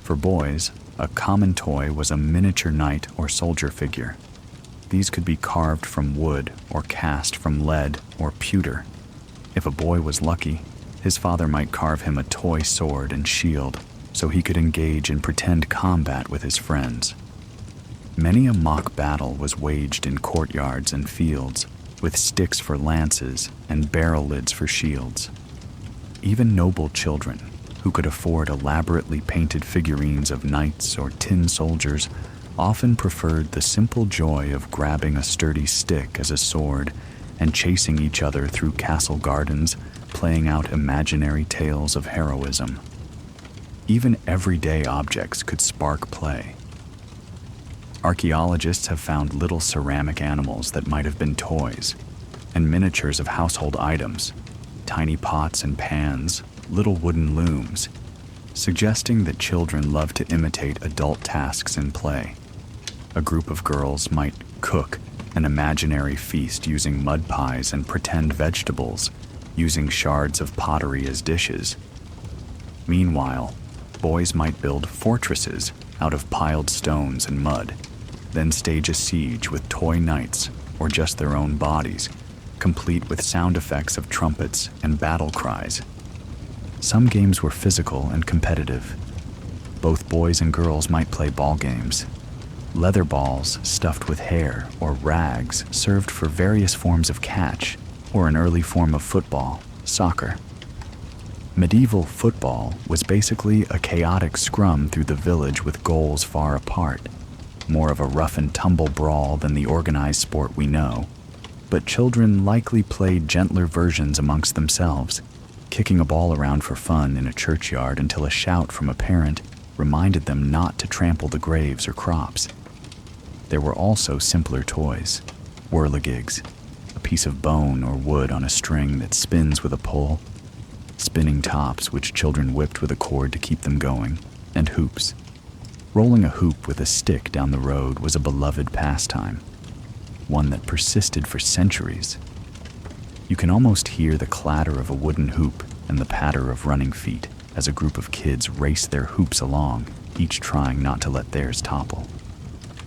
For boys, a common toy was a miniature knight or soldier figure. These could be carved from wood or cast from lead or pewter. If a boy was lucky, his father might carve him a toy sword and shield so he could engage in pretend combat with his friends. Many a mock battle was waged in courtyards and fields, with sticks for lances and barrel lids for shields. Even noble children, who could afford elaborately painted figurines of knights or tin soldiers, often preferred the simple joy of grabbing a sturdy stick as a sword and chasing each other through castle gardens, playing out imaginary tales of heroism. Even everyday objects could spark play. Archaeologists have found little ceramic animals that might have been toys, and miniatures of household items, tiny pots and pans, little wooden looms, suggesting that children love to imitate adult tasks in play. A group of girls might cook an imaginary feast using mud pies and pretend vegetables, using shards of pottery as dishes. Meanwhile, boys might build fortresses out of piled stones and mud, then stage a siege with toy knights or just their own bodies, complete with sound effects of trumpets and battle cries. Some games were physical and competitive. Both boys and girls might play ball games. Leather balls stuffed with hair or rags served for various forms of catch, or an early form of football, soccer. Medieval football was basically a chaotic scrum through the village with goals far apart, more of a rough-and-tumble brawl than the organized sport we know. But children likely played gentler versions amongst themselves, kicking a ball around for fun in a churchyard until a shout from a parent reminded them not to trample the graves or crops. There were also simpler toys, whirligigs, a piece of bone or wood on a string that spins with a pull, spinning tops which children whipped with a cord to keep them going, and hoops. Rolling a hoop with a stick down the road was a beloved pastime, one that persisted for centuries. You can almost hear the clatter of a wooden hoop and the patter of running feet as a group of kids race their hoops along, each trying not to let theirs topple.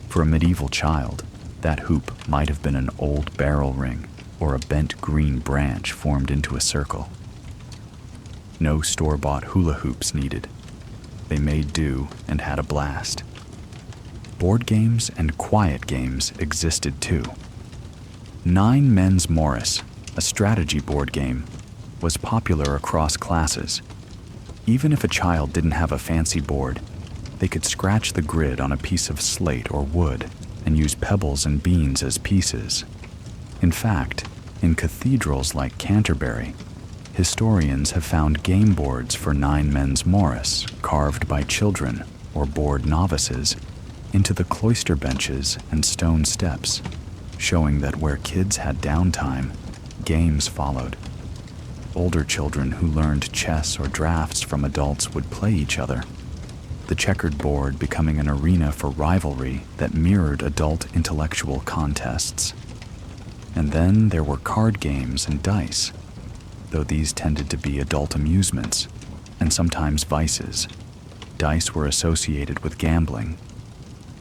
For a medieval child, that hoop might have been an old barrel ring or a bent green branch formed into a circle. No store-bought hula hoops needed. They made do and had a blast. Board games and quiet games existed too. Nine Men's Morris, a strategy board game, was popular across classes. Even if a child didn't have a fancy board, they could scratch the grid on a piece of slate or wood and use pebbles and beans as pieces. In fact, in cathedrals like Canterbury, historians have found game boards for Nine Men's Morris carved by children or bored novices into the cloister benches and stone steps, showing that where kids had downtime, games followed. Older children who learned chess or drafts from adults would play each other, the checkered board becoming an arena for rivalry that mirrored adult intellectual contests. And then there were card games and dice, though these tended to be adult amusements, and sometimes vices. Dice were associated with gambling.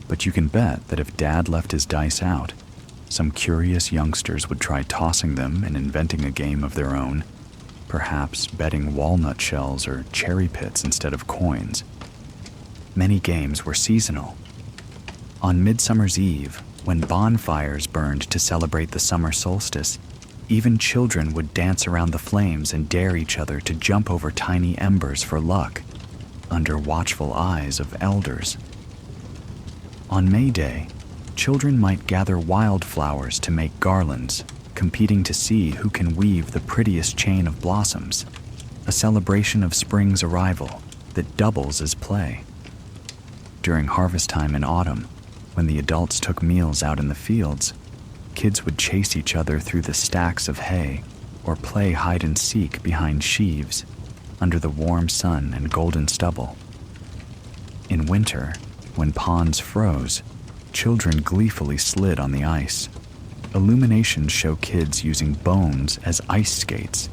But you can bet that if Dad left his dice out, some curious youngsters would try tossing them and inventing a game of their own, perhaps betting walnut shells or cherry pits instead of coins. Many games were seasonal. On Midsummer's Eve, when bonfires burned to celebrate the summer solstice, even children would dance around the flames and dare each other to jump over tiny embers for luck, under watchful eyes of elders. On May Day, children might gather wildflowers to make garlands, competing to see who can weave the prettiest chain of blossoms, a celebration of spring's arrival that doubles as play. During harvest time in autumn, when the adults took meals out in the fields, kids would chase each other through the stacks of hay or play hide and seek behind sheaves under the warm sun and golden stubble. In winter, when ponds froze, children gleefully slid on the ice. Illuminations show kids using bones as ice skates,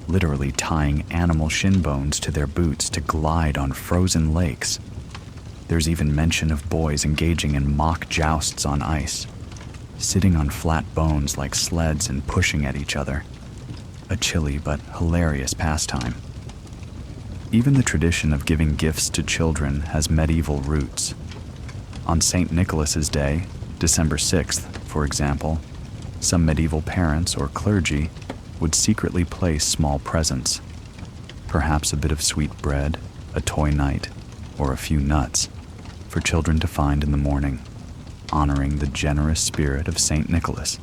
literally tying animal shin bones to their boots to glide on frozen lakes. There's even mention of boys engaging in mock jousts on ice, sitting on flat bones like sleds and pushing at each other. A chilly but hilarious pastime. Even the tradition of giving gifts to children has medieval roots. On St. Nicholas's Day, December 6th, for example, some medieval parents or clergy would secretly place small presents. Perhaps a bit of sweet bread, a toy knight, or a few nuts for children to find in the morning, honoring the generous spirit of St. Nicholas.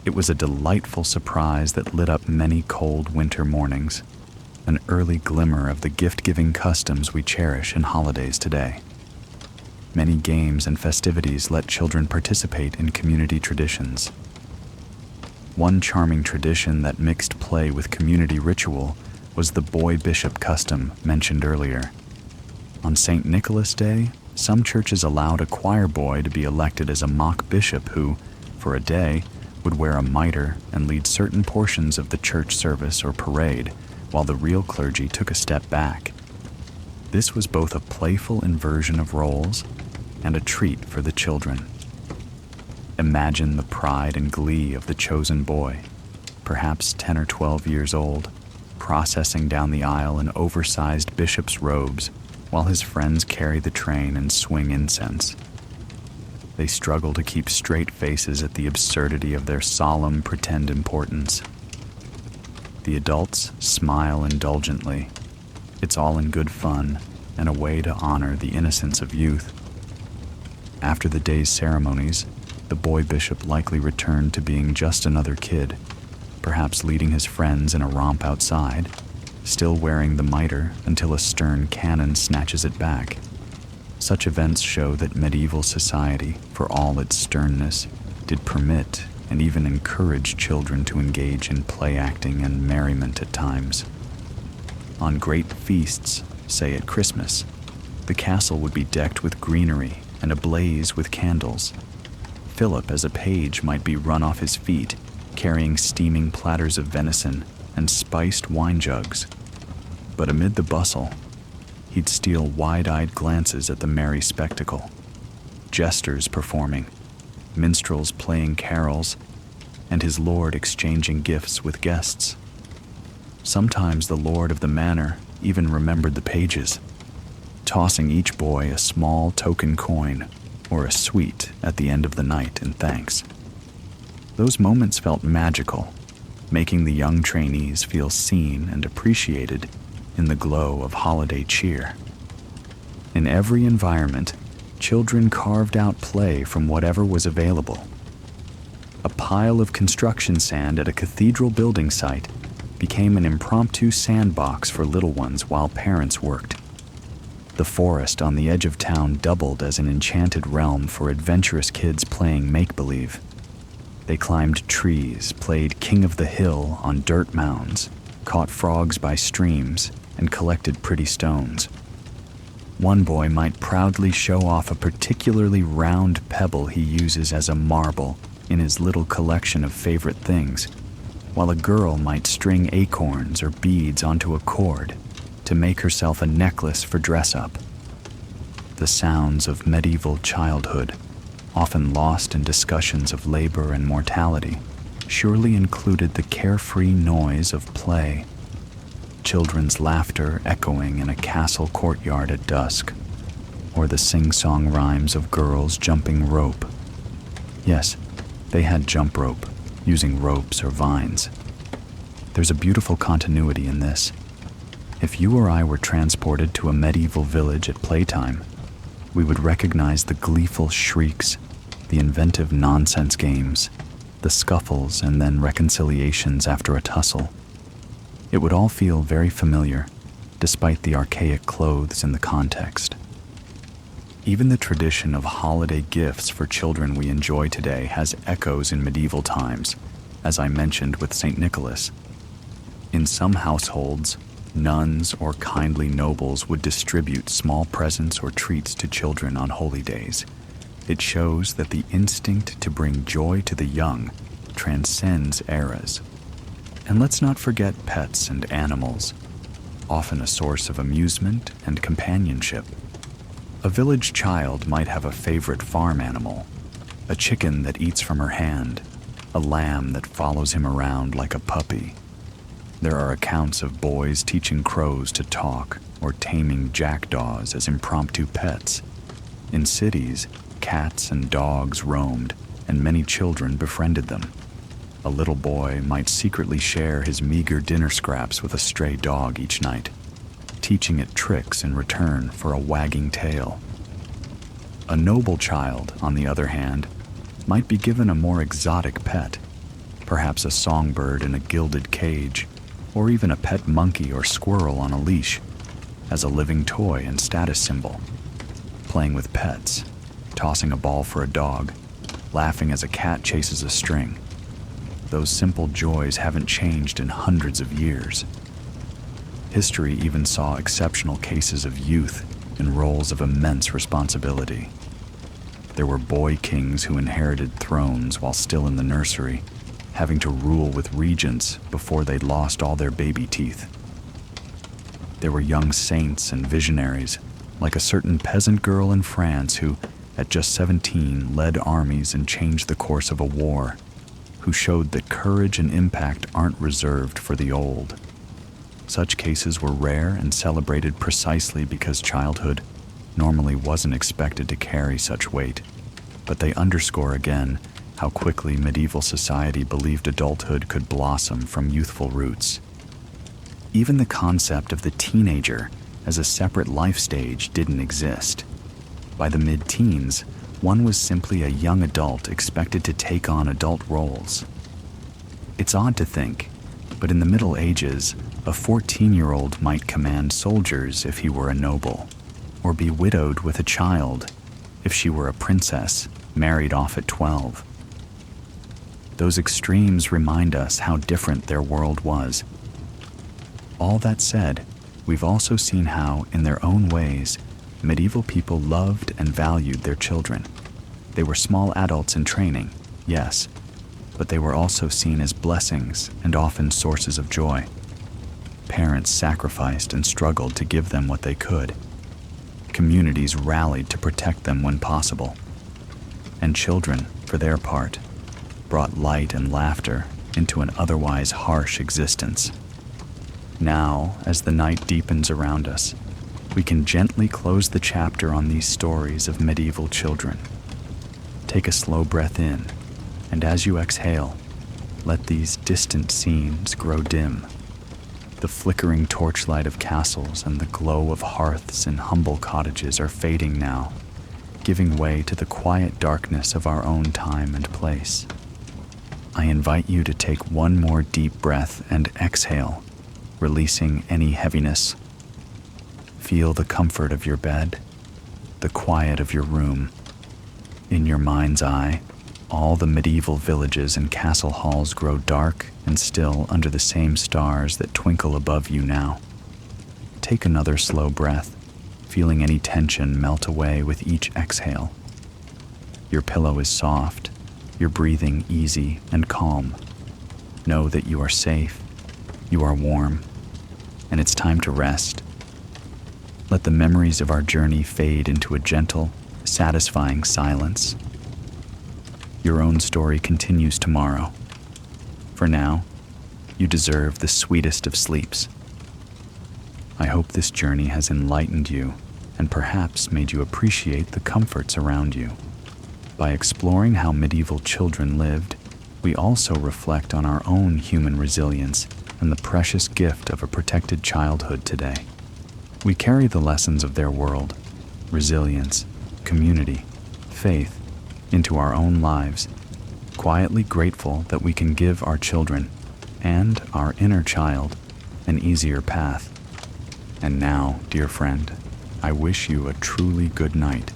It was a delightful surprise that lit up many cold winter mornings, an early glimmer of the gift-giving customs we cherish in holidays today. Many games and festivities let children participate in community traditions. One charming tradition that mixed play with community ritual was the boy bishop custom mentioned earlier. On St. Nicholas Day, some churches allowed a choir boy to be elected as a mock bishop who, for a day, would wear a mitre and lead certain portions of the church service or parade, while the real clergy took a step back. This was both a playful inversion of roles and a treat for the children. Imagine the pride and glee of the chosen boy, perhaps 10 or 12 years old, processing down the aisle in oversized bishop's robes while his friends carry the train and swing incense. They struggle to keep straight faces at the absurdity of their solemn pretend importance. The adults smile indulgently. It's all in good fun and a way to honor the innocence of youth. After the day's ceremonies, the boy bishop likely returned to being just another kid, perhaps leading his friends in a romp outside, still wearing the mitre until a stern canon snatches it back. Such events show that medieval society, for all its sternness, did permit and even encourage children to engage in play acting and merriment at times. On great feasts, say at Christmas, the castle would be decked with greenery and ablaze with candles. Philip, as a page, might be run off his feet, carrying steaming platters of venison and spiced wine jugs. But amid the bustle, he'd steal wide-eyed glances at the merry spectacle. Jesters performing, minstrels playing carols, and his lord exchanging gifts with guests. Sometimes the lord of the manor even remembered the pages, tossing each boy a small token coin or a sweet at the end of the night in thanks. Those moments felt magical, making the young trainees feel seen and appreciated in the glow of holiday cheer. In every environment, children carved out play from whatever was available. A pile of construction sand at a cathedral building site became an impromptu sandbox for little ones while parents worked. The forest on the edge of town doubled as an enchanted realm for adventurous kids playing make-believe. They climbed trees, played King of the Hill on dirt mounds, caught frogs by streams, and collected pretty stones. One boy might proudly show off a particularly round pebble he uses as a marble in his little collection of favorite things, while a girl might string acorns or beads onto a cord to make herself a necklace for dress-up. The sounds of medieval childhood, often lost in discussions of labor and mortality, surely included the carefree noise of play. Children's laughter echoing in a castle courtyard at dusk, or the sing-song rhymes of girls jumping rope. Yes, they had jump rope, using ropes or vines. There's a beautiful continuity in this. If you or I were transported to a medieval village at playtime, we would recognize the gleeful shrieks, the inventive nonsense games, the scuffles and then reconciliations after a tussle. It would all feel very familiar, despite the archaic clothes and the context. Even the tradition of holiday gifts for children we enjoy today has echoes in medieval times, as I mentioned with St. Nicholas. In some households, nuns or kindly nobles would distribute small presents or treats to children on holy days. It shows that the instinct to bring joy to the young transcends eras. And let's not forget pets and animals, often a source of amusement and companionship. A village child might have a favorite farm animal, a chicken that eats from her hand, a lamb that follows him around like a puppy. There are accounts of boys teaching crows to talk or taming jackdaws as impromptu pets. In cities, cats and dogs roamed, and many children befriended them. A little boy might secretly share his meager dinner scraps with a stray dog each night, teaching it tricks in return for a wagging tail. A noble child, on the other hand, might be given a more exotic pet, perhaps a songbird in a gilded cage, or even a pet monkey or squirrel on a leash, as a living toy and status symbol. Playing with pets, tossing a ball for a dog, laughing as a cat chases a string. Those simple joys haven't changed in hundreds of years. History even saw exceptional cases of youth in roles of immense responsibility. There were boy kings who inherited thrones while still in the nursery, having to rule with regents before they'd lost all their baby teeth. There were young saints and visionaries, like a certain peasant girl in France who, at just 17, led armies and changed the course of a war, who showed that courage and impact aren't reserved for the old. Such cases were rare and celebrated precisely because childhood normally wasn't expected to carry such weight, but they underscore again how quickly medieval society believed adulthood could blossom from youthful roots. Even the concept of the teenager as a separate life stage didn't exist. By the mid-teens, one was simply a young adult expected to take on adult roles. It's odd to think, but in the Middle Ages, a 14-year-old might command soldiers if he were a noble, or be widowed with a child if she were a princess married off at 12. Those extremes remind us how different their world was. All that said, we've also seen how, in their own ways, medieval people loved and valued their children. They were small adults in training, yes, but they were also seen as blessings and often sources of joy. Parents sacrificed and struggled to give them what they could. Communities rallied to protect them when possible. And children, for their part, brought light and laughter into an otherwise harsh existence. Now, as the night deepens around us, we can gently close the chapter on these stories of medieval children. Take a slow breath in, and as you exhale, let these distant scenes grow dim. The flickering torchlight of castles and the glow of hearths in humble cottages are fading now, giving way to the quiet darkness of our own time and place. I invite you to take one more deep breath and exhale, releasing any heaviness. Feel the comfort of your bed, the quiet of your room. In your mind's eye, all the medieval villages and castle halls grow dark and still under the same stars that twinkle above you now. Take another slow breath, feeling any tension melt away with each exhale. Your pillow is soft, your breathing easy and calm. Know that you are safe, you are warm, and it's time to rest. Let the memories of our journey fade into a gentle, satisfying silence. Your own story continues tomorrow. For now, you deserve the sweetest of sleeps. I hope this journey has enlightened you and perhaps made you appreciate the comforts around you. By exploring how medieval children lived, we also reflect on our own human resilience and the precious gift of a protected childhood today. We carry the lessons of their world, resilience, community, faith, into our own lives, quietly grateful that we can give our children and our inner child an easier path. And now, dear friend, I wish you a truly good night.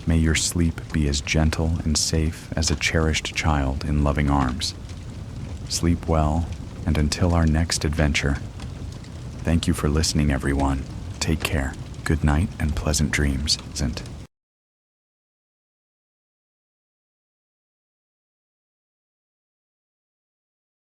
May your sleep be as gentle and safe as a cherished child in loving arms. Sleep well, and until our next adventure. Thank you for listening, everyone. Take care. Good night and pleasant dreams.